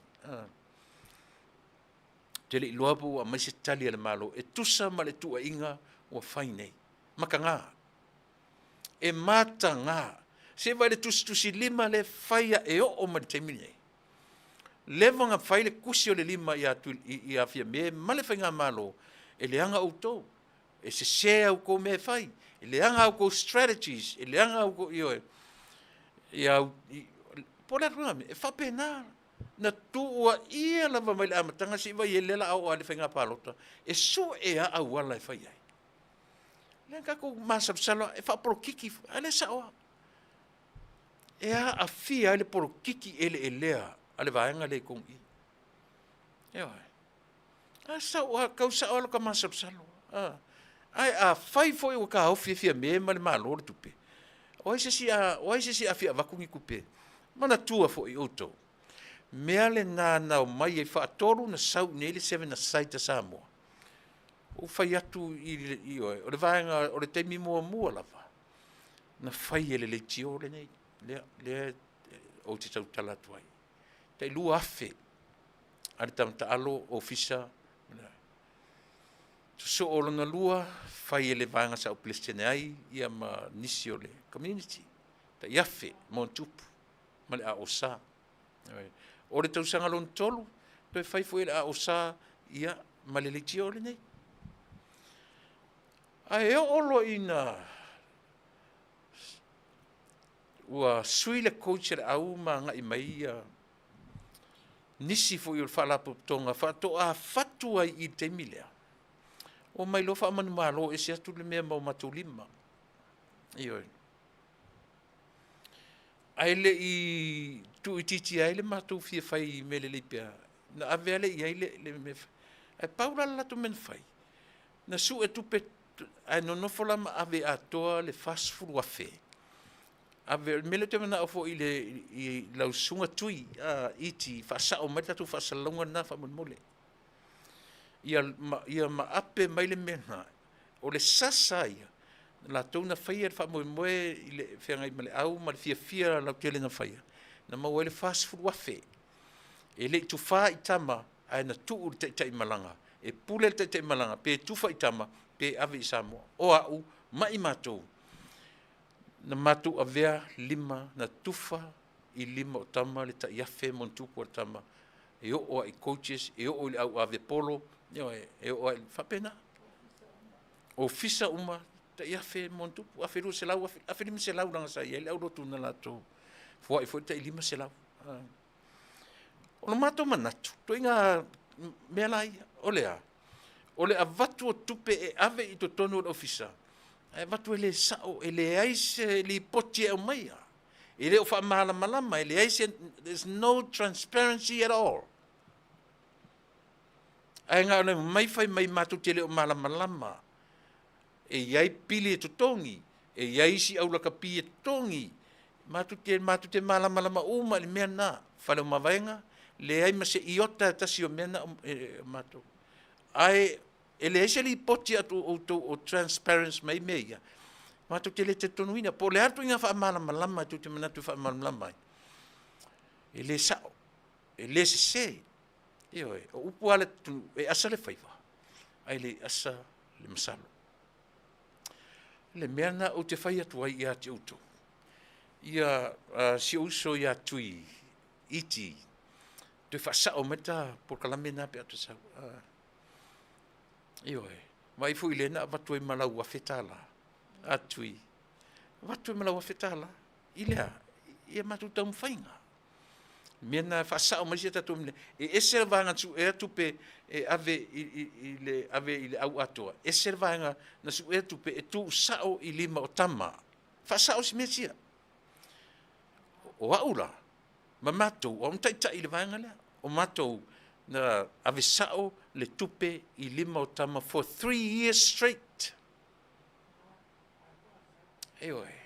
Te le loa po a mai se tali le malo e tusa ma le tua inga o whainei. Maka ngā. E mata ngā. Se vai le tusi lima le whaia e o ma le teimine. Lewa ngā whai le kusi o le lima i afia me ma le whai ngā malo e le anga auto. E se sea au ko me whai. E le anga au ko strategies. E le anga au ko ioe. Ia pola rame e fape na tua ia lava mai le amatanga si vai lela au ale whainga palota e su e a au ala e whai ai le kako masap salo e whaporo kiki ale sa oa a fia le poro kiki elea, ale vaenga le kongi. A sa o kau sa o ka masapsalo. Ai a fai foi o ka ofi fia me ma le malo le tupe. O se si a fia vakungi kupe. Mana tua foi oto. Mea le na o mai e whaatoru na sau nele 7 na saita Samoa. O whai atu i oe. O le vaenga o le teimi mua lava. Na whai ele le tio le nei. Le o te tau tala tuai. Te lua afe. Ale tamata alo ofisa. So o lona lua, whai ele vaenga sa o Palestine ai, ia ma nisi o le community. Ta iafe, mo tupu. Ma le a o sa. O le tausanga lon tolu, pe whai fo ele a o sa, ia ma le tio le nei. A e olo ina ua sui le coach le au ma ngai mai ia nisi fo i o le whalapo tonga whato a fatu ai i te milea. O mai lo wha manu malo e se atu le mea mau matu lima. Ioi. Aile i tu i titi ai le matu fia whai me le lipia. Na avele i ai le me whai. Ai paura lato men whai. Na su e tupe ai no nofola ma ave atoa le fast food wafe. Ave mele te mana ofo i le i lau sunga tui iti whasa o mai tatu whasa longa na wha mole. Ia ma ape mai le mena o le sasa ia la tona faia fa moe i le whengai ma le au ma le fia lau tele na faia na mau ele fast food wafe e le tu wha i tama ai na tuu te malanga e pule te malanga pe tufa i tama pe ave i Samoa o au mai matou na matu avea lima na tufa i lima o tama le ta iafe mon tupu o tama e o i coaches e o i au ave polo e o ai whapena. O fisa uma, ta ia whe montupu, a wheru se lau, a wherima se lau ranga sai, e le au rotu na lato. Fua i fwoi ta ilima se lau. O na mato manatu, to inga mea lai, ole a vatu o tupe e ave i to tonu o ofisa. E vatu e le sao, e le aise li poti e o maia. E le o wha mahala malama, e le aise, there's no transparency at all. Ai ngā ona mai whai mai mātou te leo malama. E iai pili e totongi. E iai si aulaka pi e totongi. Mātou te malama uma le mea nā. Whale o mawaenga. Le ai ma se iota tasi o mea nā mātou. Ai, e le eise li poti atu o transparency mai mea. Mātou te le te tonuina. Po le atu inga wha malama tu te manatu wha malama. E le sao. E le se se. Ioi, o upu ale tu, e asa le whaiwa. Ai le asa le masalo. Le mea na o te whai atu ai ia te uto. Ia si uso ia tui, iti. Te whasao meta por kalame na pe atu sau. Ioi, mai fu ile na watu e malau a whetala. Atui. Watu e malau a whetala. Ilea, ia matu tau mwhainga. Mena whasao mai ta tu mene e servanga tu e tupe e ave i le au atoa e servanga na su e tupe e tu sao i lima o tama whasao si mesia o aula ma matou o mtaita i le vanga lea o matou na ave sao le tupe i lima o tama for 3 years straight eoi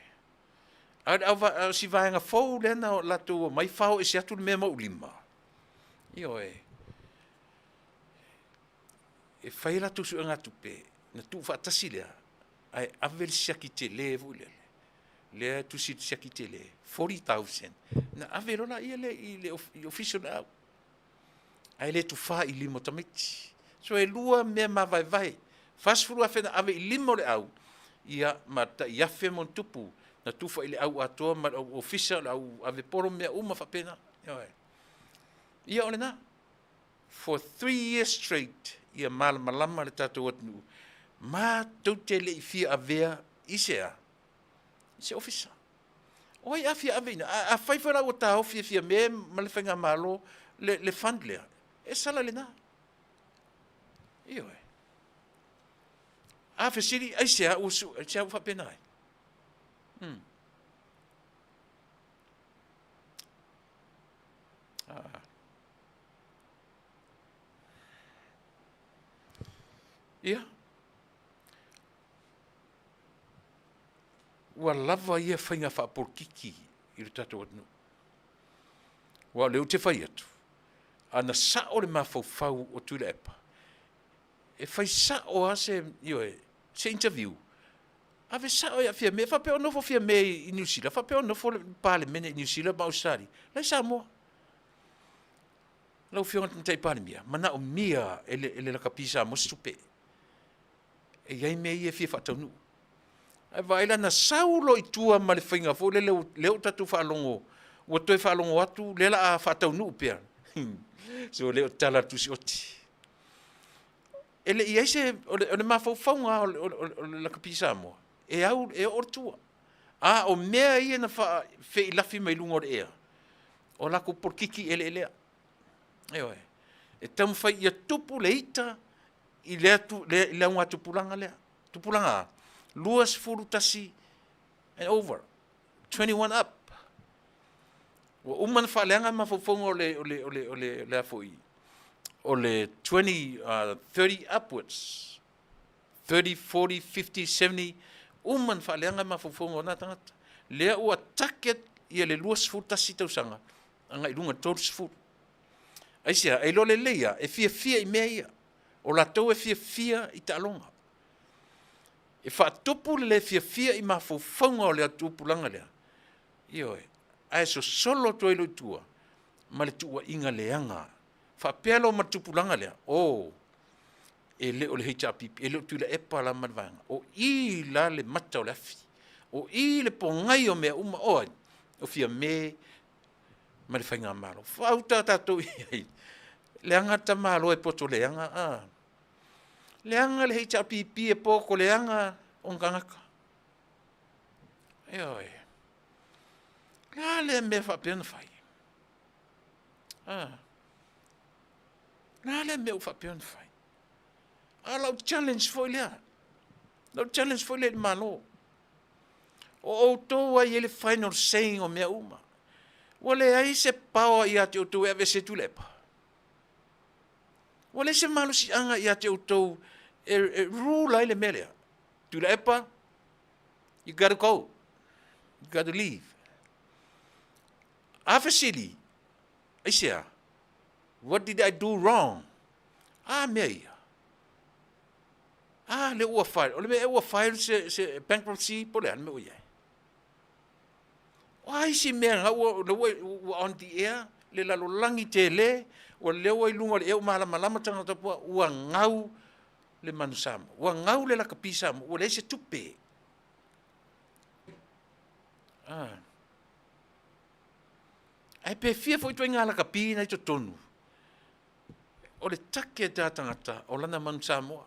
Au si vaenga fou lena o latu mai fau e se atu le mea mau lima. Io e whai latu su anga tupe, na tu whaatasi lea, ai avel siaki te le vu le. Le tu si siaki te le, 40,000. Na avel ola ia le i le official au. Ai le tu wha i limo tamiti. So e lua mea ma vai. Fasfuru a whena ave i limo le au. Ia ma ta iafe mon tupu. Na tufa ile au atoa ma official au ave poro mea uma whapena. Ia ole na. For 3 years straight, ia malama le tatou atunu. Ma tau te le i fia avea isea. Ise ofisa. Oi a fia avena. A whaifara o tau fia me ma le whenga malo le fund lea. E sala le na. Ia oe. A whesiri aisea o su, aisea o whapena ai. Ia. Ua lava ia whainga whaporkiki i le tatou atunu. Ua leo te whai atu. Ana sa o le mawhau o tui le epa. E whai sa o ase, se interview. Ave sa o ia fia me, whape o nofo fia me i New Zealand, whape o nofo le pale mene i New Zealand ma Australia. Lai sa moa. Lau fionga tei pale mia, mana o mia ele la kapisa mo stupe. E iai me ia fia whatau nu. Ai vaila na saulo i tua ma le whainga fo, leo tatu whaalongo, ua toi whaalongo atu, lela a whatau nu pia. So leo tala tusi oti. Ele iai se, o le mawhauwhaunga o le la kapisa moa. E au, e o tua. O mea ia na whi lafi mai lunga o le ea. O lako porkiki ele. Eoi. E tamu whai ia tupu le ita i lea unga tupulanga lea. Tupulanga. Luas furu tasi and over. 21 up. Wa umana whaleanga mawhauwhaunga o le afoi. O le 20, 30 upwards. 30, 40, 50, 70. Uman whaleanga mawhauwhaunga o nā tangata. Lea ua taket ia le luas furu tasi tausanga. Anga i lunga tōrus furu. Aisia, e lole leia, e fia i mea ia. O la tau e fia i ta alonga. E whaatopu le fia i mawhauwhaunga o lea tūpulanga lea. Ioi, ai so solo toi lo tua, ma le tua inga leanga. Whapelo ma tūpulanga lea. E le o le HRPP, e le o tui le epa la manvanga. O I la le mata o le afi. O I le pongai o mea uma oai. O fia me, ma le whainga malo. Whauta tatou iai. Leanga ta malo e poto leanga. Leanga le HRPP e poko leanga o ngangaka. Eoi. Nga le me whapena whai. Nga le me whapena whai. Lau challenge foi lea. Lau challenge foi le malo. O toa i ele final saying o mea uma. Wale ai se pawa i ate o tau e se tu lepa. Wale se malo si anga i ate o tau rule ai le melea. Tu lepa, you gotta go. You gotta leave. Afasili, I say, what did I do wrong? Mea. Le ua file. O le mea ua file se bankruptcy po le me o iai. Ai si mea nga ua on the air, le lalo langi te le, o le ua ilunga le eo malama tanga tapua, ua ngau le manusama, ua ngau le lakapisama, ua le se tupe. Ai pe fia fo i tui ngā lakapi na i to tonu. O le take te atangata, o lana manusama,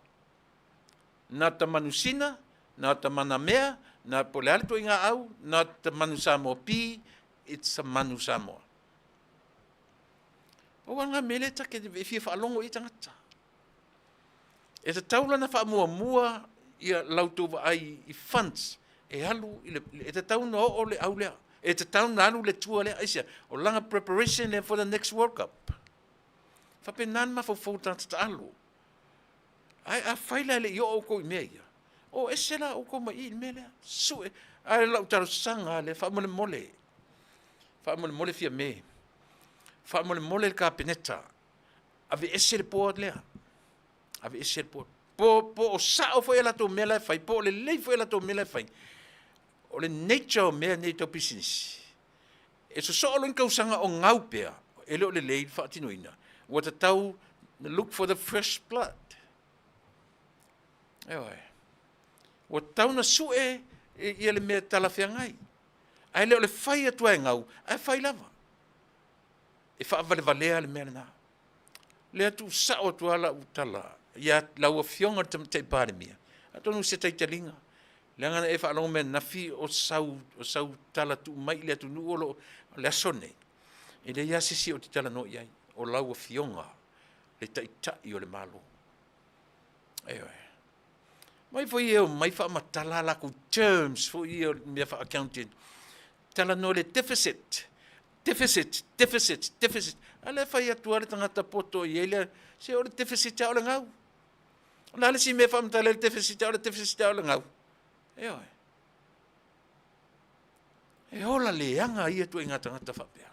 na ta manusina, na ta manamea, na po le alito inga au, na ta manusamo pi, it's a manusamo. O wanga mele ta ke fia whaalongo i tangata. E ta taula na wha ia lautuwa ai i funds, e halu, e ta tauna o le au lea, e ta tauna alu le tua lea, aisia, o langa preparation for the next World Cup. Whape nan ma fau tangata alu. Ai a whaila le i o ko i mea ia. O esela o ko mai i mea lea. Sue. Ai lau taro sanga le wha mole. Wha mole fia me. Wha mole le ka peneta. Ave esele po lea. Ave esele po. Po o sa o fo e la to mea lai fai. Po le lei fo e la to mea lai fai. O le nature o mea nei to business. E so o lon kausanga o ngau pea. Ele o le lei wha atinoina. Wa ta tau look for the fresh blood. Eoi. O tauna sue ia le mea talawhia ngai. Ai leo le whai atua e ngau, ai whai lava. E wha avale valea le mea na. Lea tu sao atua la utala. Ia lau a fionga te pare mea. Atonu se taitalinga. Lea ngana e wha alonga mea nafi o sau tala tu mai lea tu nuolo le asone. E le ia sisi o te tala no iai. O lau a fionga. Le taitai o le malo. Eoi. Mai foi eu, mai fa matala la ku terms for eu me fa accounting. Tala no le deficit. Ale fa ia tuare tanga poto i ele se o deficit o ngau. La le si me whamta le te whesita o le ngau. E oi. E ola le anga ia tu ingata ngata whapea.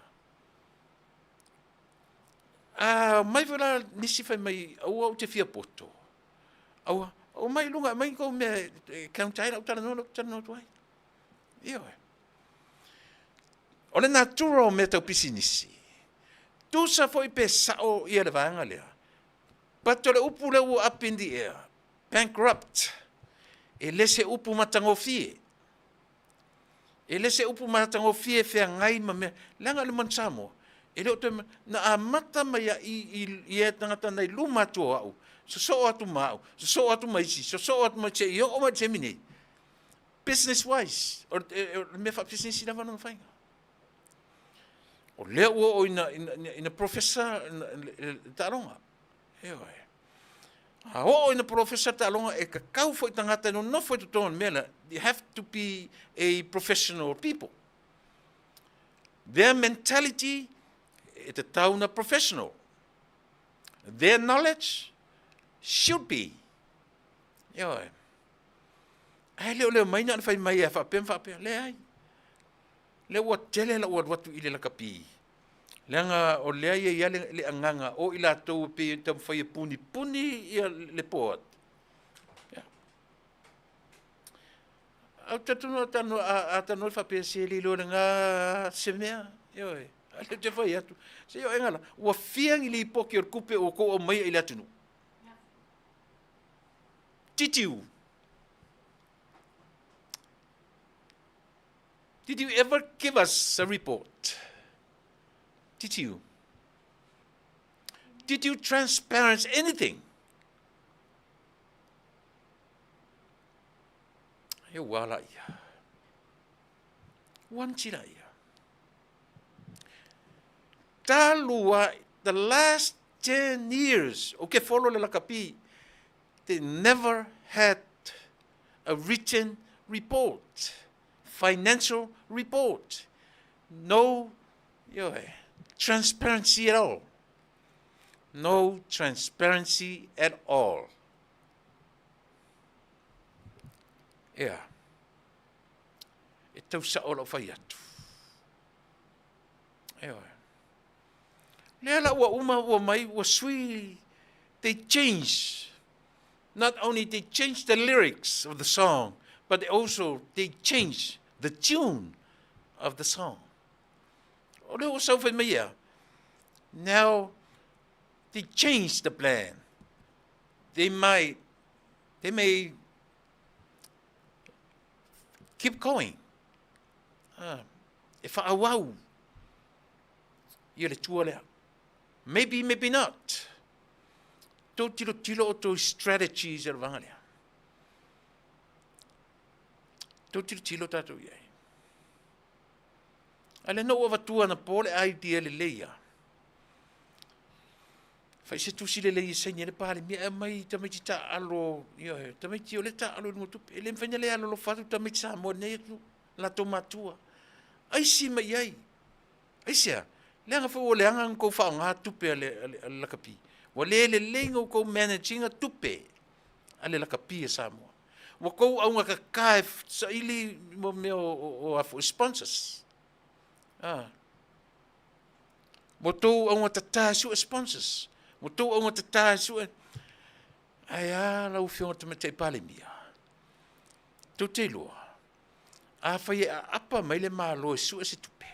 Mai wala nisi whai mai au te fia poto. O mai lunga, mai ko me kauntaira o tala no tuai. E oi. O le natura o me tau pisi nisi. Tu sa foi pe sao ia le vanga lea. Pato le upu le u up in the air. Bankrupt. E lese upu matangofie. E lese upu matangofie fea ngai ma mea. Langa le mansamo. E leo te na amata mai i e tangata nei luma atua au. So atu mau. So atu maisi. So atu mai te o mai te mine. Business wise. O me fa business ina vana whainga. O leo o ina professor taronga. E oi. O ina professor taronga e ka kau foi tangata no foi to ton mela. You have to be a professional people. Their mentality is a tauna professional. Their knowledge should be. E oi. Ai leo mai na fai mai e fa pe le ai. Le wa tele la wa watu ile la kapi. Lenga o le ai ia le anganga o ila tau pe tam fai puni ia le pot. Ya. Au tatu no tanu a tanu fa pe se li lo nga semea. Yo. Ale te fai atu. Se yo engala wa fiang ili poki o kupe o ko o mai ila tunu. Titiu. Did you ever give us a report? Did you? Did you transparent anything? E wala ia. Wantira ia. Talua, the last 10 years, okay, follow le lakapi, they never had a written report. Financial report. No transparency at all. No transparency at all. Yeah. E tau sa ola whai atu. Leala ua uma ua mai ua sui. They change. Not only they change the lyrics of the song, but also they change the tune of the song. Now, they change the plan. They may keep going. If I wow, maybe not. Tilo to strategies er vangalia. Tilo tatu ye. Ale no ova tua na pole idea le leia. Fai se tusi le leia se nyele pale mi mai tamiti ta alo tamiti ole ta alo ngutu ele mfanya le alo lo fatu tamiti sa mo ne tu la tomatua. Ai si mai ai. Ai sia. Le nga fo le nga ko fa nga tupe le la kapi. Wa le lengo ko managing a tupe. Ale la kapi sa mo. Wa ko au nga ka sa ili mo me o sponsors. Mo to au nga tata su sponsors. Mo to au nga tata su ai la u fio te mate pale mia. To te lo. A fai apa mai le malo su se tupe.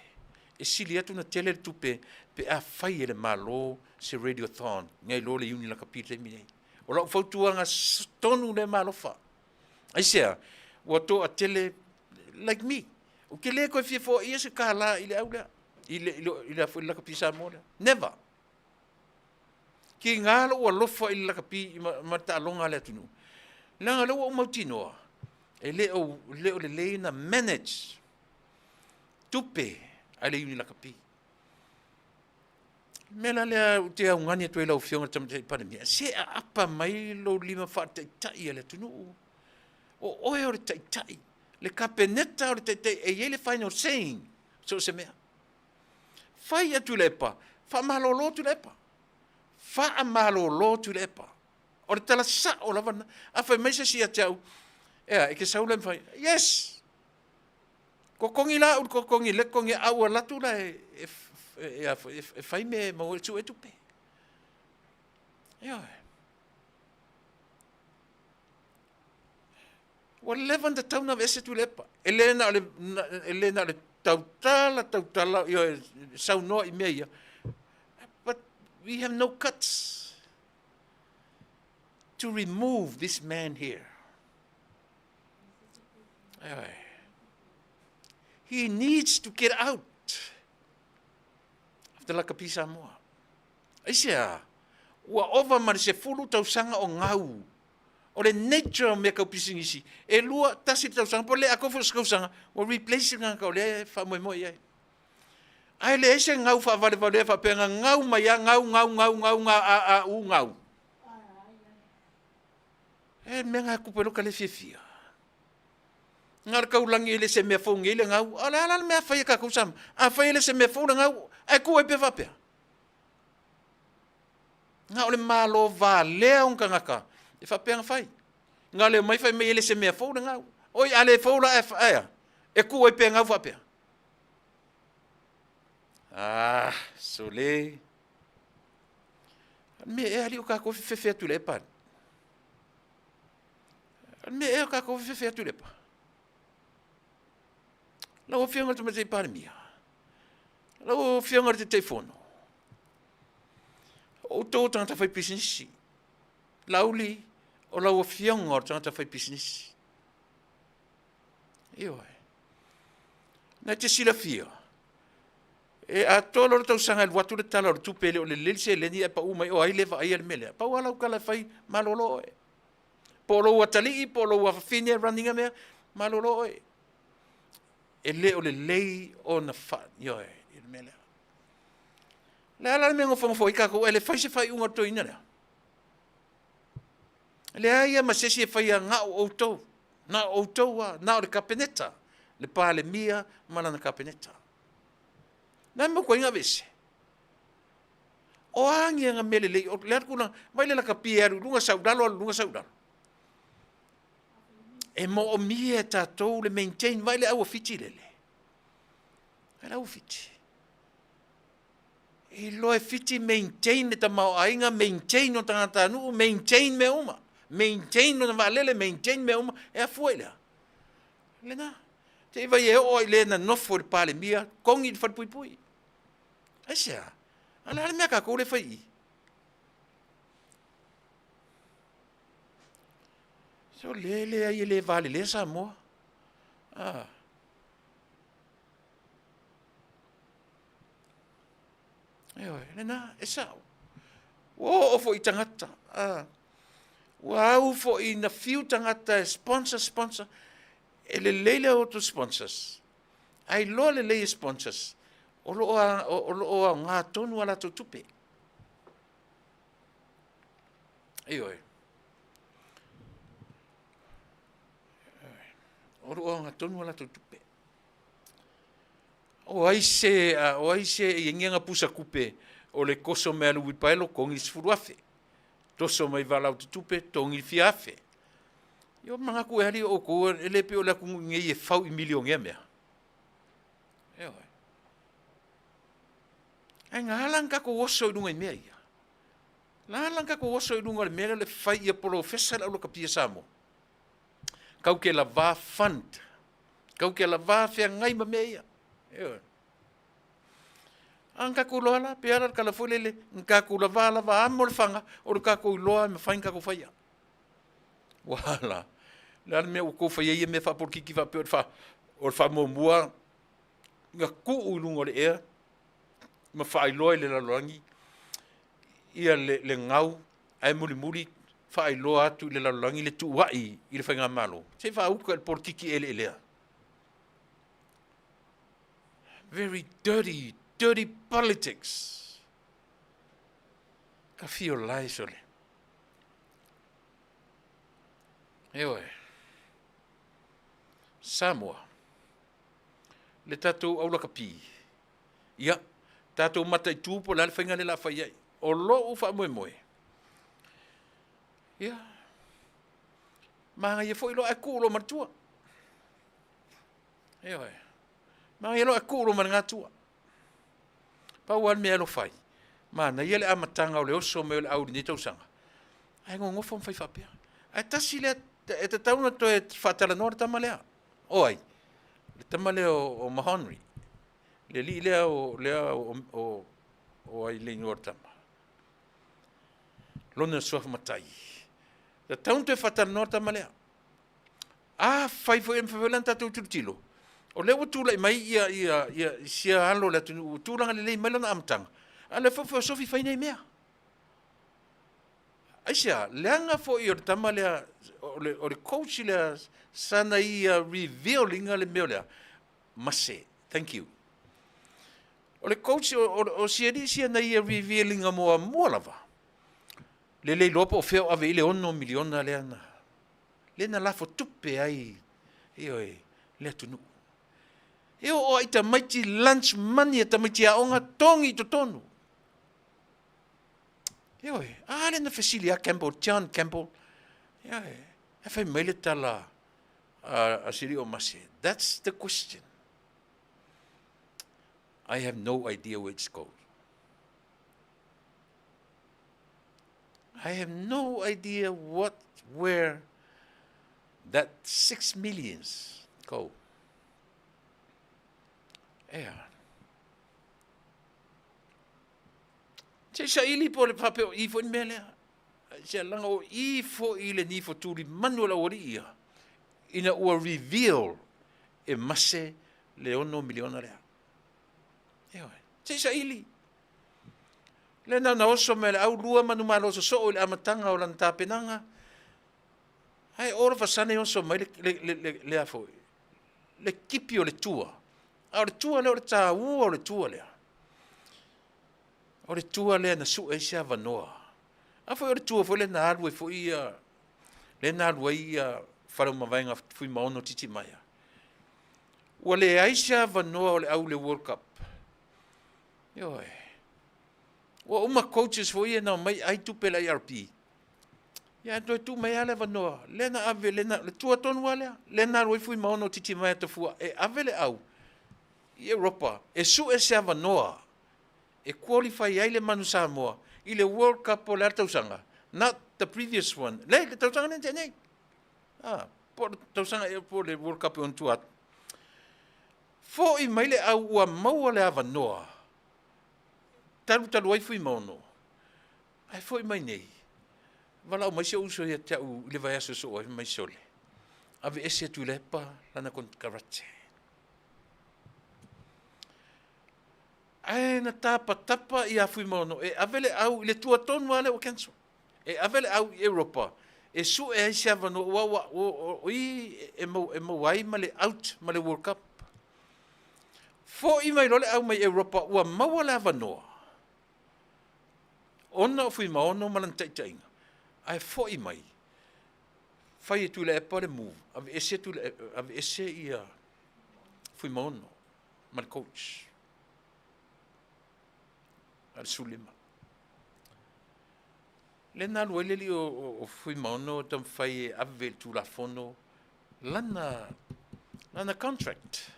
E sili atu na tele tupe pe a fai le malo se radiothon ngai lo le uni la kapite mi nei. O la fautua nga tonu le malo fa. Ai sia, wato a tele like me. O ke le ko fie fo ia se kala ile aula. Ile fo la kapisa mo. Never. Ki ngalo o lofa ile la kapi ma ta longa le tunu. Langa lo o mautinoa. E le na manage tupe ale uni la kapi. Mela le te au ngani tu ela o fionga tamte pandemia. Se apa mai lo lima fa tai ele tunu. O oe o tai. Le kapeneta o tai e ele final saying. So se mea. Fai atu lepa. Fa malolo tu lepa. Fa malolo tu lepa. o le tala sa o lava na a fai mai se sia tau e ke saula fai yes ko kongi la ko kongi le kongi au la tu la e fai me mo tu e tu pe wa levan da tauna vese tu lepa elena le tautala yo sau no i meia but we have no cuts to remove this man here. He needs to get out of the Lakapi Samoa. Aisia, ua ova mari se fulu tausanga o ngau. O le nature me ka pisingisi. E lua tasi tausanga, po le ako fuskausanga, o replace nga ka o le whamoemoe ai. Ai le ese ngau whaavale fa penga ngau mai a ngau. E menga kupelo ka le fifia. Ngar kau langi le se me fongi le ngau, ala me afai ka kusam. Afai le se me fongi ngau, ai ku e pe vapea. Ngau le malo va leon ka ngaka. E vapea ngafai. Ngau le mai fai me le se me fongi ngau. Oi ale fola e aya. E ku e pe ngau vapea. Sole. Me e ali o ka ko fe tu le pan. Me e o ka ko fe tu le pan. Lau whianga tu matei paramia. Lau whianga te teifono. O tō tangata whai pisinisi. Lauli o lau whianga o tangata whai pisinisi. Ioi. Nai te sila whia. E a tōlo o tau sanga watu le tala o tupele o le lelise leni e pa umai o ai lewa ai al mele. Pa wala ukala whai malolo e. Polo ua tali, polo ua whawhine runninga mea, malolo e. E le o le lei o na fa yo e mele la me ngo fongo foi ka ko ele fai se fai unga to ina le ai ma se se fai nga o to na o to wa na o kapeneta le pa le mia mana na kapeneta na mo ko inga vese o angi nga mele le o le kuna vai le la kapia lunga saudalo e mo o mia tatou le maintain vai le au fiti lele. Ele au fiti. E lo e fiti maintain le tamau ainga maintain o tangata nu maintain me uma. Maintain no valele maintain me uma e a fuela. Le na. Te vai e o le na no for pale mia kongi de fat pui. Asia. Ala me ka ko le fai. So lele ai le vale le Samoa. Le na e sao. O fo i tangata. Wow fo i na fiu tangata sponsor. E le lele o to sponsors. Ai lo le sponsors. O lo ngā tonu ala to tupe. O nga tonu ala to tupe. O ai se yenga pusa kupe o le koso me alu wipaelo kongi sfuruafe. Toso mai vala o tupe tongi fiafe. Yo manga ku ali o ko ele pe o la ku ngi e fau i milion e mea. Ai nga lang ka ko oso dunga i mea ia. La lang ka ko oso dunga le mea le fai ia professor au ka pia samo. Kau ke la va fund. Kau ke la va fea ngai ma mea. Anka ku loala, peara ka la fulele, nka ku la va amor fanga, o ka ku loa me fain ka ku faia. Wala. La me o ko faia me fa por ki va per fa. O fa mo mua nga ku ulungo le e. Ma fa loa le la langi. Ia le ngau ai muri fa loa tu le la langi le tu wai i le fainga malo. Se fa u ka por ki ele. Very dirty politics. Ka fio lai sole. Samoa. Le tatou au laka pi. Ia, tatou matai tūpo la le whainga le la whaiai. O lo u wha moe. Ia. Mga ia fo ilo aku lo martua. Ia e. Mga ilo aku lo marngatua. Pauan me alo fai. Mana ia le amatanga o le oso me o le auri ni tausanga. Ai ngofo fai fapea. Ai tasi le e te tauna to e whatala nora tamalea. Oi. Le tamale o Mahonri. Le li lea o ai le nora tama. Lona sofa matai. Le tauna to e whatala nora tamalea. Fai fo em favelan tatu tilo. O le utula mai ia sia halo le tulanga le mai lona amtanga. Ale fo sofi fai nei mea. Aisia, leanga fo i o tama lea, o le coach lea, sana ia revealing le meo lea. Mase, thank you. O le coach, o siari sia na ia revealing a mua lava. Le lopo o feo ave ile 1 miliona lea na. Le na lafo tupe ai, lea tunu. O aita maiti lunch money, ata maiti aonga tongi to tonu. Le na Cecilia Campbell, John Campbell. E fai maile tala a siri o mase. That's the question. I have no idea where it's going. I have no idea where that 6 millions go. Se sa ili po le papeo i fo mele. Se langa o i fo i le ni fo turi manuela ori ia. Ina ua reveal e mase le 1 miliona rea. Se sa ili. Le na oso mele au lua manu malo so le amatanga o lan tapenanga. Ai ora fasane oso mai le afo. Le kipi o le tua. O le tua le o le tā ua o le tua lea. O le tua lea na su e sia vanoa. A foi o le tua foi le na alu e foi ia. Le na alu e ia whalau mawainga fui maono titi maia. Ua le aisia vanoa o le au le World Cup. Ua uma coaches foi ia na mai ai tupe la IRP. Ia toi tu mai ale vanoa. Le na ave le tua tonu alea. Le na alu e fui maono titi maia te fua. E ave le au. I Europa. E su e sia vanoa. E qualify ai le manu Samoa i le World Cup o le tausanga. Not the previous one. Le tausanga nente nei. Po tausanga e po le World Cup on tuat. Fo i mai le au ua maua le avanoa. Talu ai fui maono. Ai fo i mai nei. Wala o mai se uso ia te au le vai aso so ai mai sole. Ave ese tu lepa lana kon karate. Ai na tapa ia fui mono e avele au le tua tonu ale o cancel e avele au Europa e su e ai sia vano o e mo wai male out male World Cup fo i mai lole au mai Europa ua maua la vano ona fui mono malan tai ai fo i mai fai tu le pa le move ave ese ia fui mono mal coach al sulima. Le na luele li o fui maono tam fai ave tu la fono lana contract.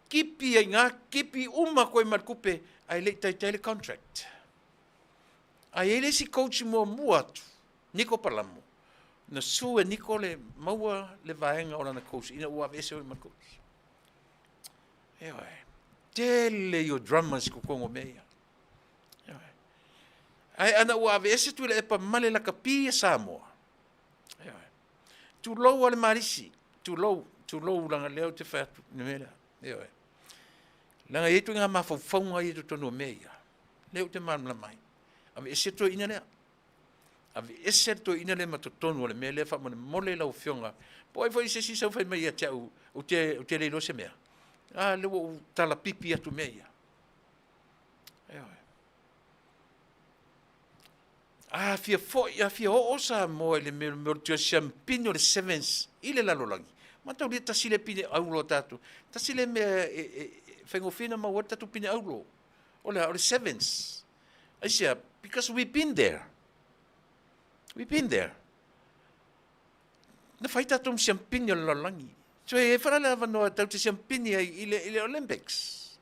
Kipi ai ngā kipi uma koe markupe ai le tai contract. Ai ele si coach mua atu. Niko Palamo. Na su e Niko le maua le vaenga o lana coach. Ina ua vese o markupe. Tele yo dramas ko kongo meia. Ai ana ua ave ese tu le epa male la kapia Samoa. Tu low ale marisi. Tu low langa leo te fatu. Nimela. Langa yetu nga mafafonga yetu tono meia. Leo te mamla mai. Ave ese to ina lea. Ave ese to ina le matotonu ale mele fa mole la ufionga. Poi foi se si sa fai mai te o te le lo se mea. Le o tala pipi atu meia. Fia o sa mo le me tu champigno le sevens ile la lolangi. Ma tau le tasile pine aulo tatu. Tasile me fengo fina ma wata tu pine aulo. O le sevens. Asia because we've been there. We've been there. Na whai tātou siampini o lalangi. So e whanala wanoa tau te siampini ai i le Olympics.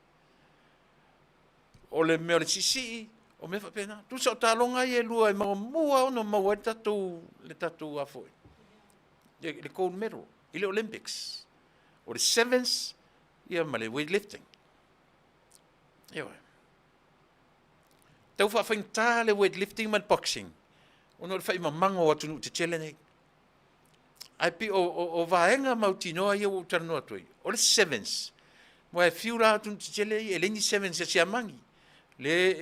O le mea le sisi, o me whapena. Tu sa o tālonga i e lua e maua mua ono maua e le tātou afoi. Le gold medal, i le Olympics. O le sevens, ia ma le weightlifting. Iwa. Tau whawhainta le weightlifting man boxing. Ono le whai mamanga o atunu te tele nei. Ai pi o vaenga mautinoa ia o taranoa toi. O le sevens. Mo e fiura atunu te tele e lengi sevens e siamangi. Le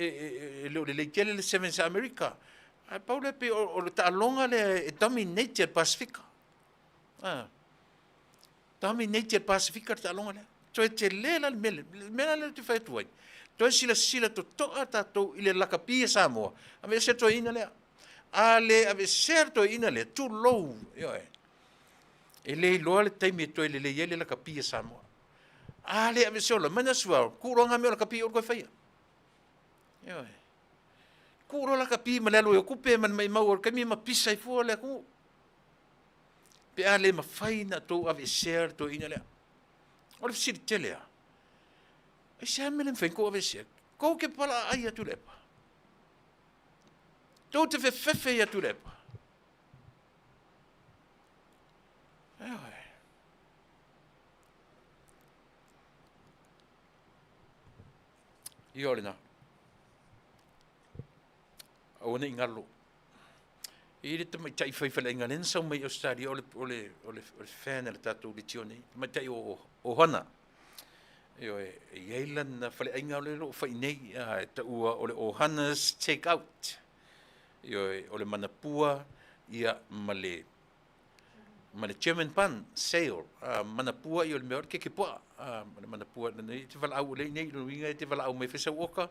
tele le sevens America. Ai paule pe o le taalonga le dominated Pacifica. Dominated Pacifica te taalonga le. So e te lela le mele le te whai tuai. Toi sila to toa tātou i le lakapia Samoa. Ame se toi ina lea. Ale ave ser toi ina le too low. E le loa le taimi e toi le yele lakapia Samoa. Ale ave se ola mana suao. Kuronga me o lakapia o koe whaia. Kuro lakapia ma lalo e kupe man mai mau o kami ma pisa i fua le ku. Pe ale ma whaina to ave ser toi ina lea. O le siri telea. E se amele mwhenko ave se. Kou ke pala ai atu lepa. Tau te whewhewhe i atu lepa. I ole na. O ne ingalo. I re te mai tai whaiwhala inga nensa mai Australia ole whana le tātou le tione. Mai tai o hana. Ieilan na whale ainga ole lo whai nei. Ta ua ole o hana's take out. Ole manapua ia male German pan sale manapua i ole mea ke pua manapua nei te wala au le nei luinga te wala au mai fesa woka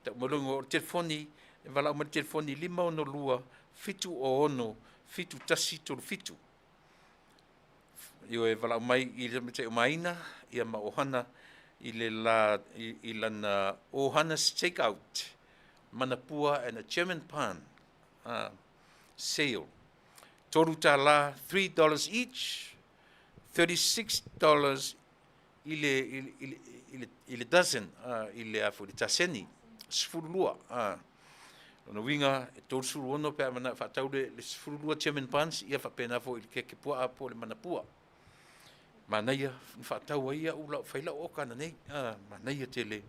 ta molongo telefoni e wala au mai telefoni 5 fitu o ono fitu tasi tolu fitu e wala au mai i le mete o maina ia ma ohana i le la i lana ohana's take out manapua and a German pan sale. Toru tala $3 each, $36 ile dozen ile afu le taseni sfulua no winga toru suru ono pe mana fatau le sfulua German pans ia fa pena fo ile ke pua apo le manapua. Manaia fatau ia ula faila o kana nei manaia tele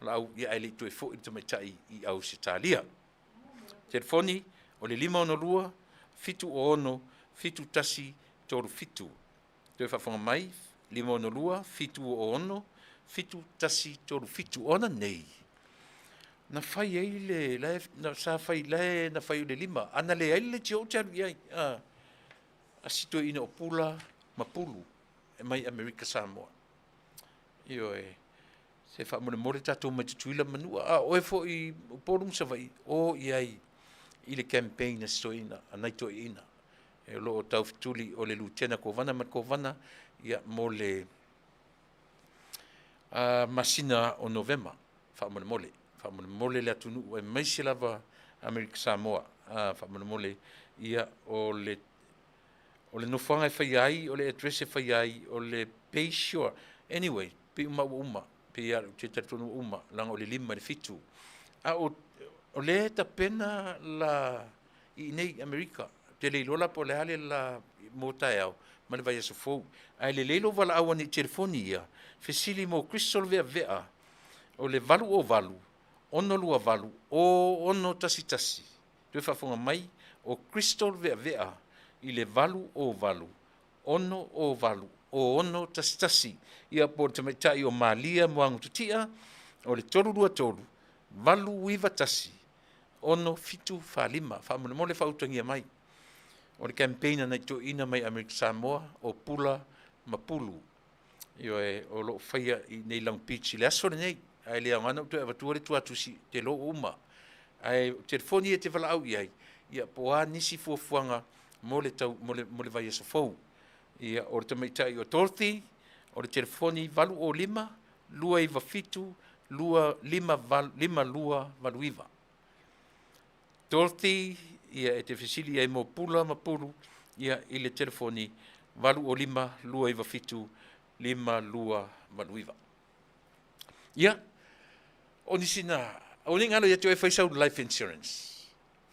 lau ia ele tu fo i mai tai i au Italia. Telefoni o le 5 fitu o ono fitu tasi toru fitu. Te whafonga mai 5 fitu o ono fitu tasi toru fitu ona nei. Na whai eile na sa whai le na whai le 5 ana le eile tio taru iai asito ina o pula mapulu e mai America Samoa. Se fa mo le tatou mai tuila manua o e fo i porum sa vai o iai i le campaign na soina anai to ina e lo tau fituli o le lutena ko vana mat ko vana ia mo le masina o November fa mo mole le atunu e mai se lava America Samoa fa mo mole ia o le no fanga fai ai o le address fai ai o le pay sure anyway pe uma pe ia te tonu uma langa o le 5 le fitu o le ta pena la i nei America te le lola po le hale la mota au ma le vai so fo ai le lelo vala au ni telefonia fesili mo crystal vea o le valu ono lua valu o ono tasi tu fa fonga mai o crystal vea i le valu ono o valu o ono tasi ia po te mai o malia moangu tutia o le tolu valu wiva tasi ono fitu falima fa mo le fautangia mai o le campaign na to ina mai America Samoa o pula mapulu o lo faia i nei Long Beach le aso nei ai le ngana to e vatu le tu si te lo uma ai telefoni e te vala au ia po nisi fuanga mo le vai so fo ia o te mai tai o torthi o le telefoni valu o 5 lua i fitu lua 5 lua valuiva Dorothy ia e te fesili ai mo pula ma pulu ia i le telefoni 85525 ia o nisi na o ni ngalo ia te fai sau life insurance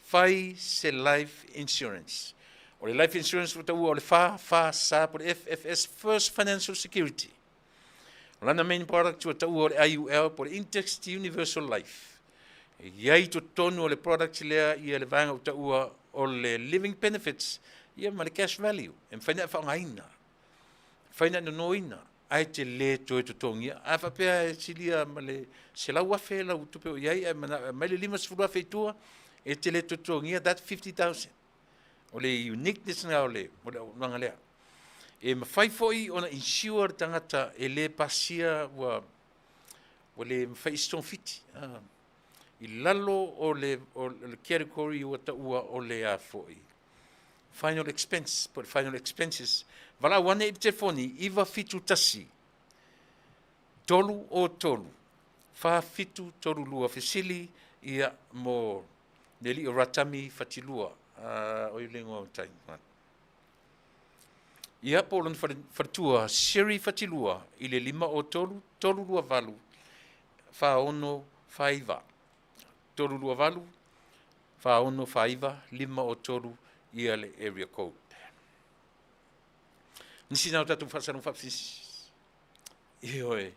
fai se life insurance o le life insurance o o le fa sa po le FFS First Financial Security o lana main product o o le IUL po le Indexed Universal Life iai to tonu o le product lea ia le vanga o le living benefits ia ma le cash value e faina fa ngaina faina no noina ai te le to tongia a fa pe silia ma le se la wa fe la tu pe iai ma le lima sfua fe tua e te le to tongia that 50,000 o le uniqueness na o le manga lea e ma fai foi ona insure tangata e le pasia wa le fai stone fit I lalo o le category o o le a foi. Final expense, but final expenses. Vala wane i telefoni, iwa fitu tasi. Tolu o tolu. Fa fitu tolu lua fesili ia mo neli o ratami fatilua. O i lengo o tai. Ia polon fatua siri fatilua i le lima o tolu, tolu lua valu. Fa ono faiva. Tolu lua valu, fa ono faiva, lima o tolu ia le area code. Nisi nau tatu whasanu whapsisi. Ioi.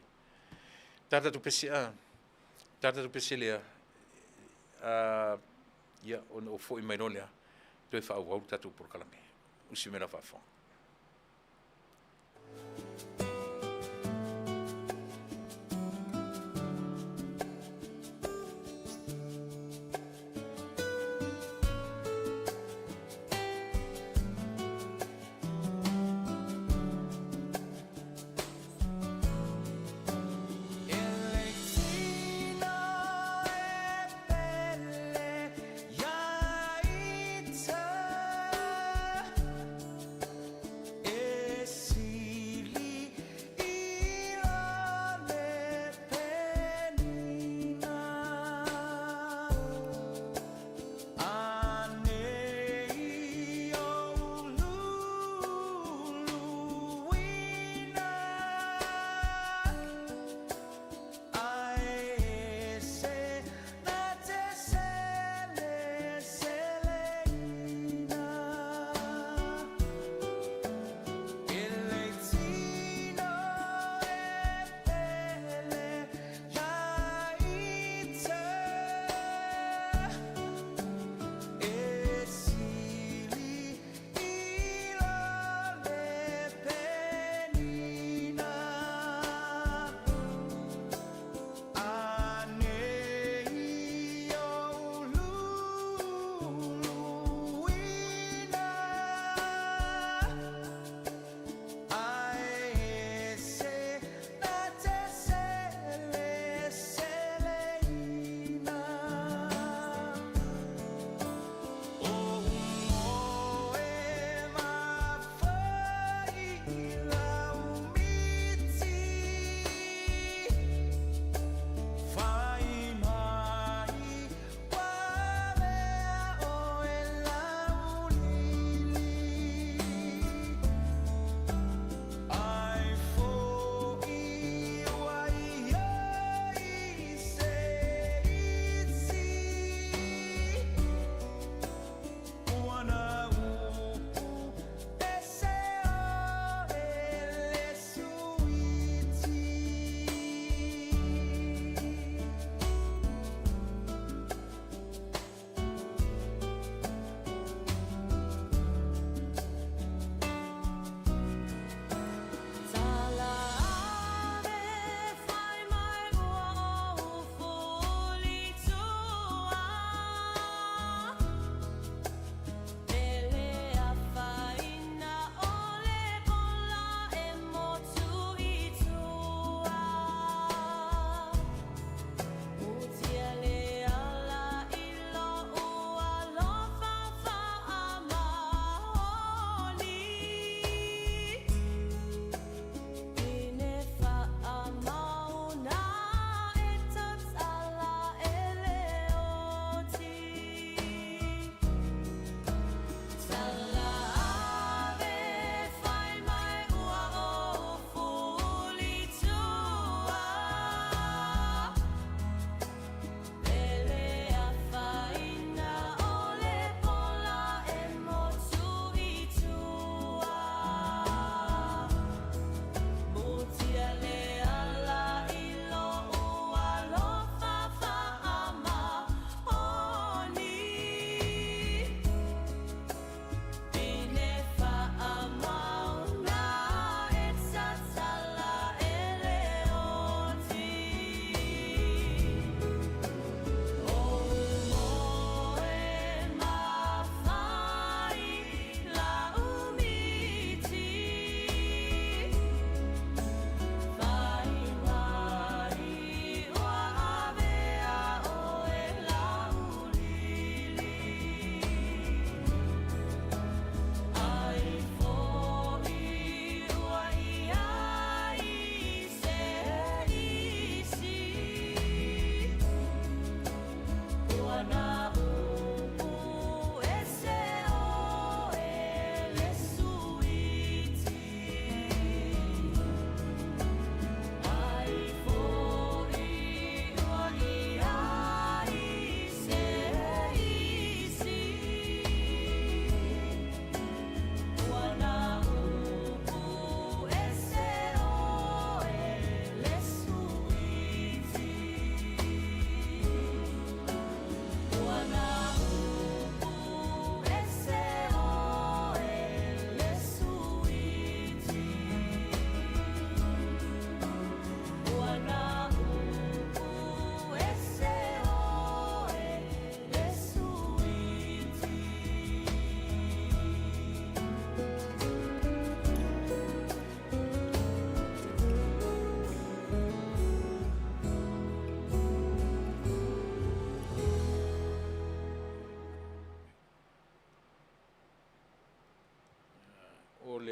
Tata tu pese lea. Ia o fo i maino lea. Toi whau wau tatu por kalame. Usi mera whafong.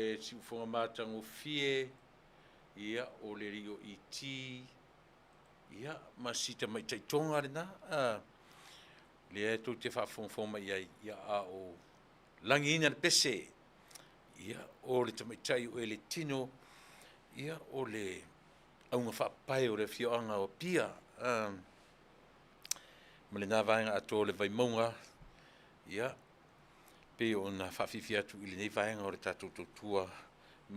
le siufonga mātango fie, ia o le rio i ti, ia masita mai taitonga rena, le e tau te whaafonfoma ia a o langina le pese, ia o le tamaitai o le tino, ia o le aunga whaapai o le whioanga o pia, ma le nā vaenga ato le vaimaunga, ia, pe o na whawhiwhi atu i le nei vaenga o le tātou tautua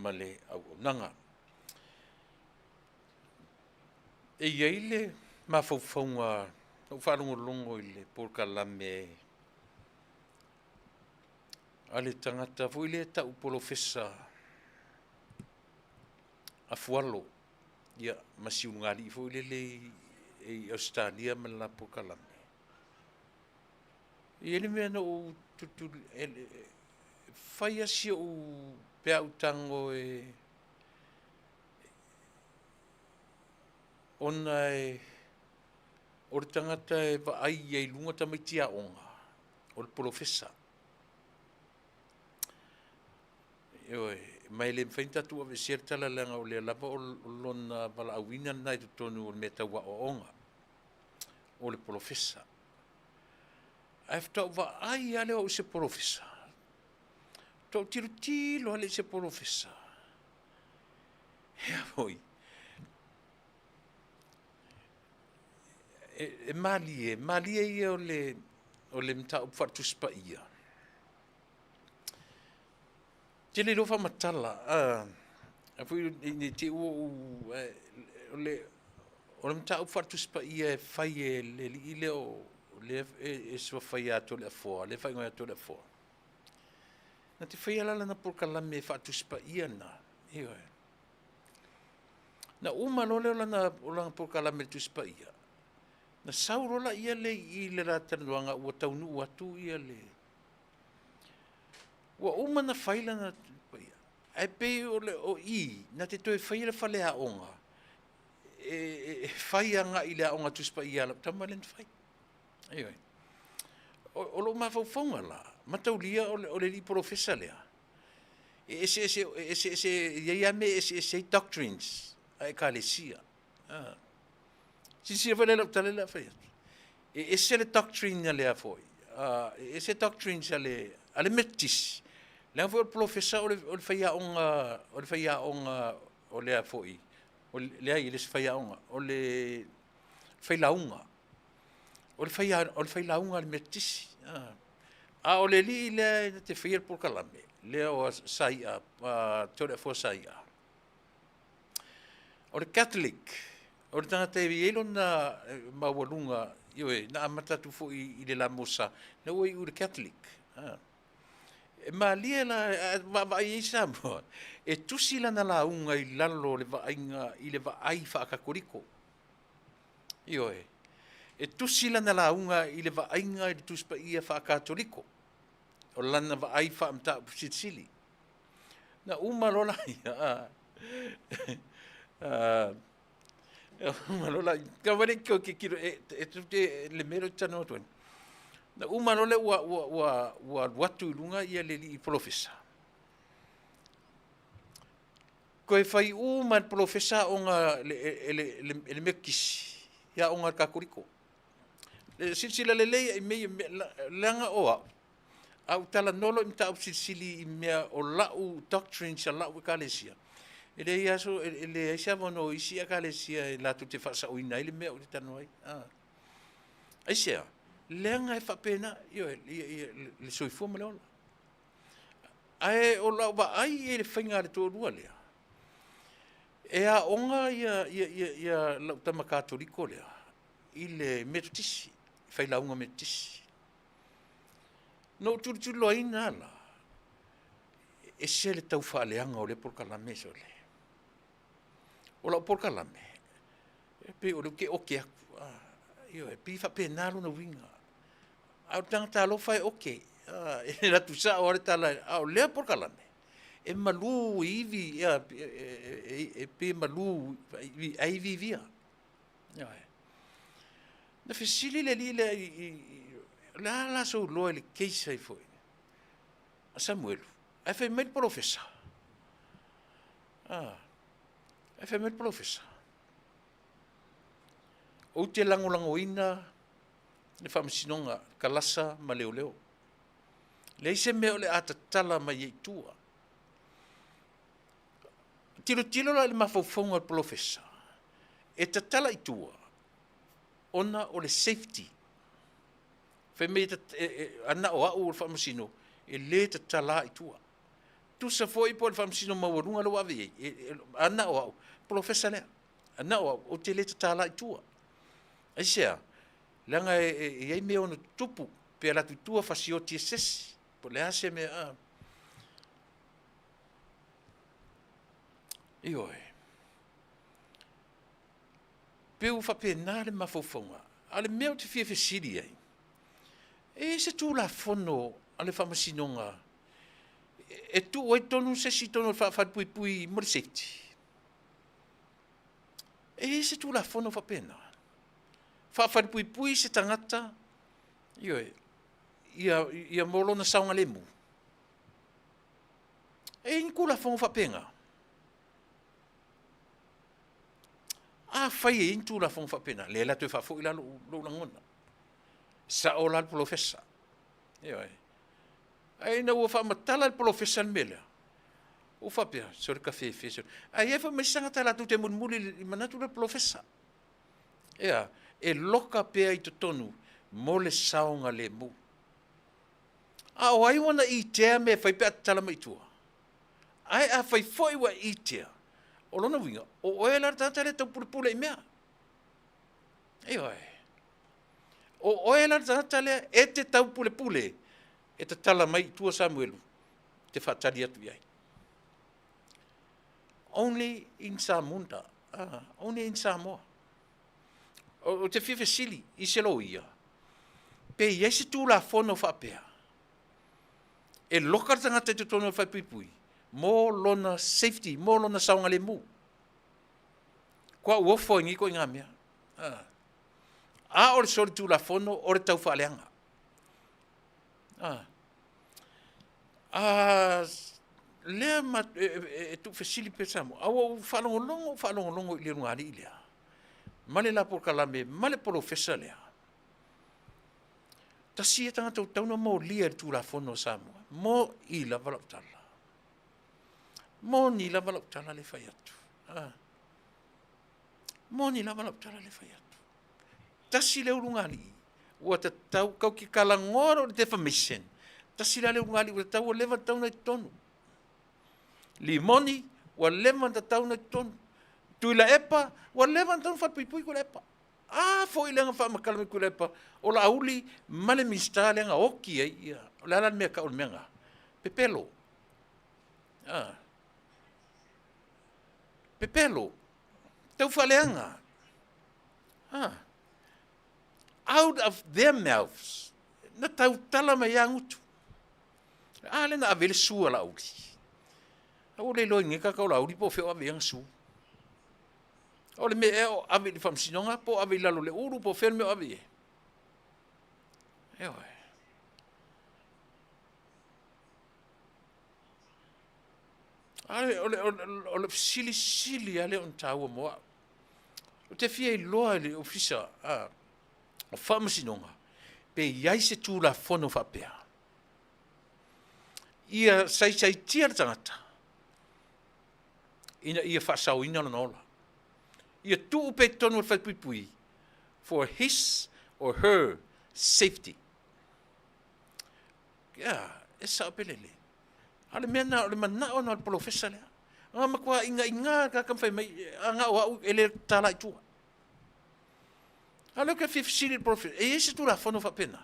ma le au nanga. E iei le mawhauwhaunga, au wharongo longo i le Pōkalame, a le tangata fui le tau polofesa, a fualo, ia masiungali fui le e Australia ma la Pōkalame. I ele mea no tutu whai asi o pea utango ona o le tangata wa ai e lunga tamaitia onga, o le polofesa. Mai le mwhainta tua ve siertala langa o le lava o lona wala awina nai tu tonu o le meta wa o onga, o le polofesa. I've taught wa ai ale o se polofesa. Tau tiru tilo ale se polofesa. Hea voi. Mali e ia o le mta upwhatu spa ia. Tele lofa matala, a fui ni te o le mta upwhatu spa ia e whai e le li ile o le e swa whai ato le afoa, le whai ngoi ato le afoa. Na te whai alala na Pōkalame whatu spa ia na, ioi. Na umalole o langa Pōkalame tu spa ia. Na saurola ia le i le ratanuanga ua taunu atu ia le. Ua uma na whaila na ia. Ai pe o i, na te toe whaila whale a onga. E whai anga i le a onga tu spa ia la, tamalen whai. Ioi. O lo mawhauwhaunga la, mataulia o le li profesa lea. Ia me ese doctrines, a e ka le sia. Si vale la tale la fai. Ese le doctrine le foi. Ese doctrine ale metis. La foi professeur o fai onga o le foi. O le ai le fai onga o le fai la unga. O le fai la unga le metis. O le li le te fai Pōkalame. Le o sai a tore fo sai a. O le Catholic. O le tangata e vielo na mawalunga, ioi, na amatatu fo i le la mosa, na oi u le Catholic. Ma lia la, va i samo, e tusi la na la unga i lalo le vainga, i le vai whaakakoriko. Ioi, e tusi la na la unga i le vainga i le tuspa ia whaakatoriko. O lana vai whaamta pusitsili. Na umalola ia, umalola kawale ko ke kiro e le mero tano ton na umalola wa watu lunga ia le li profesa ko e fai man profesa onga le mekis ya onga kakuriko le silsila le me langa oa au tala nolo imta silsili me o lau doctrine sa lau kalesia. Ele ia so ele ia vono isi akalesia la tu te fasa o ina ile me o te tanoi. Ai sia. Lenga e fapena io le soifo me ola. Ai o la ba ai e whainga le tō rua lea. E a onga ia lau tama katoriko lea. I le metutisi. Whailaunga metutisi. No tūtulu aina ala. E se le tau whaaleanga o le Pōkalame so le. O la Pōkalame. Pe o le ke oke aku. Io e pi whapena na winga. Au tangata alofa e oke. E la tusa o are tala. Au lea Pōkalame. E malu iwi. E pe malu aivi via. Na fesili le li le la so loe le keisa i foi. A Samuelu. Ai fai mai profesa. E whai me profesa. O te lango ina, le whamasinonga, kalasa ma leo leo. Le ise meo le atatala mai e tua. Tilo la le mawhauwhaunga profesa. E tatala i tua. Ona o le safety. Whai me ana o au o le whamasino. E le tatala i tua. Tu sa foi po le whamasino mawarunga lo awe. Ana o au. Profesa lea. Ana o au. O te le tatala i tua. Aisea. Langa e mea ono tupu. Pe ala tu tua whasioti e sesi. Po le ase mea Ioi. Peu whapena le mawhauwhaunga. Ale mea te fia siri ai. E se tū la whono ale whamasinonga. E tu oi tonu se si tonu whapui pui mo le safety. E se tū la whono whapena. Whapui pui se tangata. Ioi. Ia molo na saunga lemu. E inku la whono whapenga. Whai e intu la whong whapena. Le la tue whafo ila lo langona. Sa o la profesa. Ioi. Ai na ua whamatala profesa mele. O whapea. Sore ka whewhe. Ai e whamisanga tala tu te munmuli i manatu la profesa. Ea. E loka pea i tonu. Mo le saonga le mu. A o ai wana i tea me whai pea tala maitua. Ai a whai foi wa i tea. O lona winga, o oe la tata le tau pule i mea. E oi. O oe la tata le e te tau pule, e te tala mai tua Samuelu, te whatari atu iai. Only in Samunda, only in Samoa. O te whiwhe sili, i se lo ia. Pe iai se tū la whono whapea. E lokartanga te tono whaipipui. Mo lona safety, mo lona saunga le mu. Kua uofo ingi ko inga mea. Ore sori tu la fono, ore tau whaaleanga. Lea ma tu whesili pe samu. Awa whalongolongo i le rungari i lea. Male la por kalame, male profesa lea. Tasi e tanga tau tauna mo lia tu la fono samu. Mo i la valaptala. Mo ni la valaptala le whai atu. Mo ni la valaptala le whai atu. Tasi le urungali. Ua te tau kau ki kalangoro le defamation. Tasi le urungali ua tau o lewa tau na tonu. Limoni ua lewa tau na tonu. Tuila epa ua lewa tau whatpuipui ko le epa. Fo i lenga whamakalame ko le epa. O la auli male mista lenga oki ai. O le alan mea ka o le meanga. Pepelo. Pepelo. Tau whaleanga. Out of their mouths. Na tau tala mai angutu. Le na avele sua la auli. O le loa ngeka kau la auli po feo aveang su. O le me eo ave li whamsinonga po ave lalo le uru po feo me o ave. Eo e. O le sili ale on taua moa. O te fia i loa le ofisa o whamasinonga. Pe iai se tū la whono whapea. Ia sai tia tangata. Ia whasau ina na ola. Ia tū upe tonu al whaipui for his or her safety. E sa pelele. Ale mena ole mana ona al professor le. Nga makwa inga ka kam fai mai nga o ele tala tu. Ale ka fi fili professor. E ese tu la fono fa pena.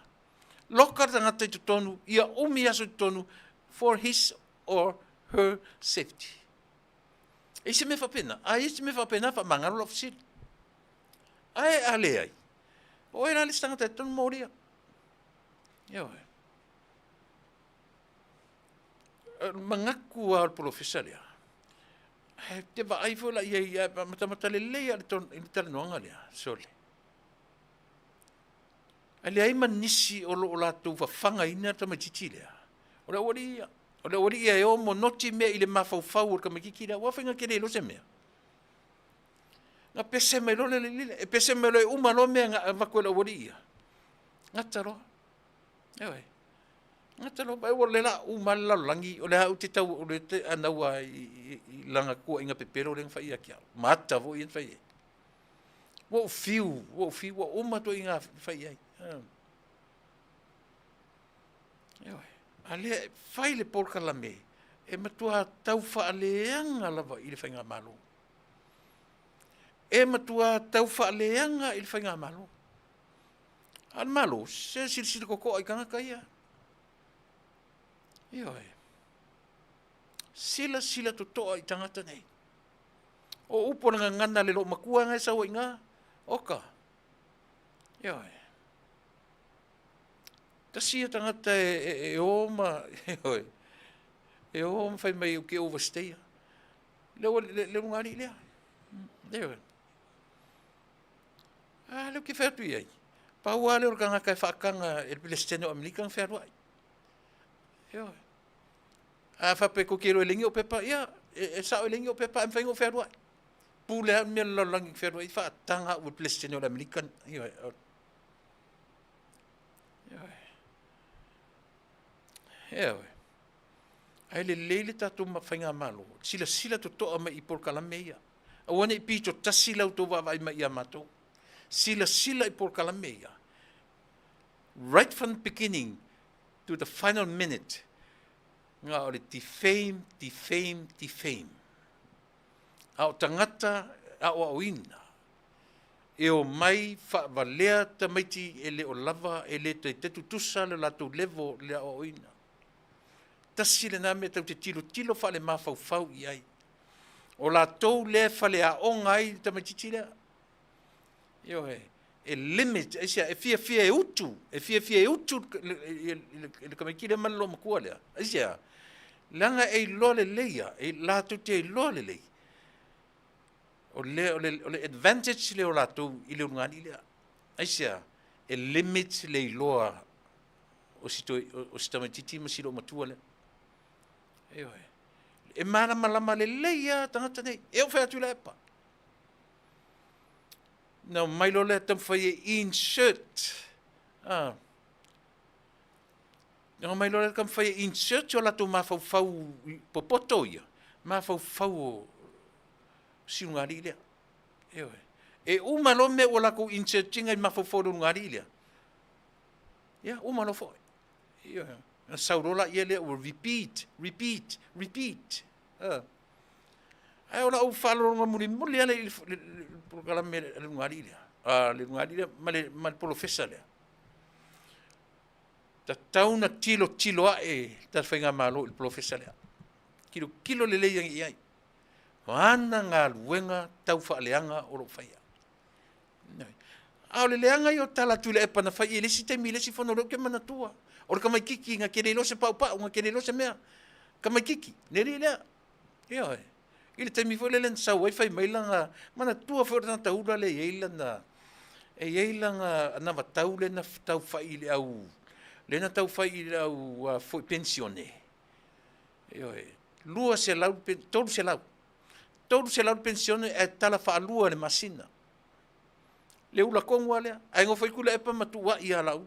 Lokar nga te tonu ia umi aso tonu for his or her safety. Ese me fa pena. Ese me fa pena fa mangalo lo fili. Ale ai. O era le stanga te tonu moria. Yo. Mangaku al professor ya. Te va ai fola ia mata le le al ton in tal no ngalia sole. Ali ai manisi o la tu fa fanga ina ta matiti le. Ora ori O le ori ia e o mo noti mea i le mafaufau o ka makiki la, wawhinga kere lo se mea. Nga pese me lo le lile, e pese me lo e uma lo mea nga vakuela ori ia. Nga taro. Ewe. Nga taro, bai o le la uma la langi, o le hau te tau, o le te anaua i langa kua inga pepero le ngwhai a kia. Mata vo i ngwhai e. Wo fiu, wo uma to inga whai ai. Ewe. A le whai le polka la me, e matua tau wha leanga lava i le whai ngā malo. E matua tau wha leanga i le whai ngā malo. Al malo, se sili koko ai kanga kai ia. Ioi. Sila to toa i tangata nei. O upo nga ngana le lo makua ngai sa ngā. Oka. Ioi. Tasia tangata e oma. Ioi. E oma fai mai o ke overstay. Le ngari lea. Ioi. Leo ke whatu iai. Paua leo kanga kai whaakanga e Palestino Amerikan whatu ai. Ioi. Whape ko kero e lingi o pepa, ia, e sao e lingi o pepa, e whaingo whērua. Pūle hau mea lalangi whērua, i whaatanga o Palestino Amerikan. Ioi. Ioi. Ioi. Ai le leile tātou ma whainga malo. Sila to toa mai i polkalame ia. Awane i pito tasila uto wawai mai ia matou. Sila i polkalame ia. Right from the beginning to the final minute, ngā ore defame. Ao tangata, ao auina. E o mai whaalea ta maiti e le o lava, e le te tutusa le lato levo le ao auina. Tasi le name tau te tilo whaale mawhau i ai. O lato le whaale a o ngai ta maiti tila. Io e limit, e fia e utu, le kamakile malo makua lea. Asia, langa e lole leia, e lato te e lole lei. O le advantage le o lato i le ungani lea. Asia, e limit le loa o sito matiti ma silo matua lea. E mana malama le leia tangata nei, e o whea tu lepa. Now, mai lo le tam whai e insert. Mai lo le tam whai e insert o lato mawhau popoto ia. Mawhau o sinungari lea. E umalo me o lako insertinga i mawhau ngari lea. Ia, umalo fo. Ia, saurola ia lea o repeat. Ai ora o falo nga muri ale programa le ngari le mal professor le ta tauna tilo e ta fenga malo il professor le kilo le yang ai ana nga luenga tau fa leanga o lo faia au le leanga yo tala tu le pa na fa ile si te mile si fono lo ke mana tua o ka mai kiki nga kele lo se pa nga kele lo se mea ka mai kiki ne le yo ile te mi fole len sa wifi mai langa mana tua for na taula le yeilana e yeilanga na matau le na tau fai le au le na tau fai le au foi pensione lua se lau todo se lau pensione e tala fa lua le masina le ula kongo ale ai ngo foi kula e pa matua ia lau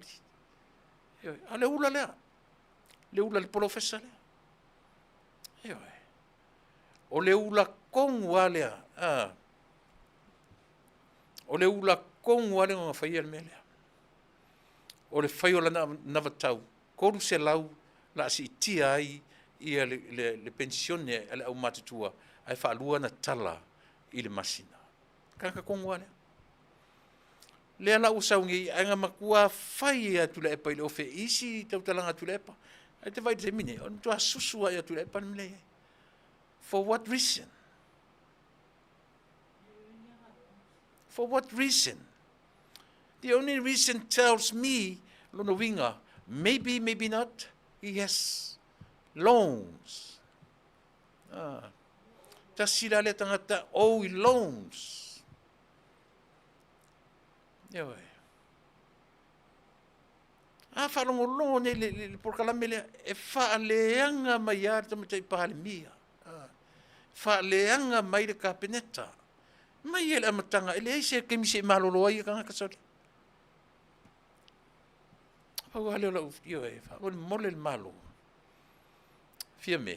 ale ula le professor le o le ula kongu alea. O le ula kongu alea ngā whaia le melea. O le whaio la nawa tau. Koru se lau la si tia ai ia le pensione ale au matatua ai whaalua na tala i le masina. Kaka kongu alea. Lea la usaungi anga makua whai atu le epa i le ofe isi tau talanga atu le epa. Ai te vai te mine. O ntua susua i atu le epa ni mlea. For what reason? For what reason? The only reason tells me, Lonovinga, maybe not, he has loans. Tasira le tangata, he loans. A whalongolongo nei le porkalame le e whaaleanga mai ar tamatai pahalimia. Whaaleanga mai le kapeneta. Mai ele amatanga, ele eise ke mise malolo ai kanga kasori. Pau ale ola ufio e, whaole mole le malo. Fia me,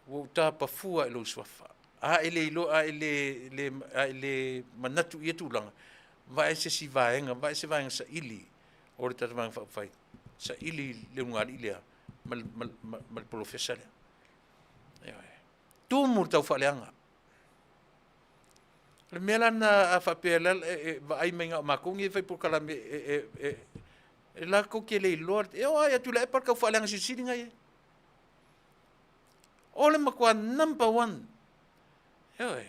wo ta pafua ilo swafa. A ele ilo, a ele manatu ia tūlanga. Va ese si vaenga, va ese vaenga sa ili. Ore tata vang whai. Sa ili le ngari ilea, mal professor lea. Tūmur tau whaleanga. Le mela na a whapea va ai menga makungi e whai porkalame e la ko ke le lord e o ai atu le par ka whaleanga si siringa e. Ole makua number 1. Oi,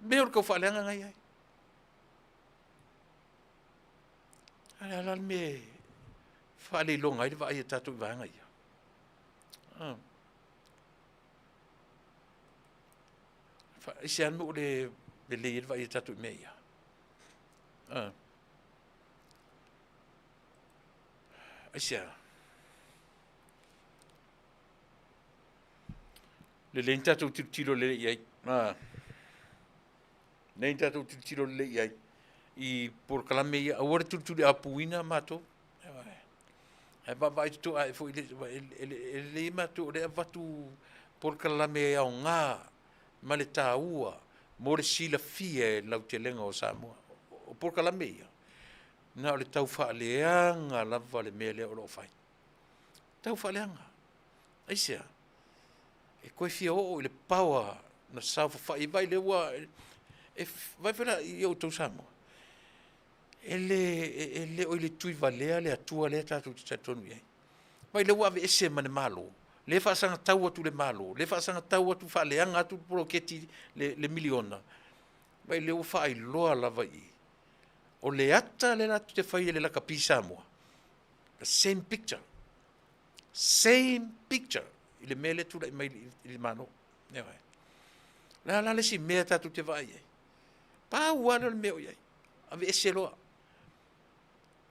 meor ka whaleanga ngai ai. Ala me whale longa i va ai tatu vanga ia. Isi anu le le va ai tatu me ia. Isi le lenta tu tiro le ia. Lenta tu tiro le ia. I porkalame ia ora tu apuina mato. E vai tu ai foi ele mato le vatu porkalame ia nga male taua mo le sila fie lau te lenga o Samoa. O porkalame ia. Na le tau whaaleanga lava le mele o lo fai. Tau whaaleanga. Aisea. E koe fia o le paua na sau whai vai le ua e vai whera i au tau Samoa. Ele o le tui valea le atua le tatu te tonu iei. Vai le ua ave ese mane malo. Le whaasanga tau atu le malo. Le whaasanga tau atu whaaleanga atu proketi le miliona. Vai le ua whai loa lava i. O le ata le ratu te whai le laka pisa mua. The same picture. Same picture. I le mele tula i mai i mano. La le si mea tatu te vai iei. Pa uana le meo iei. Ave ese loa.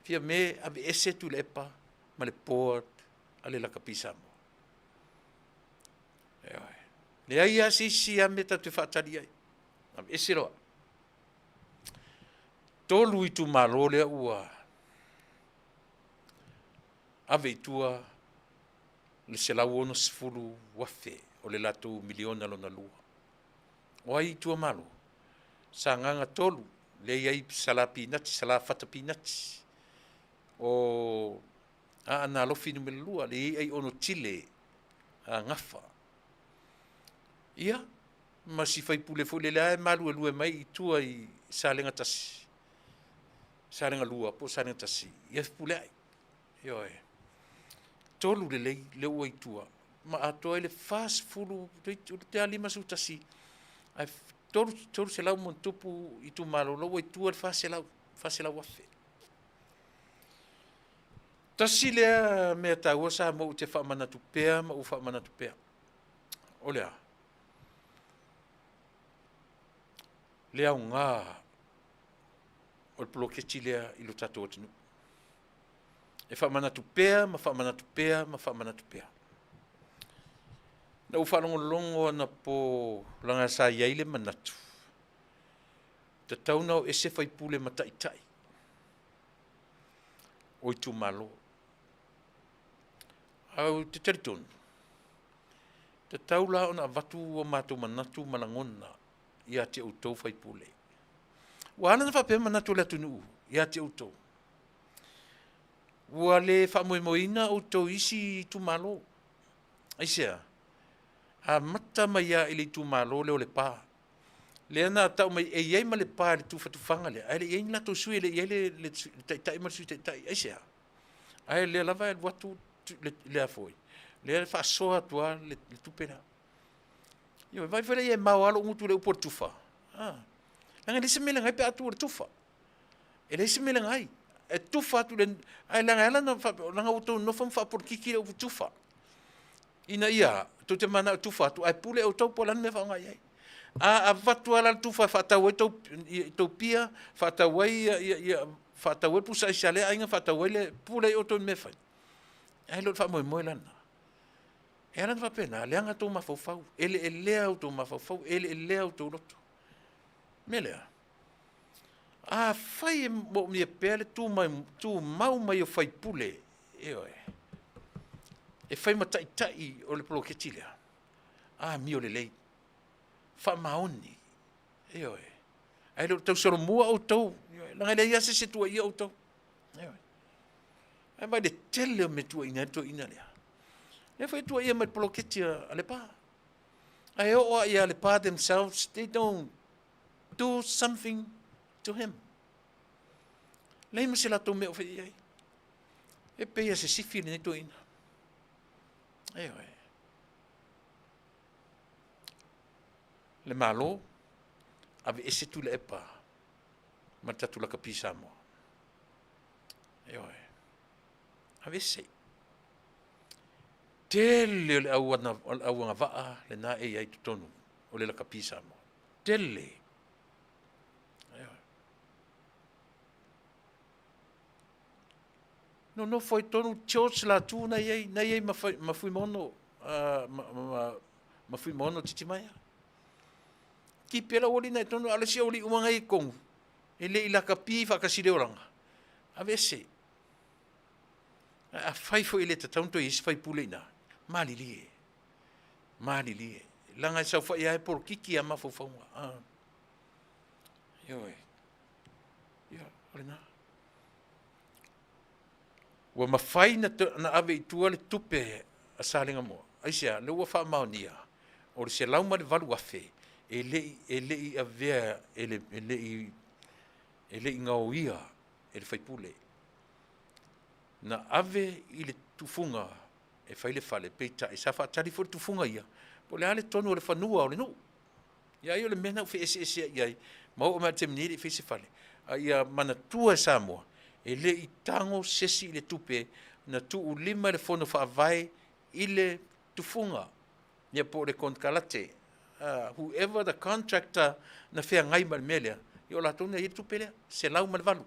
Fia me ave ese tu le epa. Ma le port. Ale laka pisa mua. Le aia si ame tatu whaatari ai. Ave ese loa. Tolu i tu malo le ua. Ave i tua le se lau ono sifuru wafe o le latu miliona lona lua. O ai i tua malo. Sa nganga tolu le iai sala pinati, sala fata pinati. O ana lofi numele lua le iai ono chile a ngafa. Ia, ma si fai pule fule le ae malu e lue mai i tua i salenga tasi. Sarenga lua, po sarenga tasi. Ia pule ai. Ioe. Tolu le lei, le ua i tua. Ma atoa ele fast fulu, te alima su tasi. Ai tolu se lau mon tupu i tu malo, lo ua i tua le fast se lau afe. Tasi lea mea taua sa mo te whaamanatu pea, ma u whaamanatu pea. Olea. Lea o ngā o le poloketi lea i lo tatou atinu. E whaamanatu pea, ma whaamanatu pea, ma whaamanatu pea. Na u whanongolongo na po langa sa iai le manatu. Te tauna o ese whaipule mataitai. O i tu malo. Au te teritonu. Te taula o na vatu o mātou manatu malangona ia te utou whaipule. Wana na whapea manatu le atunu ia te utou. Ua le whamoemoina utou isi i tu malo. Aisea. A mata mai ia ili tu malo leo le pā. Le ana tau mai e iei ma le pā le tu whatufanga le. Ai le iei lato sui le iei le taitai ma sui taitai. Aisea. Ai le lava e watu le afoi. Le whaasoa tua le tupena. Io vai whare e mau alo ngutu le upor tufa. Langa le se mele ngai pe atu le tufa. E le se mele ngai. E tufa atu le... Ai langa langa utou nofam whaapor kiki le upu tufa. Ina ia, tu te mana tufa atu. Ai pule au tau polan me wha ngai ai. A watu ala tufa whaatau ai tau pia, whaatau ai whātau e pusa i sale ainga whātau e le pule i oto me whai. Ai lo wha moe lana. E ana whapena, le anga tō mawhawhau, ele e lea au tō mawhawhau, ele e lea au tō roto. Me lea. A whai e mo mi e pēle tū mau mai o whai pule, e oe. E whai matai tai o le poloketi lea. A mi o le lei. Wha maoni, e oe. Ai lo tau soro mua au tau, langa le iase se tua ia au tau. E oe. Ai mai le tele o me tua ina lea. Le whai tua ia mai poloketi a le pā. Ai o ia le pā themselves, they don't do something to him. Leima se la tō mea o whai iai. E peia se sifi le tua ina. E oe. Le malo, ave ese tu le epa, matatu la kapisa mo. E oe. Ave ese. Tele le au nga vaa, le na e ai tutonu, o le la kapisa mo. Tele. E oe. No foi tonu church la tu na iei mafui mono, mafui mono titimaya. Ki pela oli na tonu ala si oli umanga I kongu. Ele ila kapi whakasire oranga. Avese. A whai fo ele ta taunto isi whai pule ina. Mali lie. Mali lie. Langa sa whai ai por kiki a mafo whaunga. Yoe. Ia, ole na. Wa mawhai na ave I tua le tupe a salinga moa. Aisia, le ua wha maonia. O le se lauma le valu afe. Ele a vea, ele ngau ia, ele whai pule. Na ave I le tufunga, e whai le whale, peita, e safa atari fo le tufunga ia, po le ale tonu o le whanua o le no. Ia I o le mena u whi ese iai, mau o mea te miniri I whi se whale. Ia mana tua Samoa, ele I tango sesi I le tupe, na tu u lima le fono whaavai I le tufunga. Ia po le konkalate, whoever the contractor na fea ngai mal melea, I o la tona I tupe lea, se lau mal valu.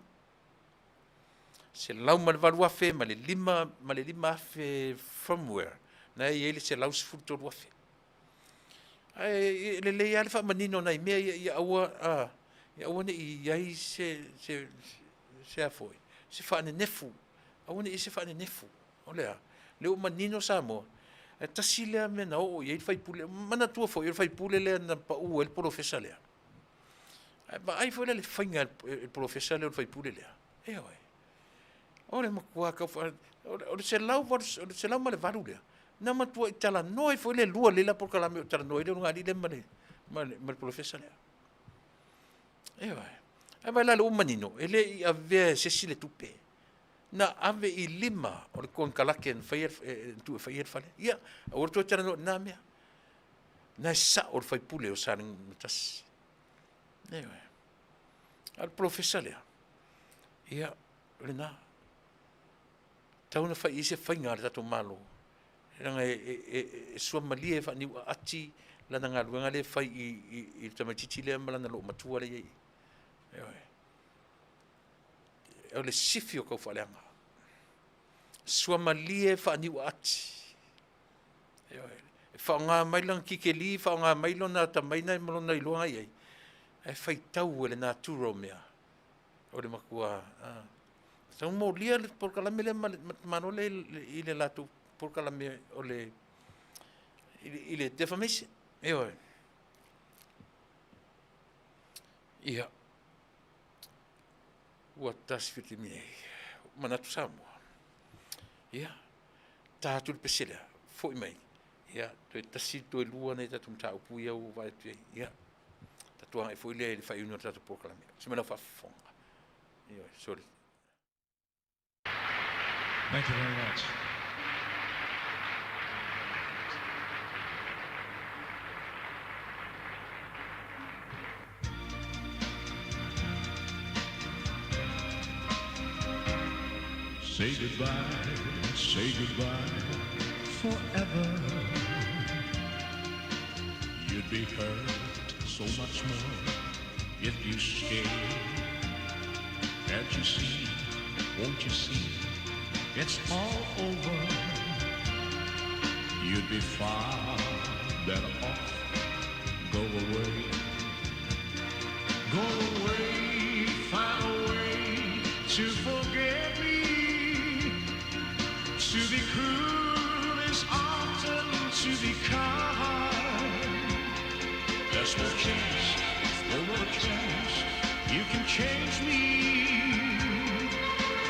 Se lau mal valu afe, ma le lima afe firmware, na ele se lau sifuru tolu afe. Le le ale wha manino nai mea I aua ne I iai se afoi, se wha ane nefu, aua ne I se wha ane nefu, o lea, le o manino Samoa, tasi lea me na o I whai pule, mana tua fo I whai pule lea na pa ua il profesa lea. Ma ai fo le whainga il profesa lea o whai pule lea. E oe. O le makua kau wha, o le se lau ma le varu lea. Na matua I tala noi fo le lua lela por kalame o tala noi lea ngā li le ma le profesa lea. E oe. Ai vai la le o manino, ele I ave sesi le tupe. Na ave I lima o le kon kalake en tu e whaier whale. Ia, o roto tera no nā mea. Na sa o le whaipule o saring matasi. E oe. Al profesa lea. Ia, le nā. Tauna whai ise whainga le tato malo. Ranga e sua malie wha niwa ati lana ngā luenga le whai I tamatiti lea malana lo matua le iei. E oe. O le sifi o kau whaleanga. Sua malie whaaniwa ati. E wha ngā mailang kikeli, wha ngā mailo nā tamaina I malona I luanga iei. E whai tau ele nā tūro mea. O le makua. Tau mō lia le porkalame le mano le I le latu porkalame o le I le defamation. E oe. Ia. Ua tasi whiti mei, manatu Samoa. Ia, tātu le peselea, fo I mai. Ia, toi tasi toi lua nei tatu mta upu ia u vai tui. Ia, tatu hanga I fo I lea I whai unu tatu pokalame. Se mena whafonga. Ia, sorry. Thank you very much. Say goodbye forever. You'd be hurt so much more if you stayed. Can't you see? Won't you see? It's all over. You'd be far better off. Go away. Go away. Find a way to forget me. To be cruel is often to be kind. There's no chance, no more chance. You can change me.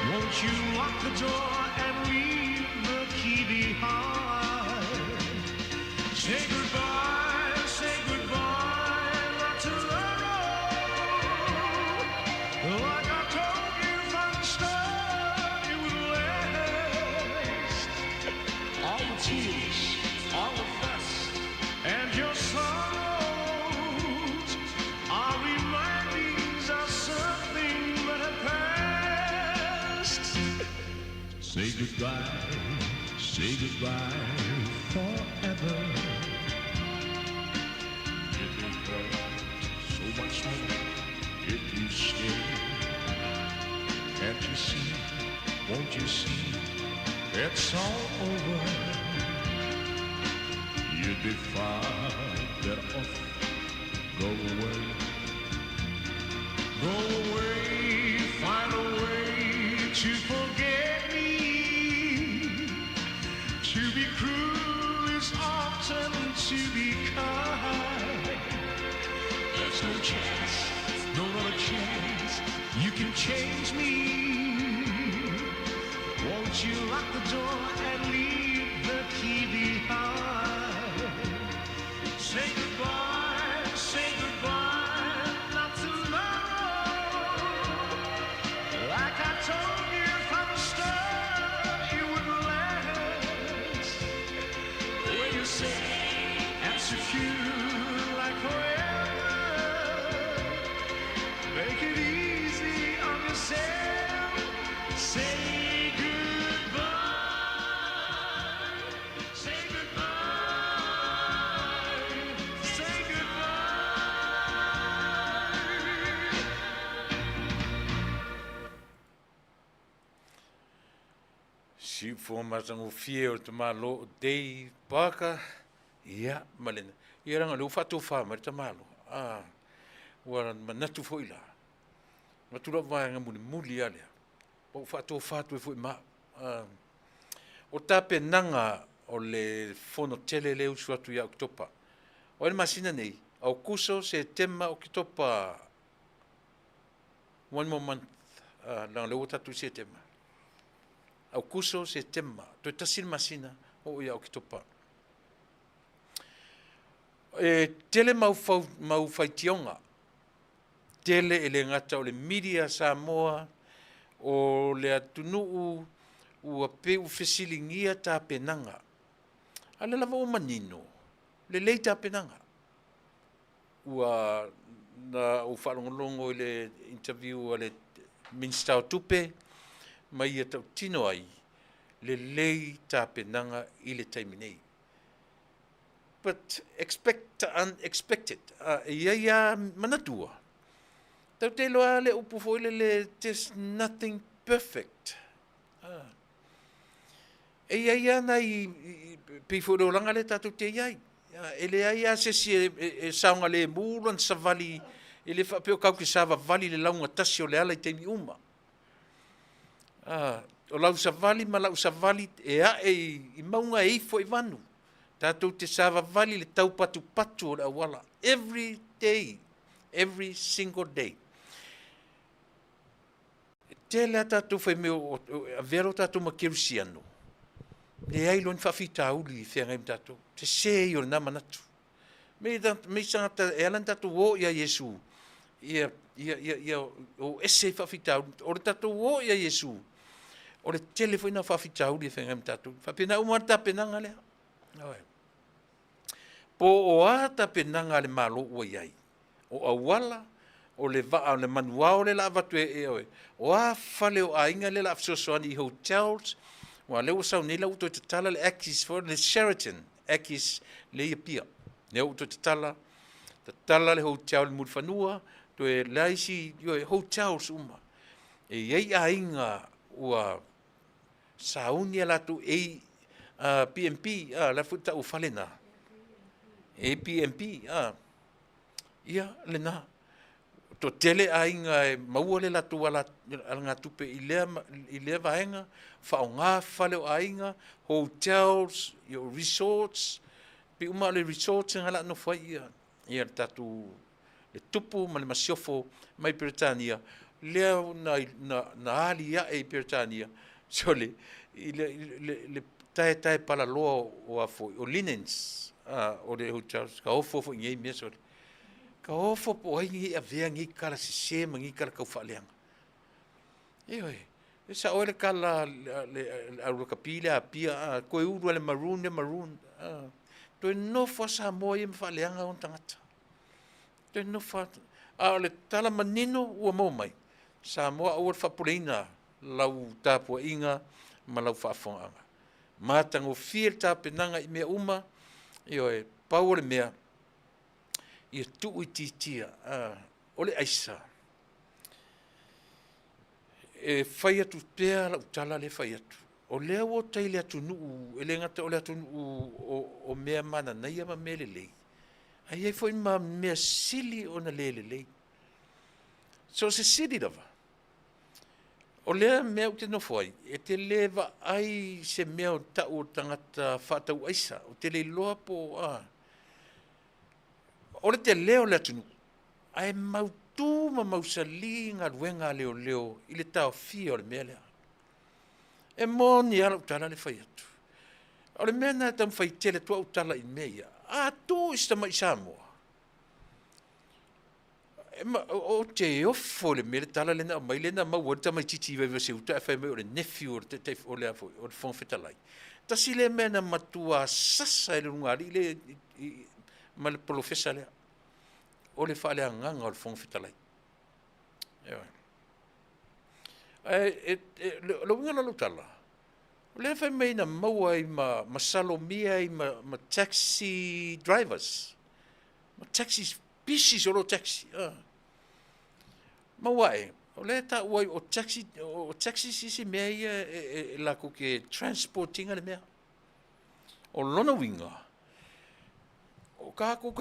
Won't you lock the door and leave the key behind? Say goodbye, not tomorrow. Like I told you from the start, it would last. All the tears, all the fuss, and your sorrows are remindings of something that had passed. Say goodbye forever. It will hurt so much more if you stay. Can't you see? Won't you see? It's all over. You'd be far better off. Go away. Go away. Find a way to forget me. To be cruel is often to be kind. There's no chance, no other chance. You can change me. Won't you lock the door and leave the key behind? Say goodbye, not tomorrow. Like I told you from the start, it would last. When you say and secure like forever, make it easy on yourself. Say goodbye. Say goodbye. Say goodbye. Si fo masango fie o te malo Dave Parker. Ia, malena. Ia ranga leo fatu wha mare ta malo. Wara manatu fo ila. Matura vanga muli alea. O fatu e fo ma. O tape nanga o le fono tele leo suatu ia oktopa. O ele masina nei. Au kuso se tema o kitopa 1 more month. Langa leo tatu se tema. Au kuso se tema. Toi tasil masina o ia o kitopa. Tele mau whaitionga. Tele ele ngata o le media Samoa o le atunuu ua peu fesilingia ta penanga. Ale lava o manino. Le lei ta penanga. Ua na o whalongolongo le interview o le Minsta o Tupe mai ia tau tino ai le lei ta penanga i le taiminei. But expect unexpected. Ia manatua. Tau te loa le upu foile le there's nothing perfect. Ia na i pifurolanga le tatu te iai. Ele ia se si saunga le mulan sa vali ele fa peo kau ki sava vali le launga tasi o le ala i teimi uma. O lau sa vali ma lau sa vali i maunga e ifo i vanu. Tātou te sava vali le tau patu o le awala. Every day. Every single day. Tēlea tātou whai meo a vero tātou makerusiano. Le ai loni whawhita uli i whengai tātou. Te sei o le nama natu. Me sangata e alan tātou o ia Yesu. Ia o ese whawhita uli. O le tātou o ia Yesu. O le telefoina whawhita uli i whengai tātou. Whapena umata penanga lea. Po o ata penanga le malo ua iai. O awala, o le vaa, o le manuao le la vatu e oe. O a fale o ainga le la afsosoani i hotels, wa leo sau ni la uto te tala le Akis for le Sheraton, Akis le ia pia. Le uto te tala le hotel le mulfanua, to e laisi yo e hotels uma. E iei a inga ua sauni ala tu e PMP, la futa u falena. E PMP, ia lena. To tele a inga e maua le la tu ala ngā tupe i lea vaenga, whao ngā whale o a inga, hotels, resorts, pi uma le resorts nga la no whai ia. Ia tatu le tupu ma le masiofo mai Britania, lea na ali ia e Britania, so le tae pala loa o afo, o linens, o le hotels, ka ofo fo ngei mea so le. Ka ofo po ai ngi a vea ngi kala se ma ngi kala kau whaaleanga. E sa oe le kala le aurukapile a pia, koe uru le maroon, toi nofa sa moa i mwhaaleanga on tangata. Toi nofa, le tala manino ua mo mai, sa moa ua whapureina lau tāpua inga ma lau whaafonga. Mātango fia tāpenanga i mea uma, pau le mea, ia tuu i titia, ole aisa. E whai atu pēr lau tala le whai atu. O lea o tai le atu nuu, e le ngata o le atu nuu o mea mana naia ma mea lelei. Ai ei fwoi ma mea sili o na lelei. So se sili lava. O lea mea ute no fwai, e te lewa ai se mea o tau o tangata whatau aisa, o te le loa po o le te leo le atu nuu. Ai mautu ma mausali ngā ruenga leo, i le tau fia o le mea lea. E mo ni ala utala le whai atu. O le mea nā tam whai tele tua utala i mea. Tu ista mai Samoa. O te ofo le mea le tala lena, mai lena mau ta mai titi vai vase uta e whai mai o le nephew o le afo, o le whongwhetalai. Tasi le mea na matua sasa e le rungari, ma le profesa lea. O le wha lea nganga o le whongwhetalai. Lo winga la lutala. Le fa mai na maua i ma salomia i ma taxi drivers. Ma taxi species o lo taxi. Maua e. O le ta ua o taxi sisi mea ia la ko ke transportinga le mea. O lona winga. O kako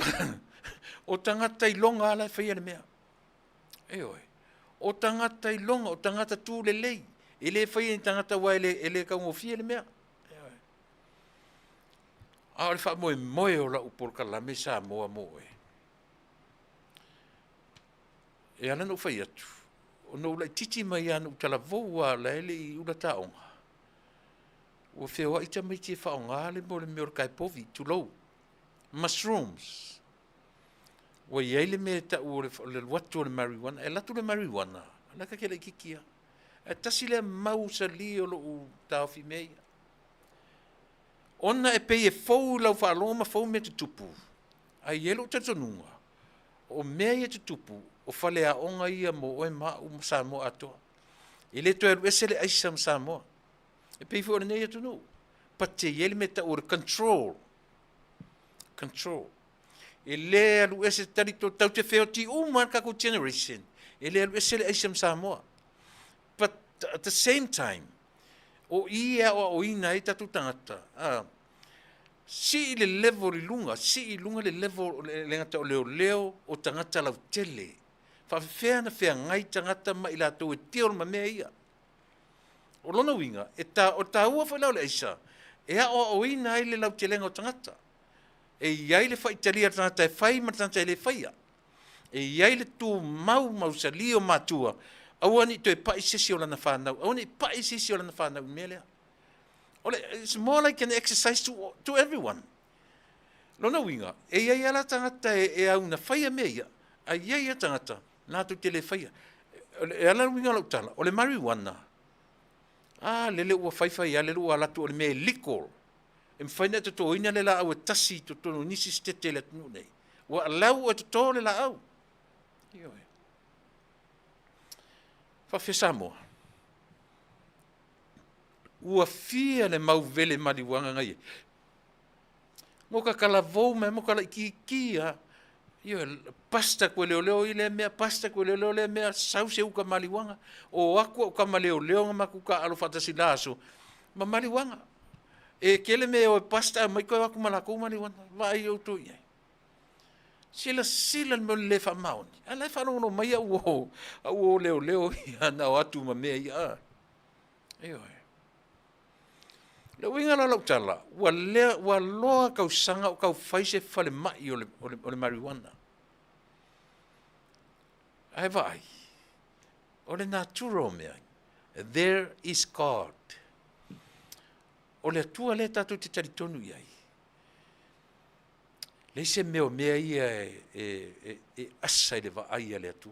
o tangata i longa ala whaia le mea. O tangata i longa, o tangata tū le lei. E le whaia ni tangata wa e le kaungofia le mea. O le wha moe o la upolka la me sa moa moe. E ana no whaia tu. O no lai titi mai anu tala voua la ele i ula taonga. O whiawa ita mai te whaonga le mo le meo kai povi, tu lou. Mushrooms. Wa iei le mea ta ua le watu le marijuana, e latu le marijuana, laka ke le kikia. E tasi le mau sa li o lo u tau fi mea. Ona e pei e fau lau whaaloma fau mea te tupu. A ielo tatonunga. O mea ia te tupu, o whale a onga ia mo oe maa u Samoa atoa. E le toa ese le aisa ma Samoa. E pei fu ora nei atonu. Pa te ieli mea ta ua control. Control. E le alu ese tarito tau te wheo ti uman kako generation. E le alu ese le aisam Samoa. But at the same time, o ia o ina e tatu tangata, si i le level i lunga, si i lunga le level le ngata o leo o tangata lau tele. Whawhewhea na whea ngai tangata ma i lato e teo ma mea ia. O lona winga, o ta ua whailau le aisa, e a o ina e le lau telenga o tangata. E iai le whaitalia tangata e whai ma tangata e le whaia. E iai le tū mau sa lio matua. Aua ni to e pai sisi o lana whanau. Aua ni pai sisi o lana whanau mea lea. It's more like an exercise to everyone. Lona winga, e iai ala tangata e au na whaia mea ia. A iai a tangata, nā tu te le whaia. E ala winga lau tala, o le marijuana. Lele ua whaiwhai, lele ua alatu o le mea liquor. E mwhaina te tō ina le la au e tasi to tono nisi stete le tunu nei. Wa alau e te tō le la au. Ioe. Whawhi Samoa. Ua fia le mau vele mariwanga ngai. Moka kala vou me moka la iki kia. Io pasta ko leo ile mea pasta ko leo le mea sau se uka maliwanga o aku ka leo ma ku ka alo fatasi laso ma maliwanga e kele me o pasta mai ko aku mala ko maliwanga vai o tu ia sila mo le fa maun ala fa no mai o leo ia na atu ma me ia io le winga la tala wa loa ka sanga ka faise fale mai o le marijuana ai vai o le natural mea there is God o le tua le tatu te taritonu iai le se meo mea ia e asa le va ai le atu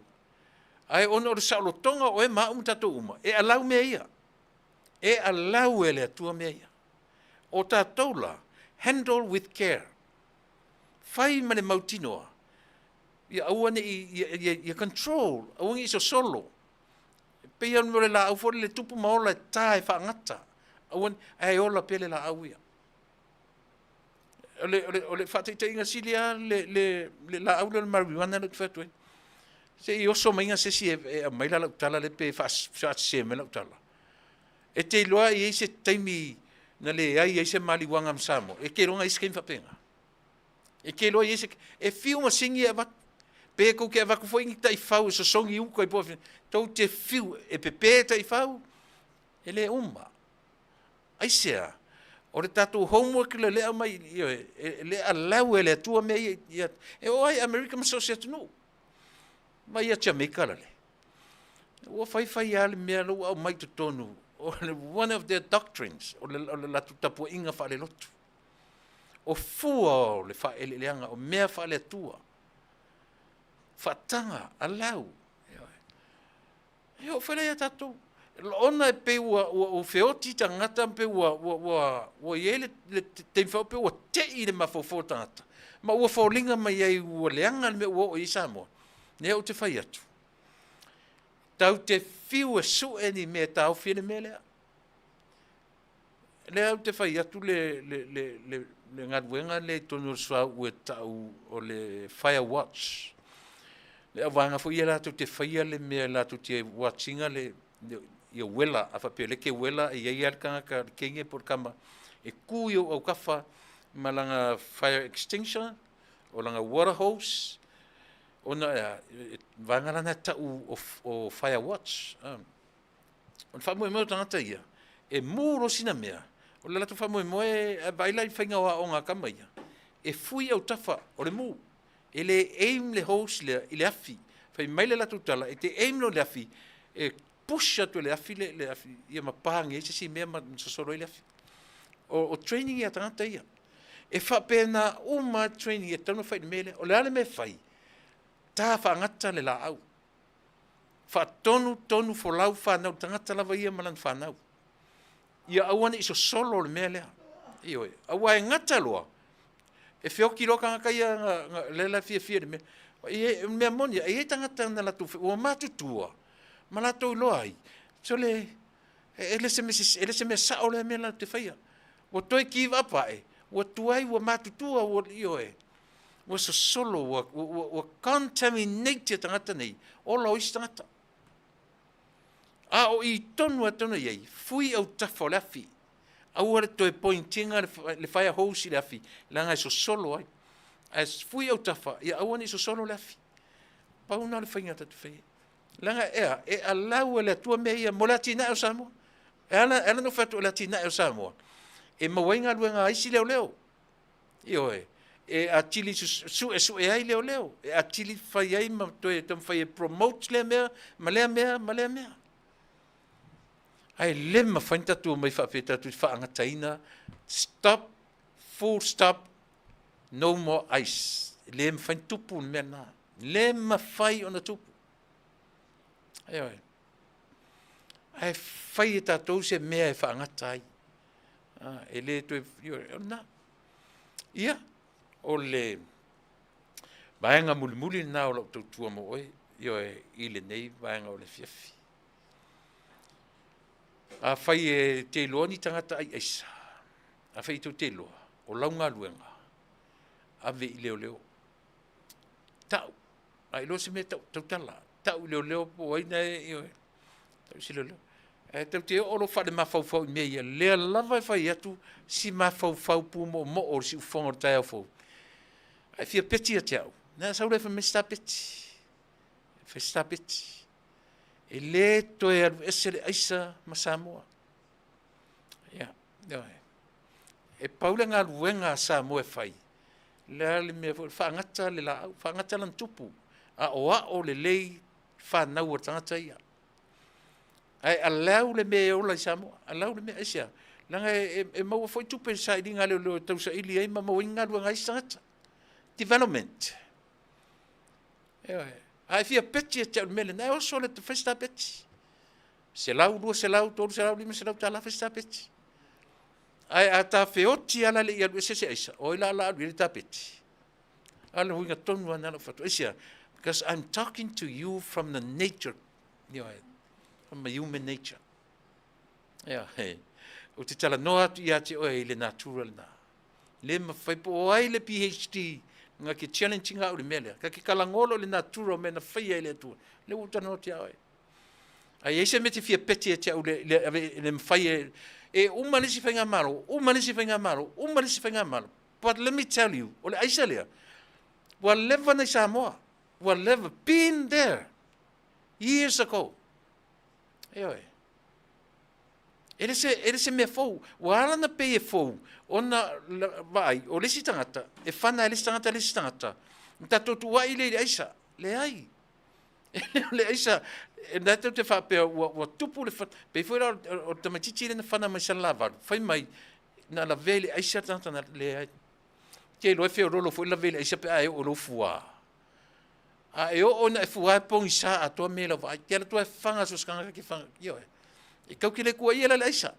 ai ono o sa lo tonga o e ma tatu uma e alau mea ia e alau le atua mea ia o tātou la, handle with care. Whai mane mautinoa. Ia auane i control, auane i so solo. Pei anu le la au fore le tupu maola e tae whaangata. Auane, ai ola pele la au ia. Ole whateita inga silia le la au le marijuana le tuwhetue. Se i oso mainga sesi e maila la utala le pe whaase me la utala. E te loa i eise taimi na le ai se maliwanga msamo e ke ronga isken fapenga e ke lo ese e fiu ma singi ava pe ko ke ava ko foi ngi tai fau so songi u ko e po to te fiu e pe tai fau ele umma ai sea o le tatu homework le mai le alau ele tua me e o ai American Associate no mai ia Jamaica le o fai ale me lo au mai to tonu one of their doctrines o la tutapu inga fa le lotu o fua o le fa ele leanga o mea fa le tua fatanga alau yo fele ya tatu ona pe o feoti tangata pe o yele te fa pe o te i le mafofo tangata ma o folinga mai ai o leanga me o isamo ne o te fai atu tau te fiu e su e ni me tau fine me lea. Lea te fai atu le ngaduenga le tonu sua ue tau o le Fire Watch. Le avanga fu ia latu te fai le me latu te watchinga le ia wela, a whapea le ke wela e iei alkanga ka kenge por kama e kui au kafa malanga fire extinction o langa water hose ona vangala na tau o Fire Watch. On famoe mo tangata ia. E muro sina mea. O le latu famoe mo e baila i whainga o ngā kamaia. E fui au tafa o le mu. E le aim le hose le i le afi. Whai mai le latu tala. E te aim lo le afi. E pusha tu le afi le afi. Ia mapahange. E si mea sasoro i le afi. O training ia tangata ia. E whapena uma training ia tanu whai mele. O le ale me whai. Tā whaangata le la au. Wha tonu folau whanau. Tangata lava ia malan whanau. Ia awane iso solo le mea lea. Ioe. Awa e ngata loa. E whioki roka ngaka ia lela fia le mea. E mea moni. E tangata na latu. Ua matutua. Ma latu loa ai. So le. Ele se me sao le mea la te whaia. Ua toi give up ai. Ua tuai ua matutua. Ioe. Ua so solo. Ua contaminate tangata nei. Ola oisi tangata. A o I tonu iei, fui au tafo le afi. Au are toe pointinga le fire hose le afi. Langa e so solo ai. As fui au tafa, ia au ani so solo le afi. Pauna le whainga tatu whai. Langa e alau le tua mea ia mo la tina o Samoa. E ala no whatu la tina o Samoa. E mawainga luenga aisi leo. Ioe. E a tili su e ai leo. E a tili whai ai ma toe tam whai e promote le mea, ma lea mea. Ai lema whainta tu mai whapeta tu whaangataina. Stop, full stop, no more ice. Lema whain tupu mea nā. Lema whai ona tupu. Ai. Ai whai e tātou se mea e whaangatai. E le tu e nā. Ia, o le vaenga muli nā o lau tautua mo oi. Io e ile nei vaenga o le fiafi. A whai e te loa ni tangata ai eisa. A whai tau te loa. O launga luenga. A ve I leo. tau. Ai lo se me tau tala. Tau leo po ai na io. Tau si leo. Tau te o lo whare mawhau me ia. Lea lava whai atu si mawhau pu mo o si ufonga o tai au fau. Ai fia peti a te au. Nā saure wha me sta peti. Wha sta peti. E le toe alu esere aisa ma Samoa. Ia. E paule ngā luenga Samoa e whai. Lea le mea whaangata le la au. Whaangata lan tupu. A o le lei whanau o tangata ia. Ai alau le mea ola i Samoa. Alau le mea aisia. Langa e maua foi tupe sa ili ngā leo tau sa ili ai ma maua inga luenga aisa tangata. Development. Ai fia peti e te au mele. Nai oso le te festa peti. Se lau, lua se lau, tolu se lau, lima se lau, tala festa peti. Ai a ta feoti ala le ia lue sese aisa. O ila ala alu ili ta peti. Ala huinga tonu anala fatu. Aisia. Because I'm talking to you from the nature. From the human nature. O te tala noa atu ia te oe le natural na. Le mawhaipo o ai le PhD. Nga ke challenging au le mele. Ka ke kalangolo le natural me na whaia le atua. Le utano te aoi. Ai eise me te fia peti e te au le mwhaia. E umanisi whainga maro. Umanisi whainga maro. Umanisi whainga maro. But let me tell you. O le aisa lea. Wa leva nei Samoa. Wa leva been there. Years ago. Eoi. Ele se me fou. Wa ala na pe e fou. Ona vai. O lesi tangata. E whana e lesi tangata. Nta totu wa ile aisa. Le ai. Le aisa. E nata te whapea wa tupu le whata. Pe fuera o tamatiti le na whana mai san lava. Whai mai. Na la vele aisa tangata na le ai. Ke loe feo rolo fo la vele aisa pe ai o lo fua. A e o ona e fua pongi sa a toa mela vai. Ke ala toa e whanga so skanga ke whanga. Io e. E kau ki le kua ia la aisa.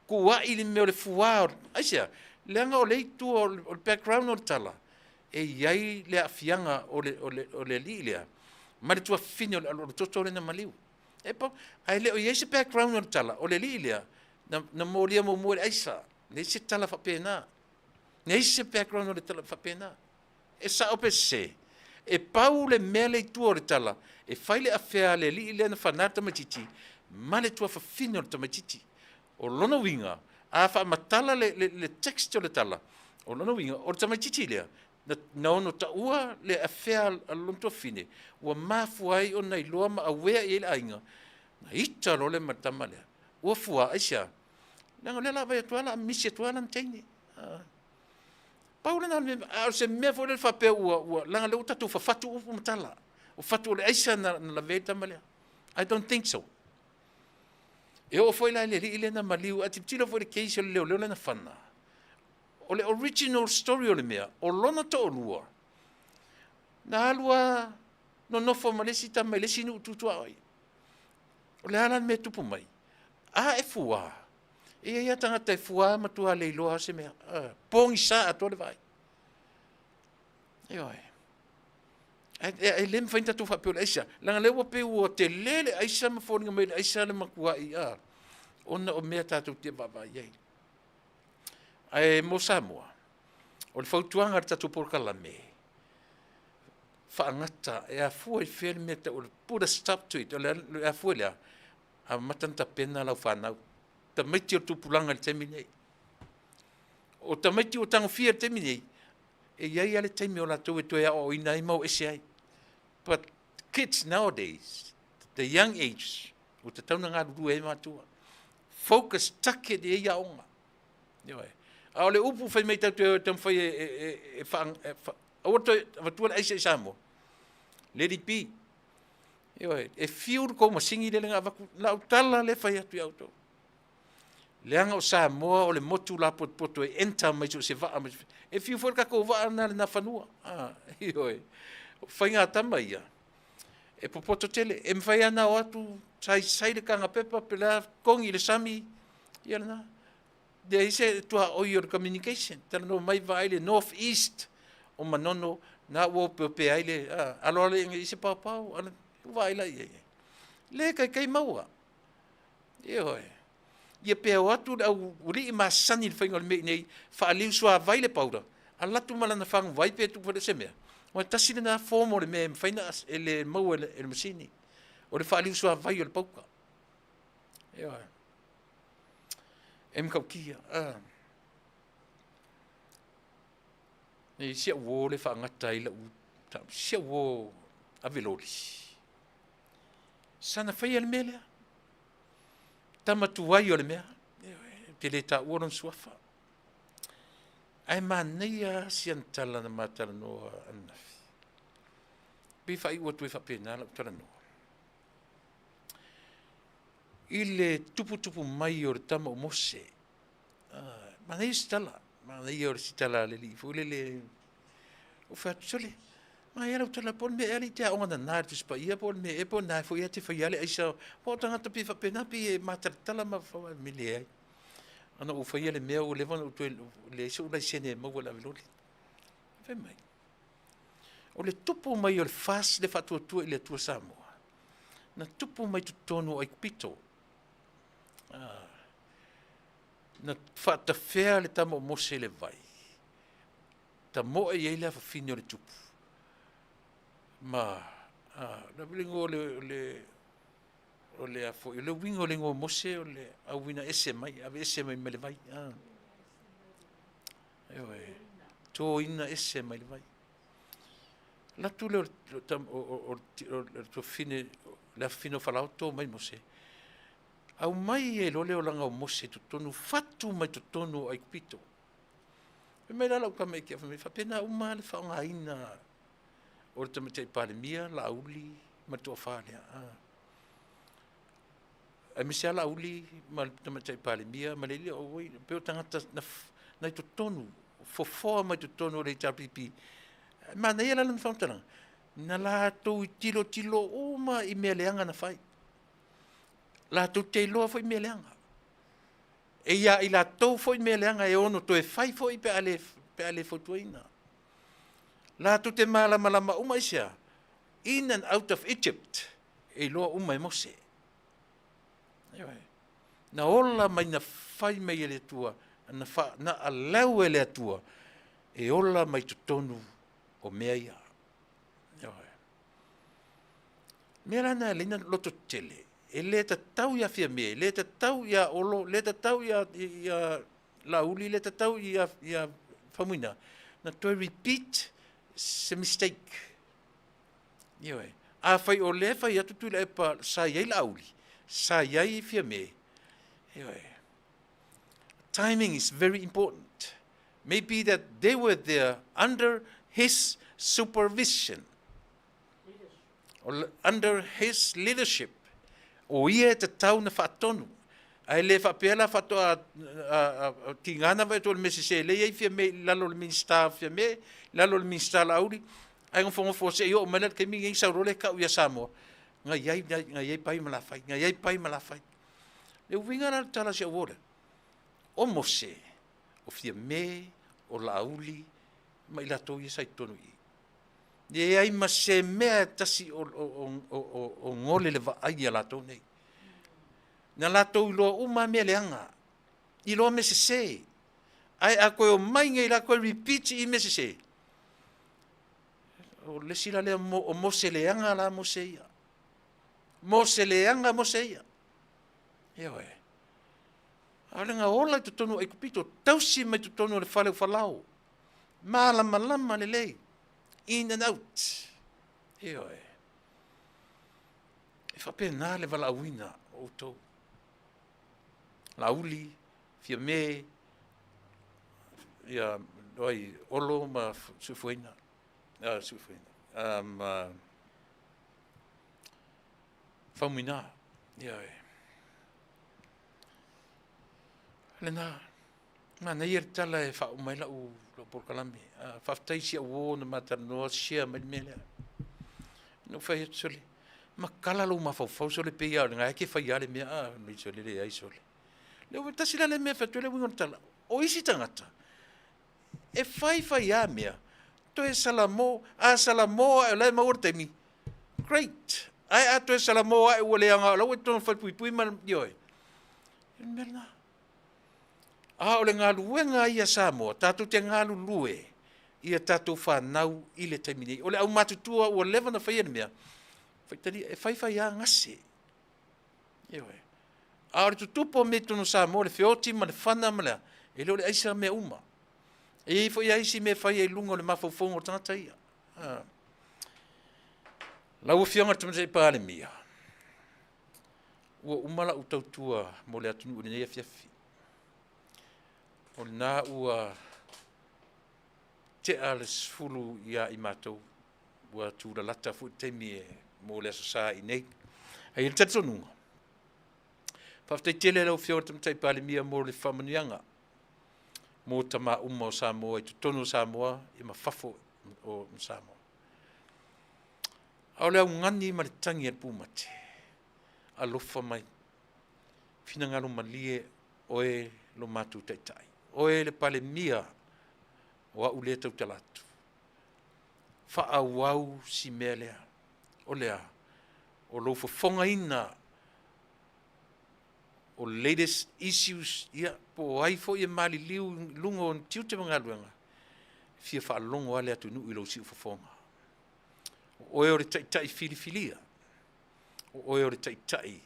Kua ili me o le fua. Aisa. Leanga o le itu o le background o le tala. E iai le afianga o le li lea. Ma le tua fine o le toto le na maliu. E pa. Ai le o iai se background o le tala. O le li lea. Na mo lia mo le aisa. Le se tala whapena. Ne se background o le tala whapena. E sa ope se. E pau le mea le itu o le tala. E whaile afea le li lea na whanata matiti. Ma le tua whawhine o le tamatiti. O lono winga, a wha matala le text o le tala. O lono winga, o le tamatiti lea. Na ono ta ua le afea a lonto fine. Ua mafuai o nei loa ma awea i le ainga. Na ita lo le matama lea. Ua fua, aisia. Lango le la vai atuala, a misi atuala na teini. Paula na se mea fo le whapea ua. Langa le utatu whafatu upu matala. O fatu o le aisia na la vei tamalea. I don't think so. E o foi la le ile na maliu ati tilo foi le case le leo na fana. O le original story o le mea, o lona to lua. Na alua no formalesi ta mai le sinu tutu ai. O le ala me tupu mai. A e fua. E ia tanga te fua ma tua le loa se mea. Pongi sa ato le vai. E oi. E lem fainta tu fa pele aisa langa lewa pe o te lele aisa ma foninga me aisa le makua I a ona o mea tatu te baba ye ai mo Samoa o le fautuanga tatu por kala me fa ngata e a foi fel me te o put a stop to it o le a foi la a matanta pena la fa na te meti o tupulanga le temine o te meti o tango fia temine e iai ale taimi o la tau e toi o ina I mau ese ai. But kids nowadays, the young age, o te tauna ngā ruru e mātua, focus take de ia onga. A ole upu whai mei tau te mwhai e whaang, o to watua aisa I Samoa. Let it be. E fiur ko masingi le ngā waku, lau tala le whai atu au tau. Leanga o Samoa o le motu la poto e enta mai so se vaa mai. E fiu for ka ko vaa na whanua. Whai ngā tama ia. E popoto tele. E mwhai ana o atu sai le kanga pepa pela kongi le sami. Ia na. De ise tua oi o communication. Tala no mai vai le north east o manono na wo pe aile. Alo le ise pau pau. Vai la ia. Le kai maua. Ia pea o atu au uri I masani le whainga le mei nei whaaliu sua vai le paura. A latu malana whang vai pe tu pere se mea. Mo tasi na form o le me faina ele mau ele masini. O le whaaliu sua vai o le pauka. Ewa. Em kau kia. Nei sia wo le whaangata i la u. Sia wo aveloli. Sana whai ale mea. Tamatu wai o le mea. Te le ta uoron suafa. Ai manea siantala na matala noa anafi. Bi whai ua tue whapena la utala noa. I le tupu mai o le tama o mose. Manei sitala. Manei o le sitala le li. Fule le. O whatusole. Ma ia lau tala pon me ali te aonga na nāre tuspa ia pon me e pon nāi fo ia te whaiale aisa. Po tangata pi whapena pi e mataratala ma whawa mele ai. Ana o whaiale mea o lewana o tue le iso ulai sene maua la veloli. Whai mai. O le tupu mai o le fast le whatuatua i le atua Samoa. Na tupu mai tutonu ai pito. Na whaatawhea le tamo o mose le vai. Ta moa i eile a whawhine o le tupu. Ma, na wilingo o le afo, i le wingo o le ngo mose o le awina ese mai, ave ese mai me le vai. Ewe, tō ina ese mai le vai. La tu le o fine, la fino falao tō mai mose. Au mai e lole o langa o mose tutonu, fatu mai tutonu ai pito. E mai lala uka mai kia whamei, whapena uma le whaonga ina o le tamatei palemia, la auli, ma toa whalea. E misia la auli, ma le tamatei palemia, ma le lia o wei, peo tangata na tutonu, fofoa mai tutonu o le tapipi. Ma na ia lala na whaontana, na la tau i tilo uma i mea leanga na whai. La tau te loa fo i mea leanga. E ia i la tau fo i mea leanga e ono to e whai fo i pe ale fo tuaina. La tau te malama uma isia. In and out of Egypt. E loa uma e mose. Na ola mai na whai mai ele tua. Na alau ele atua. E ola mai tutonu o mea ia. Mea lana lina loto tele. E le tau ia fia me, le tau ia olo, le tau ia lauli, le tau ia whamuina. Na toi repeat se mistake. Ioe. A whai o le whai atu tu le epa sa iai lauli, sa iai fia me. Ioe. Timing is very important. Maybe that they were there under his supervision. Or under his leadership. O ia te tau na whaatonu. Ai le whaapela whatoa tingana vai tō le mese se le iei fia me lalo le minsta fia me, lalo le minsta lauri. Ai ngofo se o mele ke mi ngi saurole ka uia Samoa. Nga iei pai malawhai, nga iei pai malawhai. Le winga na tala se awore. O mose, o fia me, o lauli, ma ila tō ia sai tonu i. Ye ai ma se mea tasi o ngole le vaai a lato nei. Na lato iloa uma mea leanga. Iloa me se. Ai a koe o mai ngai la koe repeat i me se. O le sila lea o mose leanga la mose ia. Mose leanga mose ia. Eo e. Alenga ola tu tonu ai kupito. Tausi mai tu tonu le whale whalau. Malama le lei. In and out. Eo e. E whapena le wala awina o tau. La uli, fia me, ia oi olo ma sufuina. Sufuina. Whamina. Eo e. Lena. Ma na ia tala e wha umai la u porkalame. Whaftai si a wō na matanoa sia mai mele. No whai hatu sole. Ma kalalo ma whau sole pe ia. Nga eke whai ale mea. Nui sole le ai sole. Leo tasi la le mea whatu le wingon tala. O isi tangata. E whai a mea. To e salamo. A salamo e lai maur taimi. Great. Ai a to e salamo e ua leanga. Lau e tono whai pui man ioi. Merna. O le ngā luenga ia Samoa, tātou te ngā lue, ia tātou whanau i le taimi nei. O le au matutua ua lewa na whaia na mea. Whaitari e whaiwhai a ngase. Ewe. A ore tutupo me tono Samoa le whioti ma le whana ma lea. E leo le aisa mea uma. E fo ia isi me whai e lunga o le mawhauwhongo tangata ia. Lau whionga tamata i pāle mia. Ua umala u tautua mo le atunu une nei a fiafi. O le nā ua te ale sfulu ia i mātou. Ua tūra lata fu teimi e mo le asosā i nei. Ai le tatonunga. Whaftai tele lau whionga tamata i pāle mia mo le whamanianga. Mo tama uma o Samoa, i tutono o Samoa, i mawhafo o Samoa. Au lea ngani ma le tangi al pūmate. Alofa mai. Fina ngalo malie oe lo mātou taitai. Oe le pale mia o au lea tau talatu. Wha wau si mea lea. O lea. O lo fonga ina o latest issues ia po ai fo ia mali liu lungo tiute mga luenga. Fia wha longo ale atu nui lo si ufafonga. Oe ore taitai filifilia. Oe ore taitai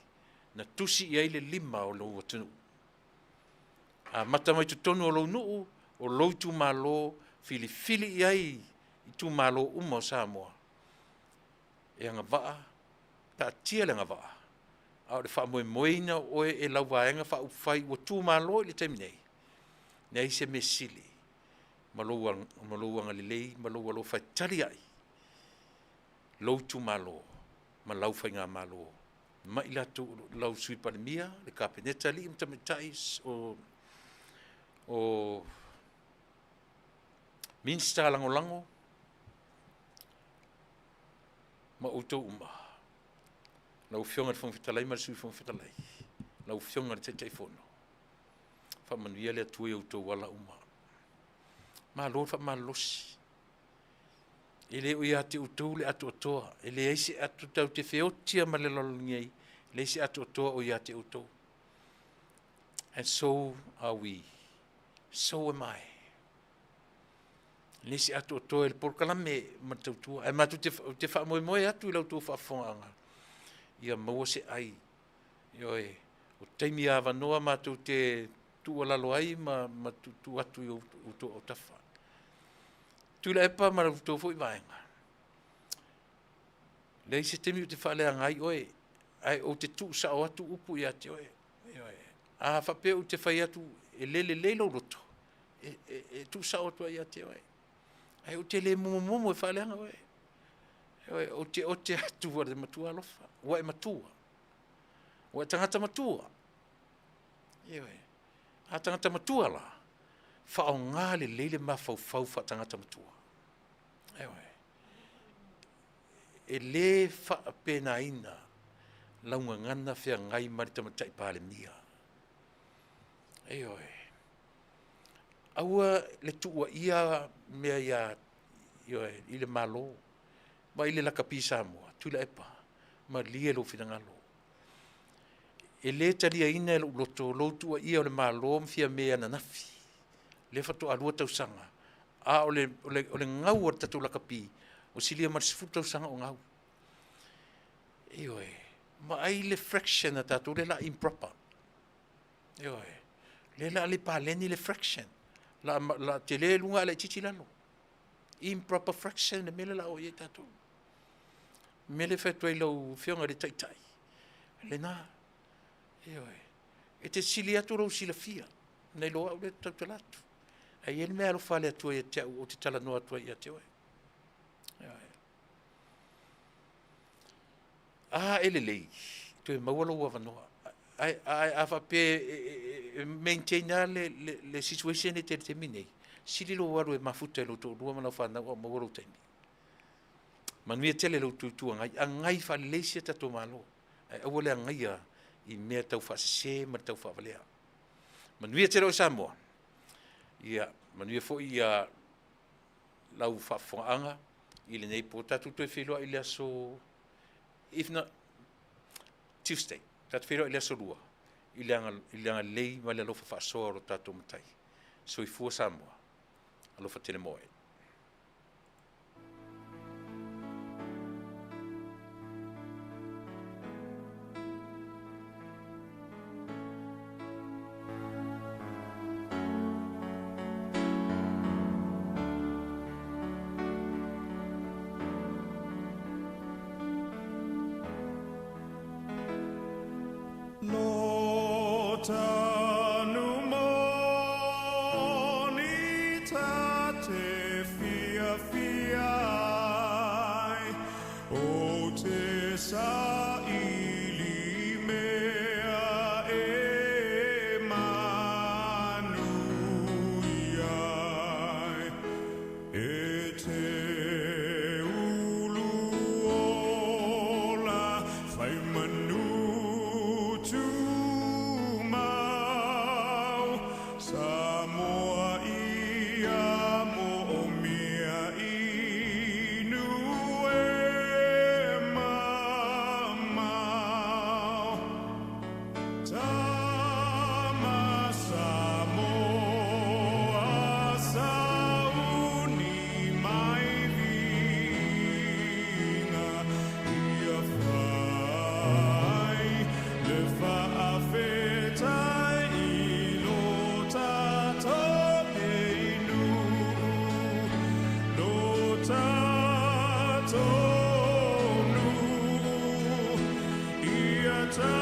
na tusi i aile lima o lo atunu. A mata mai tutonu o lo nuu o lo tu malo filifili i ai i tu malo uma o Samoa. E anga waa, ta tia le anga waa. Au le wha moe moeina oe e lau vaenga wha ufai o tu malo i le taimi nei. Nei se me sili. Malo anga lelei, malo alo whai tari ai. Lau tu malo, ma lau whai ngā malo. Ma ila tu lau sui panemia, le kapeneta li imta metais o minsta lango lango. Ma utou uma. Lau whionga le whangwhitalai, ma le sui whangwhitalai. Lau whionga le teitai whono. Whamanuia le atui utou wala uma. Ma lor wha ma losi. Ele o ia te utou le atu atoa. Ele eisi atu tau te whiotia ma le lolongei. Le eisi atu atoa o ia te utou. And so are we. So am I. Le eisi atu atoa le porkalame ma tautua. E matu te wha moe moe atu i lau tō whafonga. Ia maua se ai. Ioe. O teimi a wanoa matu te tua lalo ai ma tu atu i o tafa. Tula epa ma la tofo i vaenga. Lei se temi o te whalea ngai oe. Ai o te tu sa o atu upu i ate oe. A whape o te whai atu e lele leilo roto. E tu sa o atu i ate oe. Ai o te le momo e whalea nga oe. O te atu wale matua alofa. Wa e matua. Wa e tangata matua. A tangata matua la. Whao ngā le leile ma whau wha tangata matua. E le wha pena ina launga ngana whea ngai marita matai pāle mia. Aua le tuua ia mea ia i le malo. Ma i le laka pisa mua. Tula epa. Ma lia lo whingalo. E le taria ina lo loto lo tua ia o le malo mwhia mea na nafi. Le whatu alua tausanga. A o le ngau o tatu lakapi. O silia marisifu tausanga o ngau. Ma ai le fraction na tatu le la improper. Le la le paleni le fraction. La te le lunga le titi lalo. Improper fraction le mele la o ye tatu. Mele whetu ai lau whionga le taitai. Le nā. E te sili atu rau sila fia. Nei loa au le tautalatu. Ai ele mea lo fale atua ia te au o te tala noa atua ia te oe. Ele lei. Tu e maualo ua wanoa. Ai a whape maintaina le situation e te minei. Sili lo waru e mafuta e lo tō rua mana whanau o maualo taimi. Manuia tele lo tuitua ngai. A ngai wha leisia tato malo. Ai awale a ngai a i mea tau wha se ma tau wha walea. Manuia tele o Samoa. Ia, manuia fo ia lau whafonga i le nei po tatu tue whiloa i le aso, if not Tuesday, tatu whiloa i le aso rua, i le anga lei ma le alofa whaasoa ro tatu matai. So i fua Samoa, alofa tene moe. tanu moni tate fia fia ai, o te saili mea e manui ai, e te ulu ola fai manu tu mau, Samoa ia mo o mea inu e mamau. Tama Samoa sauni mai vinga ia fai le whaawhetai I lo tātou e inu, lo tātou nu ia tātou